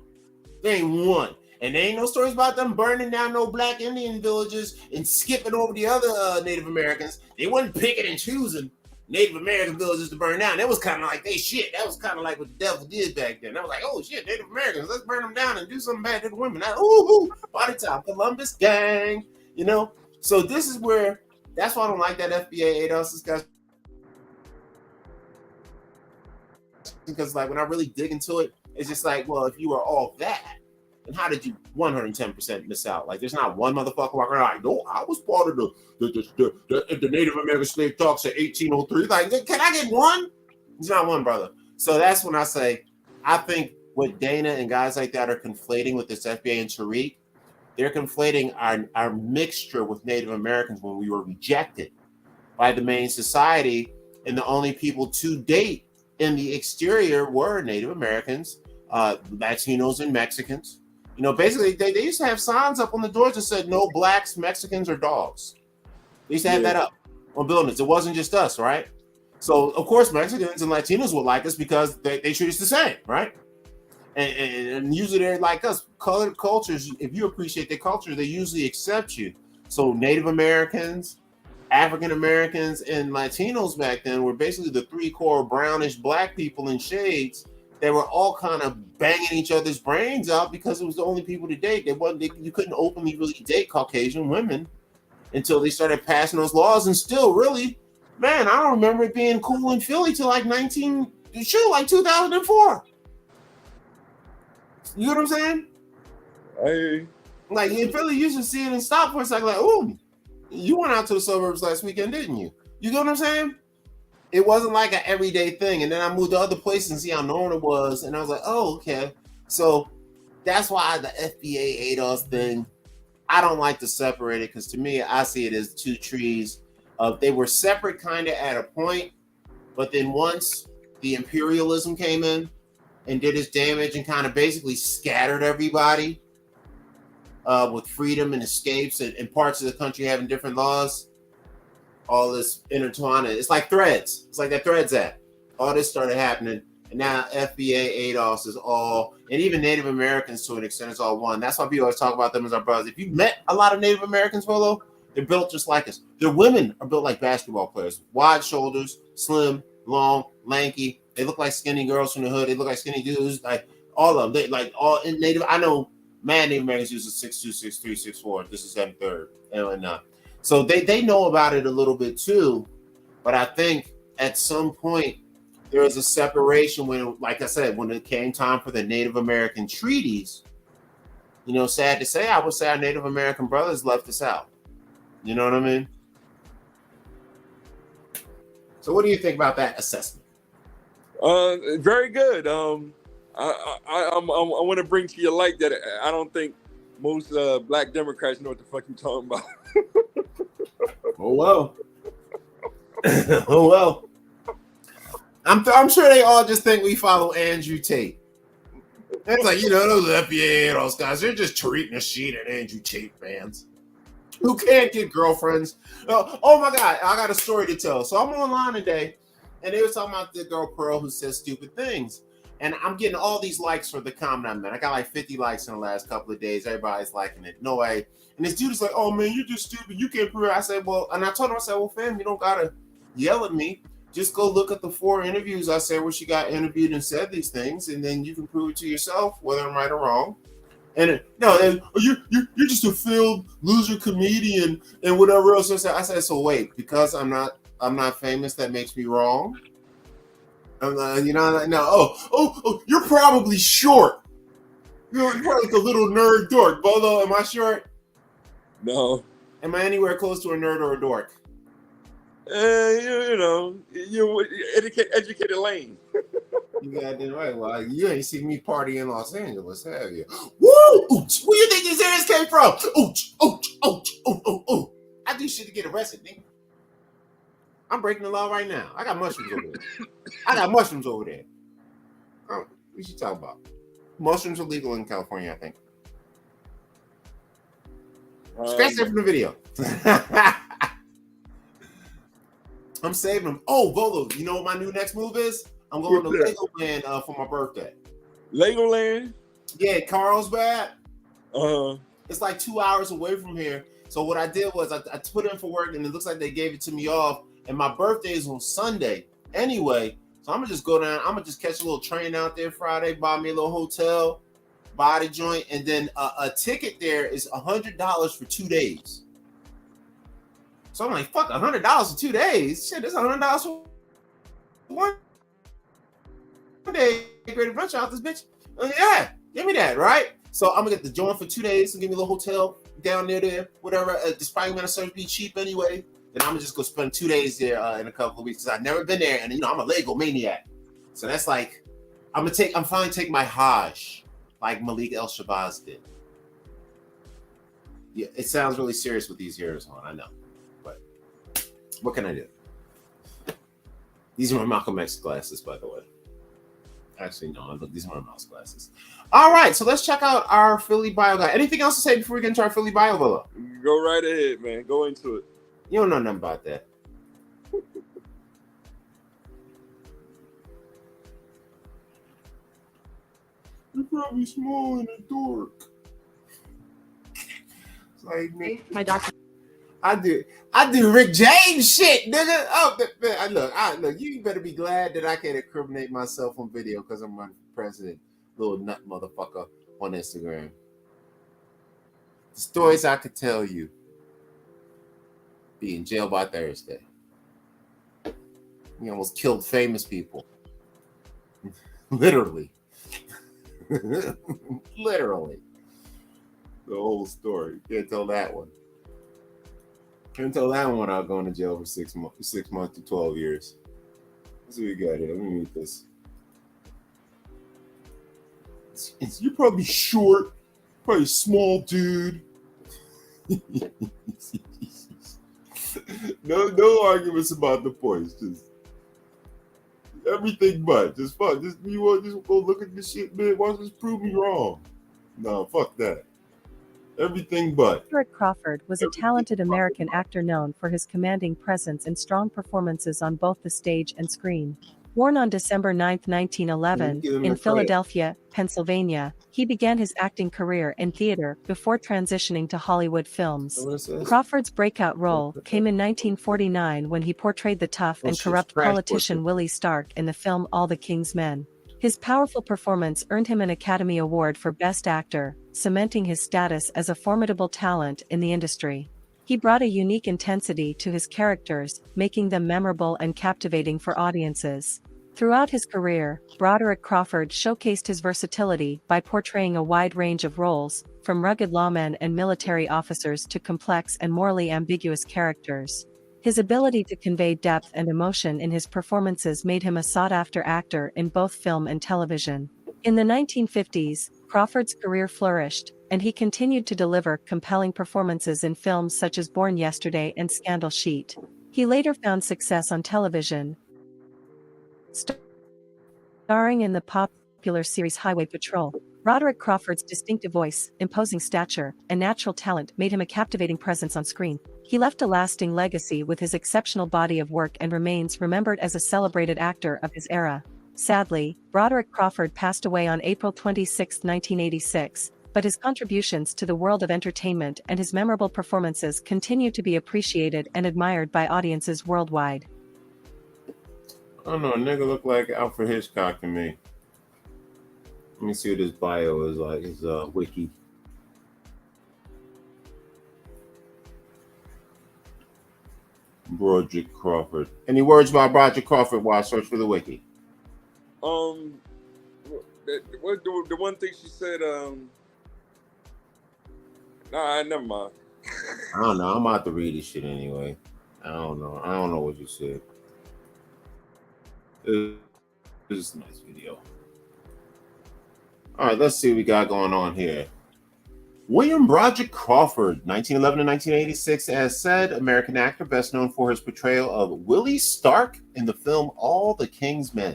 There ain't one. And there ain't no stories about them burning down no black Indian villages and skipping over the other Native Americans. They wasn't picking and choosing Native American villages to burn down. That was kind of like they shit. That was kind of like what the devil did back then. That was like, oh shit, Native Americans, let's burn them down and do something bad to the women. By the time Columbus gang, So this is where, that's why I don't like that FBA ADOS discussion. Because when I really dig into it, it's just like, well, if you were all that, then how did you 110% miss out? There's not one motherfucker walking around like, no, I was part of the Native American slave talks in 1803. Can I get one? There's not one, brother. So that's when I say, I think what Dana and guys like that are conflating with this FBA and Tariq, they're conflating our mixture with Native Americans when we were rejected by the main society, and the only people to date in the exterior were Native Americans, Latinos, and Mexicans. Basically, they used to have signs up on the doors that said no blacks, Mexicans, or dogs. They used to have that up on buildings. It wasn't just us, right? So, of course, Mexicans and Latinos would like us because they treat us the same, right? And usually they're like us. Colored cultures, if you appreciate their culture, they usually accept you. So Native Americans, African Americans, and Latinos back then were basically the three core brownish black people in shades. They were all kind of banging each other's brains out because it was the only people to date. You couldn't openly really date Caucasian women until they started passing those laws. And still, really, man, I don't remember it being cool in Philly till 2004. You know what I'm saying? Hey. In Philly, you should see it and stop for a second. Oh, you went out to the suburbs last weekend, didn't you? You get what I'm saying? It wasn't like an everyday thing. And then I moved to other places and see how normal it was. And I was like, oh, okay. So that's why the FBA ADOS thing, I don't like to separate it, because to me, I see it as two trees. They were separate kind of at a point, but then once the imperialism came in and did its damage and kind of basically scattered everybody with freedom and escapes and parts of the country having different laws, all this intertwining. It's like Threads. It's like that Threads app. All this started happening. And now FBA, ADOS is all, and even Native Americans to an extent is all one. That's why people always talk about them as our brothers. If you've met a lot of Native Americans, Volo, they're built just like us. Their women are built like basketball players. Wide shoulders, slim, long, lanky. They look like skinny girls from the hood. They look like skinny dudes. Like all of them. They like all in Native. I know mad Native Americans use a 6'2", 6'3", 6'4". This is 7'3". And so they know about it a little bit too. But I think at some point, there was a separation when, like I said, when it came time for the Native American treaties, you know, sad to say, I would say our Native American brothers left us out. You know what I mean? So what do you think about that assessment? Very good. I want to bring to your light that I don't think most black Democrats know what the fuck you're talking about. Oh, well. Oh, well. I'm sure they all just think we follow Andrew Tate. It's like, you know, those FBA and those guys, they're just treating a sheet at Andrew Tate fans who can't get girlfriends. Oh my God, I got a story to tell. So I'm online today, and they were talking about the girl Pearl who says stupid things. And I'm getting all these likes for the comment I made. I got like 50 likes in the last couple of days. Everybody's liking it. No way. And this dude is like, oh man, you're just stupid. You can't prove it. I said, well, and I told him, I said, well, fam, you don't gotta yell at me. Just go look at the 4 interviews I said where she got interviewed and said these things, and then you can prove it to yourself whether I'm right or wrong. And you're just a failed loser comedian and whatever else. I said, so wait, because I'm not famous, that makes me wrong. You know, no. Oh, you're probably short. You're probably like a little nerd dork. Bolo, am I short? No. Am I anywhere close to a nerd or a dork? You know, you're educated lane. You got it right. Well, you ain't seen me party in Los Angeles, have you? Woo! Ooch. Where you think these areas came from? Ooch, ooch, ooch, ooh, ooh, ooh. I do shit to get arrested, nigga. I'm breaking the law right now. I got mushrooms over there. Oh, what you talking about? Mushrooms are legal in California, I think. Scratch that from the video. I'm saving them. Oh, Volo, you know what my new next move is? I'm going to Legoland for my birthday. Legoland? Yeah, Carlsbad. It's like 2 hours away from here. So what I did was I put in for work, and it looks like they gave it to me off. And my birthday is on Sunday anyway. So I'm going to just go down. I'm going to just catch a little train out there Friday, buy me a little hotel, buy the joint. And then a ticket there is $100 for 2 days. So I'm like, fuck, $100 for 2 days? Shit, it's $100 for 1 day. Great adventure out this bitch. Yeah, give me that, right? So I'm gonna get the joint for 2 days and give me a little hotel down there, whatever. Despite gonna serve be cheap anyway. Then I'm gonna just go spend 2 days there in a couple of weeks because I've never been there, and you know I'm a Lego maniac. So that's like, I'm finally taking my Hajj like Malik El Shabazz did. Yeah, it sounds really serious with these ears on, I know. What can I do? These are my Malcolm X glasses, by the way. Actually, no, these are my mouse glasses. All right, so let's check out our Philly bio guy. Anything else to say before we get into our Philly bio, Villa? Go right ahead, man. Go into it. You don't know nothing about that. You're probably small and a dork. It's like me. My doctor. I do Rick James shit, nigga. Oh, look, you better be glad that I can't incriminate myself on video because I'm running for president, little nut motherfucker on Instagram. The stories I could tell you. Be in jail by Thursday. You almost killed famous people. Literally. Literally. The whole story. Can't tell that one. Can't tell that one without going to jail for 6 months to 12 years. Let's see what we got here. Let me read this. You're probably short, probably a small dude. No arguments about the points. Just everything but. Just fuck. Just go look at this shit, man. Why don't you just prove me wrong? No, fuck that. Everything but. Broderick Crawford was a talented American actor known for his commanding presence and strong performances on both the stage and screen. Born on December 9, 1911, in Philadelphia, Pennsylvania, he began his acting career in theater before transitioning to Hollywood films. Crawford's breakout role came in 1949 when he portrayed the tough and corrupt politician Willie Stark in the film All the King's Men. His powerful performance earned him an Academy Award for Best Actor, cementing his status as a formidable talent in the industry. He brought a unique intensity to his characters, making them memorable and captivating for audiences. Throughout his career, Broderick Crawford showcased his versatility by portraying a wide range of roles, from rugged lawmen and military officers to complex and morally ambiguous characters. His ability to convey depth and emotion in his performances made him a sought-after actor in both film and television. In the 1950s, Crawford's career flourished, and he continued to deliver compelling performances in films such as Born Yesterday and Scandal Sheet. He later found success on television, starring in the popular series Highway Patrol. Broderick Crawford's distinctive voice, imposing stature, and natural talent made him a captivating presence on screen. He left a lasting legacy with his exceptional body of work and remains remembered as a celebrated actor of his era. Sadly, Broderick Crawford passed away on April 26, 1986, but his contributions to the world of entertainment and his memorable performances continue to be appreciated and admired by audiences worldwide. I don't know, a nigga look like Alfred Hitchcock to me. Let me see what his bio is like, his wiki. Broderick Crawford. Any words about Broderick Crawford while I search for the wiki? The one thing she said, nah, never mind. I don't know. I'm about to read this shit anyway. I don't know what you said. This is a nice video. All right, let's see what we got going on here. William Broderick Crawford, 1911 to 1986, as said, American actor best known for his portrayal of Willie Stark in the film All the King's Men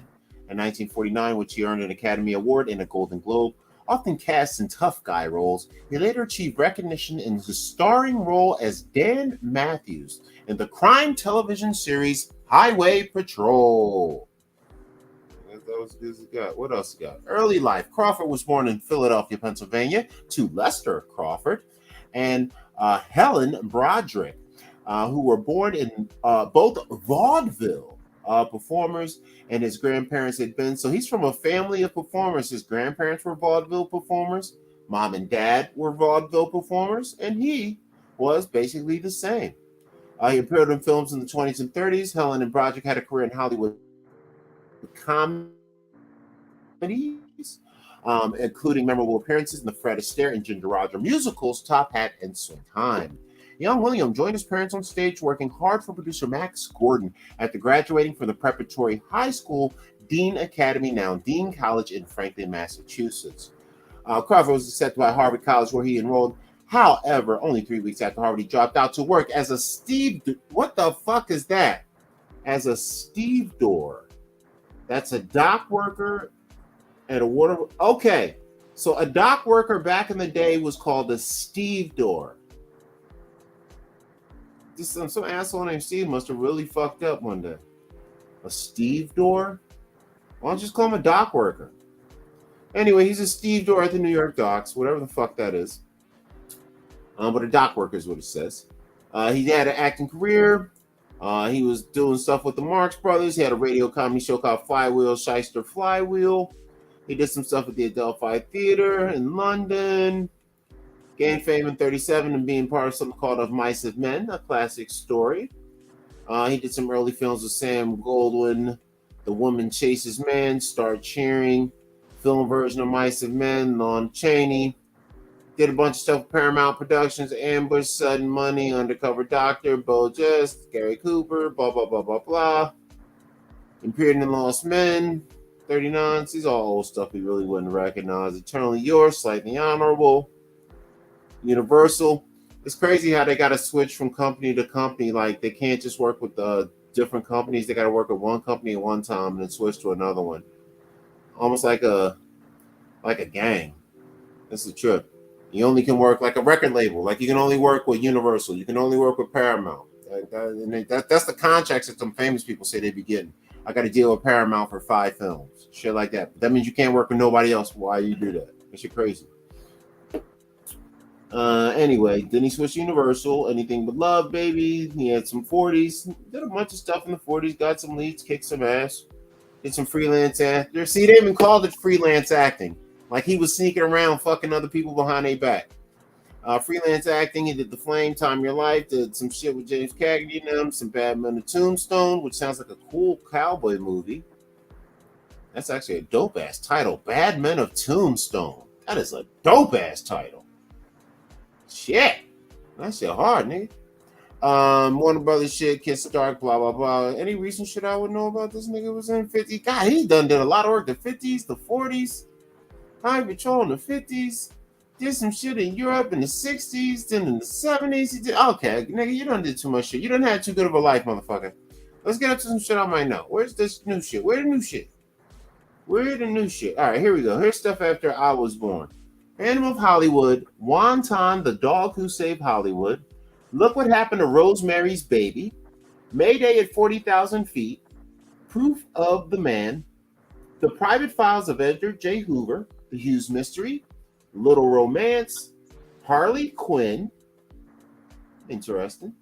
in 1949, which he earned an Academy Award and a Golden Globe. Often cast in tough guy roles, he later achieved recognition in his starring role as Dan Matthews in the crime television series Highway Patrol. What else you got? Early life. Crawford was born in Philadelphia, Pennsylvania, to Lester Crawford and Helen Broderick, who were born in both vaudeville performers, and his grandparents had been. So he's from a family of performers. His grandparents were vaudeville performers. Mom and dad were vaudeville performers, and he was basically the same. He appeared in films in the 20s and 30s. Helen and Broderick had a career in Hollywood comedies, including memorable appearances in the Fred Astaire and Ginger Rogers musicals Top Hat and Swing Time. Young William joined his parents on stage, working hard for producer Max Gordon after graduating from the preparatory high school Dean Academy, now Dean College in Franklin, Massachusetts. Crawford was accepted by Harvard College, where he enrolled. However, only 3 weeks after Harvard, he dropped out to work as a what the fuck is that? As a stevedore. That's a dock worker at a water. Okay, so a dock worker back in the day was called a stevedore. Just some asshole named Steve must have really fucked up one day. A stevedore? Why don't you just call him a dock worker? Anyway, he's a stevedore at the New York docks, whatever the fuck that is. But a dock worker is what it says. He had an acting career. He was doing stuff with the Marx Brothers. He had a radio comedy show called Flywheel, Shyster Flywheel. He did some stuff at the Adelphi Theater in London. Gained fame in 1937 and being part of something called Of Mice and Men, a classic story. He did some early films with Sam Goldwyn. The Woman Chases Man, Start Cheering. Film version of Mice and Men, Lon Chaney. Did a bunch of stuff with Paramount Productions, Ambush, Sudden Money, Undercover Doctor, Bo Just, Gary Cooper, blah, blah, blah, blah, blah. Appeared in Lost Men, 39. These all old stuff we really wouldn't recognize. Eternally Yours, Slightly Honorable. Universal. It's crazy how they got to switch from company to company. Like, they can't just work with different companies. They got to work with one company at one time and then switch to another one. Almost like a gang. It's a trip. You only can work like a record label. Like you can only work with Universal. You can only work with Paramount. That's the contracts that some famous people say they be getting. I got to deal with Paramount for 5 films, shit like that. But that means you can't work with nobody else. Why you do that? That shit crazy. Anyway, then he switched to Universal. Anything But Love, baby. He had some 40s. Did a bunch of stuff in the 40s. Got some leads, kicked some ass. Did some freelance actors. See, they even called it freelance acting. Like he was sneaking around fucking other people behind their back. Freelance acting, he did The Flame, Time of Your Life, did some shit with James Cagney and them, some Bad Men of Tombstone, which sounds like a cool cowboy movie. That's actually a dope-ass title, Bad Men of Tombstone. That is a dope-ass title. Shit. That shit hard, nigga. Warner Brothers shit, Kiss Stark, blah, blah, blah. Any recent shit I would know about this nigga was in 50. God, he did a lot of work. The 50s, the 40s, High Patrol in the 50s. Did some shit in Europe in the 60s, then in the 70s. He did, okay, nigga, you done did too much shit. You done had too good of a life, motherfucker. Let's get up to some shit I might know. Where's this new shit? Where the new shit? Where the new shit? All right, here we go. Here's stuff after I was born. Phantom of Hollywood, Wonton, the dog who saved Hollywood. Look What Happened to Rosemary's Baby. Mayday at 40,000 feet. Proof of the Man. The Private Files of Edgar J. Hoover. The Hughes Mystery. Little Romance, Harley Quinn. Interesting.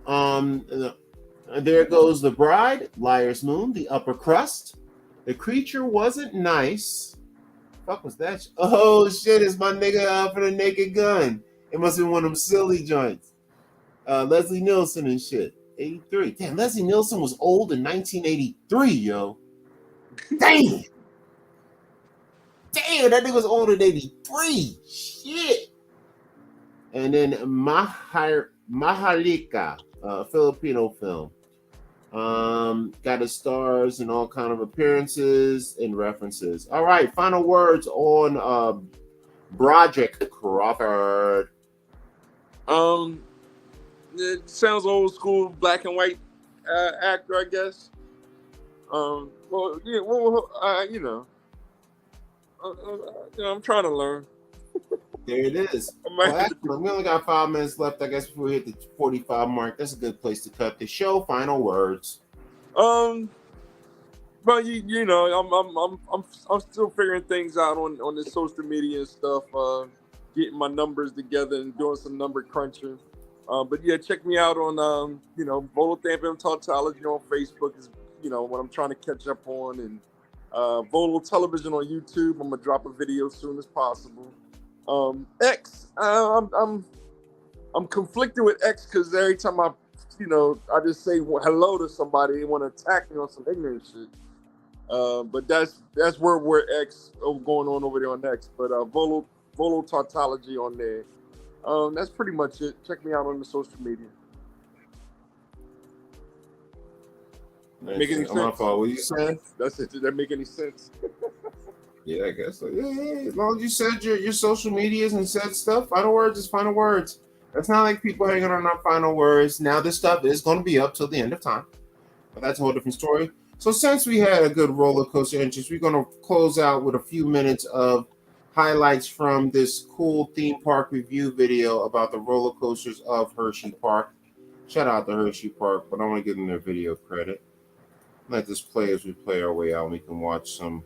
There Goes the Bride, Liar's Moon, The Upper Crust, The Creature Wasn't Nice. Fuck was that? Oh shit! It's my nigga for the Naked Gun. It must have been one of them silly joints. Leslie Nielsen and shit. 83. Damn, Leslie Nielsen was old in 1983, yo. Damn. Damn, that nigga was older than 83. Shit. And then Maharlika, Filipino film. Got his stars and all kind of appearances and references. All right, final words on Broderick Crawford. It sounds old school, black and white actor, I guess. Well, yeah, you know, I'm trying to learn. There it is. Well, actually, we only got 5 minutes left, I guess, before we hit the 45 mark. That's a good place to cut the show. Final words. But you know, I'm still figuring things out on this social media and stuff. Getting my numbers together and doing some number crunching. But yeah, check me out on MPOTP-MY on Facebook is what I'm trying to catch up on, and Volo Television on YouTube. I'm gonna drop a video as soon as possible. X, I'm conflicted with X because every time I just say hello to somebody, they want to attack me on some ignorant shit. But that's where we're X going on over there on X. But Volo Tautology on there. That's pretty much it. Check me out on the social media. Make any sense? My fault. What you saying? That's it. Did that make any sense? Yeah, I guess so. Yeah. As long as you said your social medias and said stuff, final words is final words. It's not like people hanging on our final words. Now this stuff is going to be up till the end of time, but that's a whole different story. So since we had a good roller coaster interest, we're going to close out with a few minutes of highlights from this cool theme park review video about the roller coasters of Hershey Park. Shout out to Hershey Park, but I want to give them their video credit. Let this play as we play our way out, and we can watch some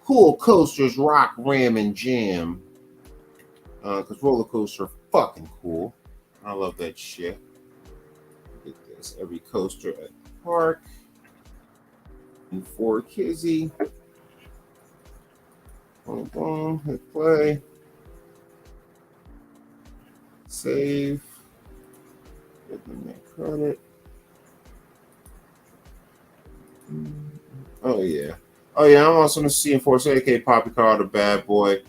cool coasters rock, ram, and jam. Because roller coasters are fucking cool. I love that shit. Get this every coaster at the park. And for Kizzy. Boom, boom, hit play. Save. Give them that credit. Oh yeah. I'm also going to see Enforce AK Poppy Car, the bad boy.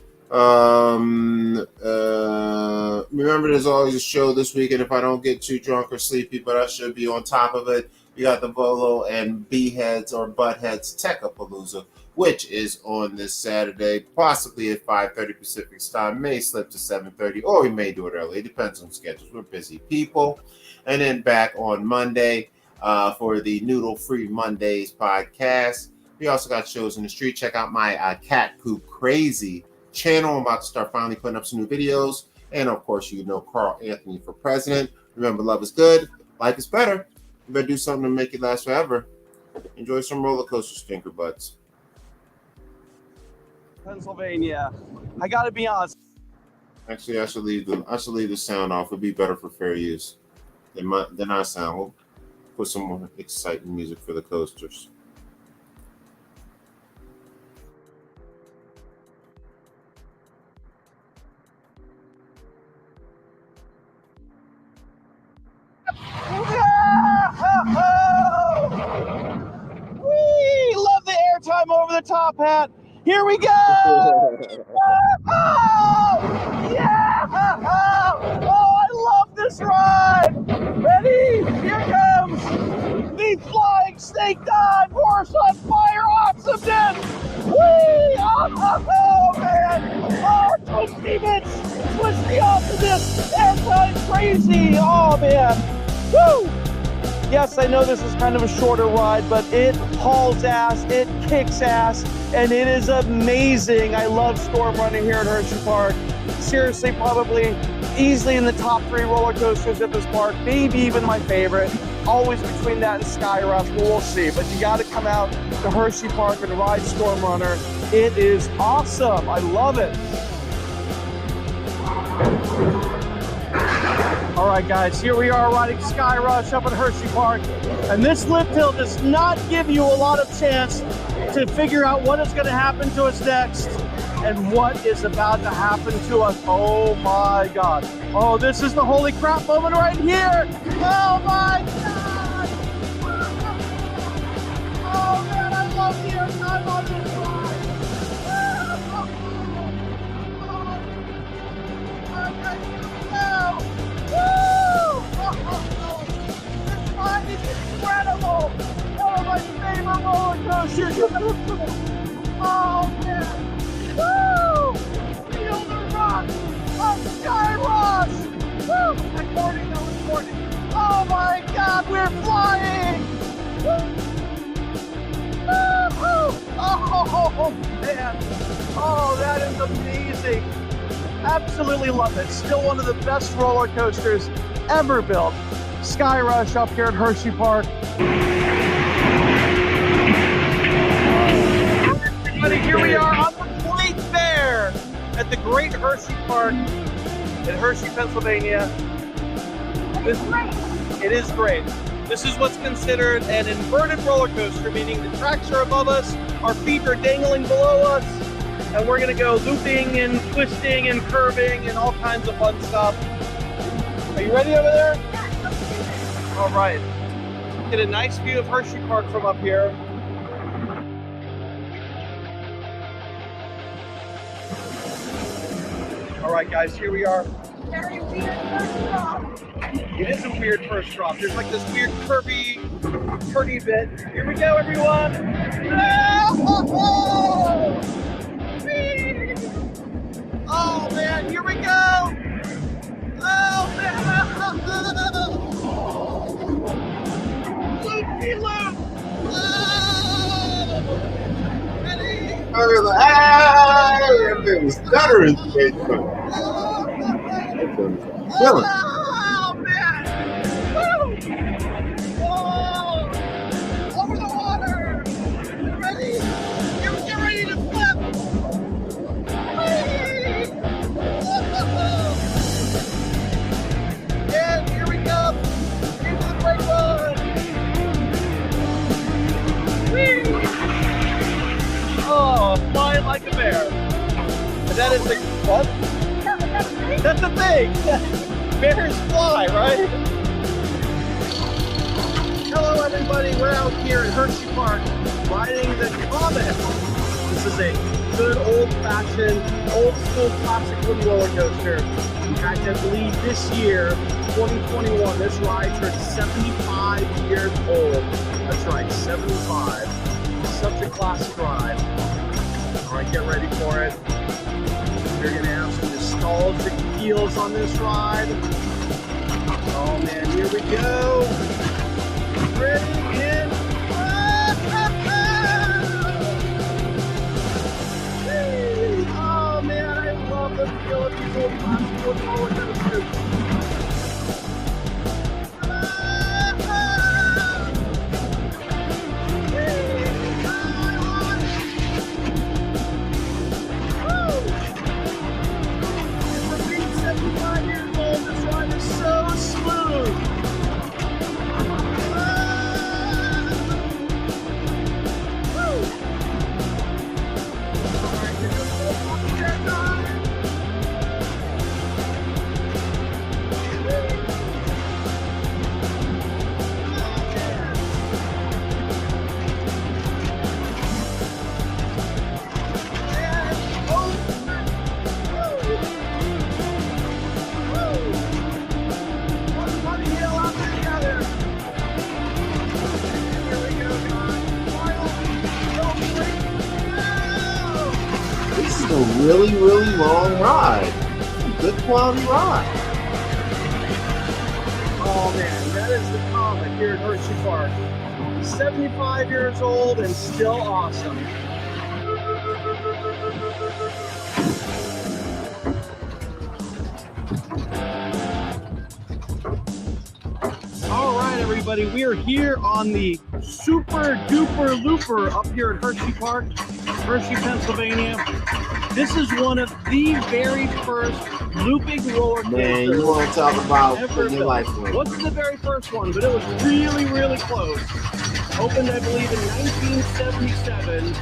Remember, there's always a show this weekend if I don't get too drunk or sleepy, but I should be on top of it. We got the Volo and B-Heads or Buttheads Techapalooza, which is on this Saturday, possibly at 5:30 Pacific time. May slip to 7:30, or we may do it early. It depends on schedules. We're busy people. And then back on Monday for the Noodle Free Mondays podcast. We also got shows in the street. Check out my Cat Poop Crazy channel. I'm about to start finally putting up some new videos. And of course, you know, Carl Anthony for president. Remember, love is good. Life is better. You better do something to make it last forever. Enjoy some roller coaster stinker butts. Pennsylvania. I gotta be honest. Actually, I should leave the sound off. It'd be better for fair use than our sound. We'll put some more exciting music for the coasters. Whee! Love the airtime over the top hat. Here we go! Oh, yeah! Oh, I love this ride! Ready? Here comes the flying snake dive, horse on fire, awesomeness! Whee! Oh, man! Oh, Coach Stevens! Twist the opposite! Airtime crazy! Oh, man! Woo! Yes, I know this is kind of a shorter ride, but it hauls ass, it kicks ass, and it is amazing. I love storm running here at Hershey Park. Seriously, probably easily in the top 3 roller coasters at this park, maybe even my favorite. Always between that and Sky Rush, but we'll see. But you got to come out to Hershey Park and ride Storm Runner. It is awesome. I love it. All right, guys, here we are riding Sky Rush up at Hershey Park. And this lift hill does not give you a lot of chance to figure out what is going to happen to us next and what is about to happen to us. Oh my God. Oh, this is the holy crap moment right here. Oh my God. Oh man, I love the airtime on this ride. This ride is incredible. One of my favorite roller coasters. Oh man. Woo! Feel the rock of Sky Rush! Woo! Recording, no recording. Oh my God, we're flying! Woo! Woo! Oh man! Oh, that is amazing! Absolutely love it. Still one of the best roller coasters ever built. Sky Rush up here at Hershey Park. Everybody, here we are on the Great Bear at the Great Hershey Park in Hershey, Pennsylvania. It is great. This is what's considered an inverted roller coaster, meaning the tracks are above us, our feet are dangling below us, and we're gonna go looping and twisting and curving and all kinds of fun stuff. Are you ready over there? All right. Get a nice view of Hershey Park from up here. All right, guys, here we are. Very weird first drop. It is a weird first drop. There's like this weird curvy, turny bit. Here we go, everyone. Oh man, here we go. Oh man. Loopy loop. Ready? It was stuttering. Oh man! Woo! Whoa! Over the water! Ready? Get ready to flip! Whee! And here we go! Into the brake run! Whee! Oh, flying like a bear! And that is the what? That's the thing! Bears fly, right? Hello everybody, we're out here at Hershey Park riding the Comet. This is a good old-fashioned, old-school classic wooden roller coaster. In fact, I believe this year, 2021, this ride turned 75 years old. That's right, 75. Such a classic ride. All right, get ready for it. You're gonna have some nostalgic feels on this ride. Oh man, here we go. Ready, in. Oh man, full class wooden roller coaster. A really, really long ride. Good quality ride. Oh man, that is the Comet here at Hershey Park. 75 years old and still awesome. All right, everybody, we are here on the Super Duper Looper up here at Hershey Park, Hershey, Pennsylvania. This is one of the very first looping roller coasters. Man, you want to talk about putting your life in. Wasn't the very first one, but it was really, really close. Opened, I believe, in 1977,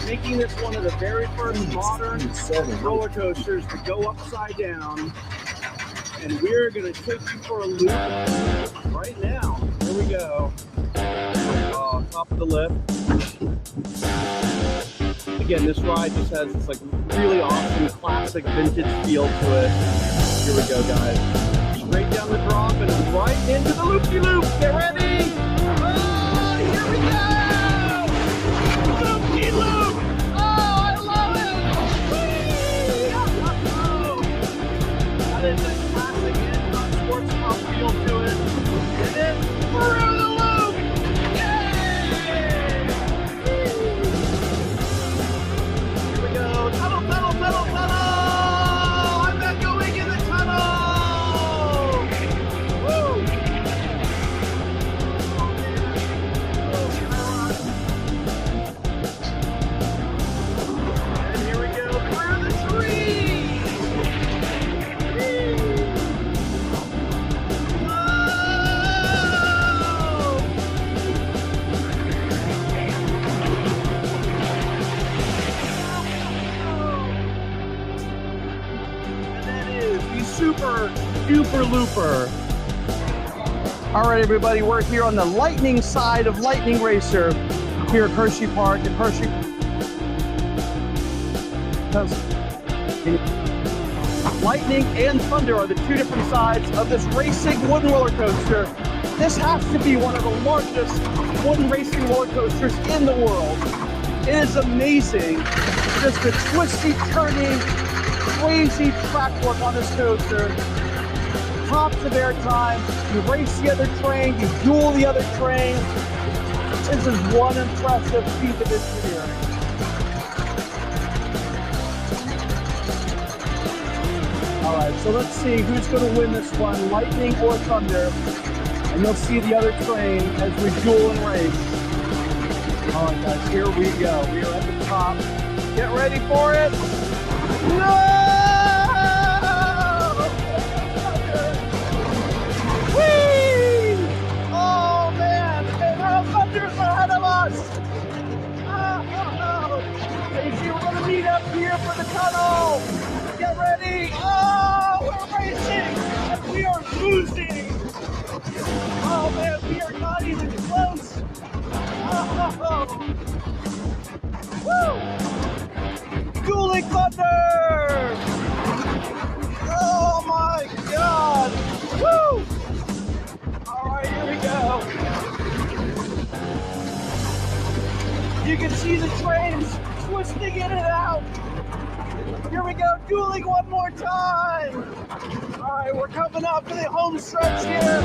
making this one of the very first modern roller coasters to go upside down. And we're going to take you for a loop right now. Here we go. Top of the lift. Again, this ride just has this like really awesome classic vintage feel to it. Here we go, guys. Straight down the drop and right into the loop-de-loop. Get ready. Oh, here we go. Loop-de-loop. Oh, I love it. Whee! Oh. That is a classic in sports car feel to it. And then through the loop. Tunnel, tunnel, tunnel, tunnel! I'm not going in the tunnel! Woo! And here we go, through the trees! Super Duper Looper. All right, everybody, we're here on the lightning side of Lightning Racer here at Hershey Park at Hershey. Lightning and Thunder are the two different sides of this racing wooden roller coaster. This has to be one of the largest wooden racing roller coasters in the world. It is amazing. Just the twisty, turning, crazy track work on this coaster. Tops of airtime, you race the other train, you duel the other train. This is one impressive feat of engineering. All right, so let's see who's going to win this one, Lightning or Thunder. And you'll see the other train as we duel and race. All right, guys, here we go. We are at the top. Get ready for it. No! Whee! Oh man! And now Thunder's ahead of us! Casey, we're gonna meet up here for the tunnel! Get ready! Oh, we're racing! And we are losing! Oh man, we are not even close! Oh. Woo! Dueling Thunder! Oh my God! Woo! All right, here we go. You can see the trains twisting in and out. Here we go, dueling one more time. All right, we're coming up to the home stretch here.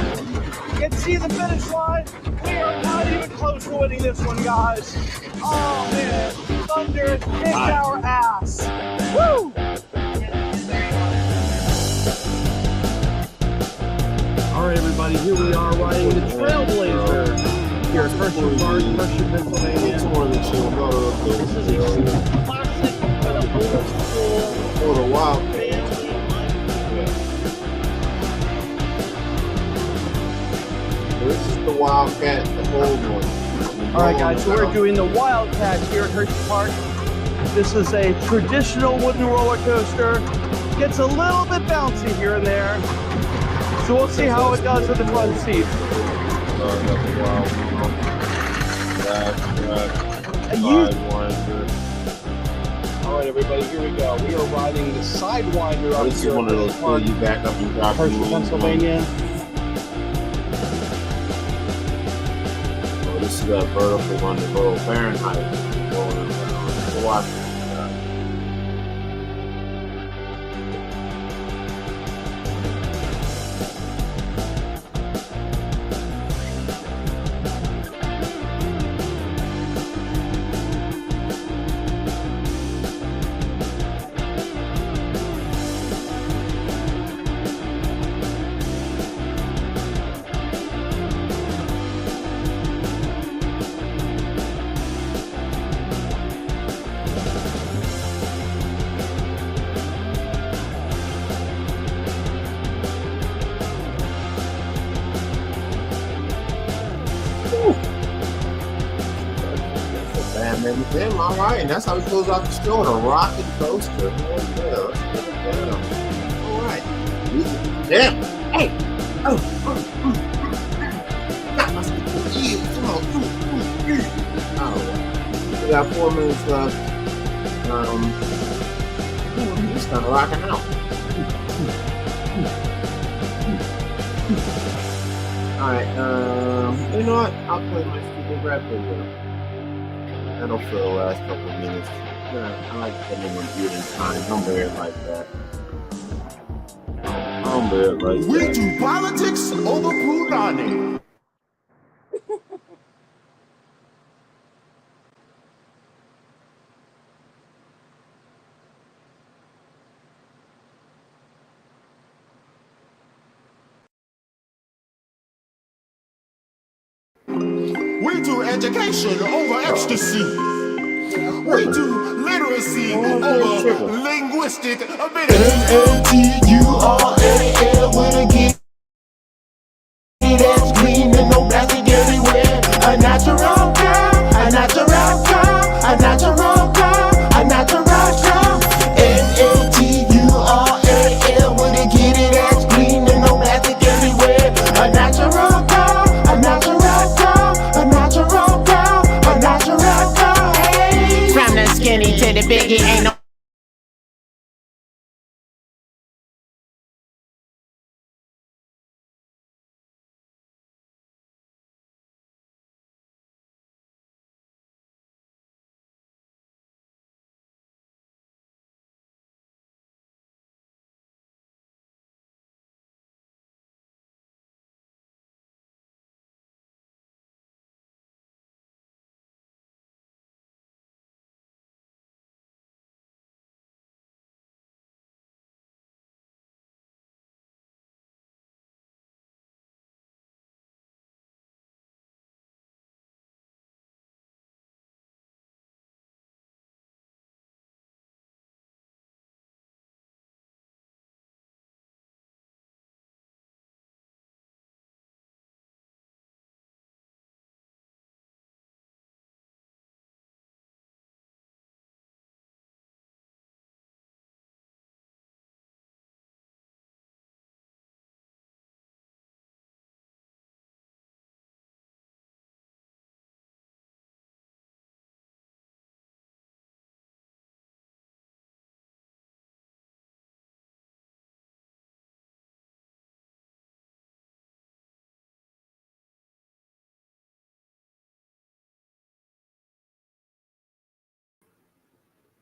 You can see the finish line. We are not even close to winning this one, guys. Oh man, Thunder kicked our ass. Woo! everybody. Here we are riding the Trailblazer here at Hershey Park, Hershey, Pennsylvania. This is a super classic, kind of old school. Oh, the Wildcat. This is the Wildcat, the old one. All right, guys, so we're doing the Wildcat here at Hershey Park. This is a traditional wooden roller coaster. Gets a little bit bouncy here and there. So we'll see how it does in the front seat. All right, everybody, here we go. We are riding the Sidewinder up This is here one of those pull you back up and drop Hershey, Pennsylvania. Oh, this is that vertical one, the little Fahrenheit going around. Watch it. Damn, all right, and that's how we close out the show on a rocking coaster. Oh, yeah, let's get it down. All right. Damn. Hey. Oh. Got my speed. Come on. Oh. We got 4 minutes left. It's kind of rocking out. All right. You know what? I'll play my stupid rap video. I don't feel the last couple of minutes. Yeah, I like spending on viewing time. Don't bear it like that. Don't bear it like that. We do politics over Punani. We do education over ecstasy. We do literacy over linguistic ability. MPOTP-MY with a get that's green and no plastic everywhere. A natural girl, a natural girl, a natural girl, a natural girl. MPOTP-MY with a get that's green and no plastic everywhere. A natural girl, a natural girl, a natural girl, a natural girl. Hey. From the skinny to the biggie, ain't no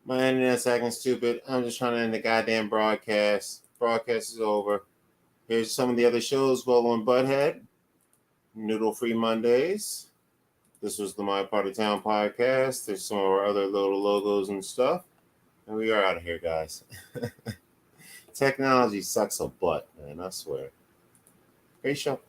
My internet's acting stupid. I'm just trying to end the goddamn broadcast. Broadcast is over. Here's some of the other shows. Go on Butthead. Noodle Free Mondays. This was the My Part of Town podcast. There's some of our other little logos and stuff. And we are out of here, guys. Technology sucks a butt, man. I swear. Great show.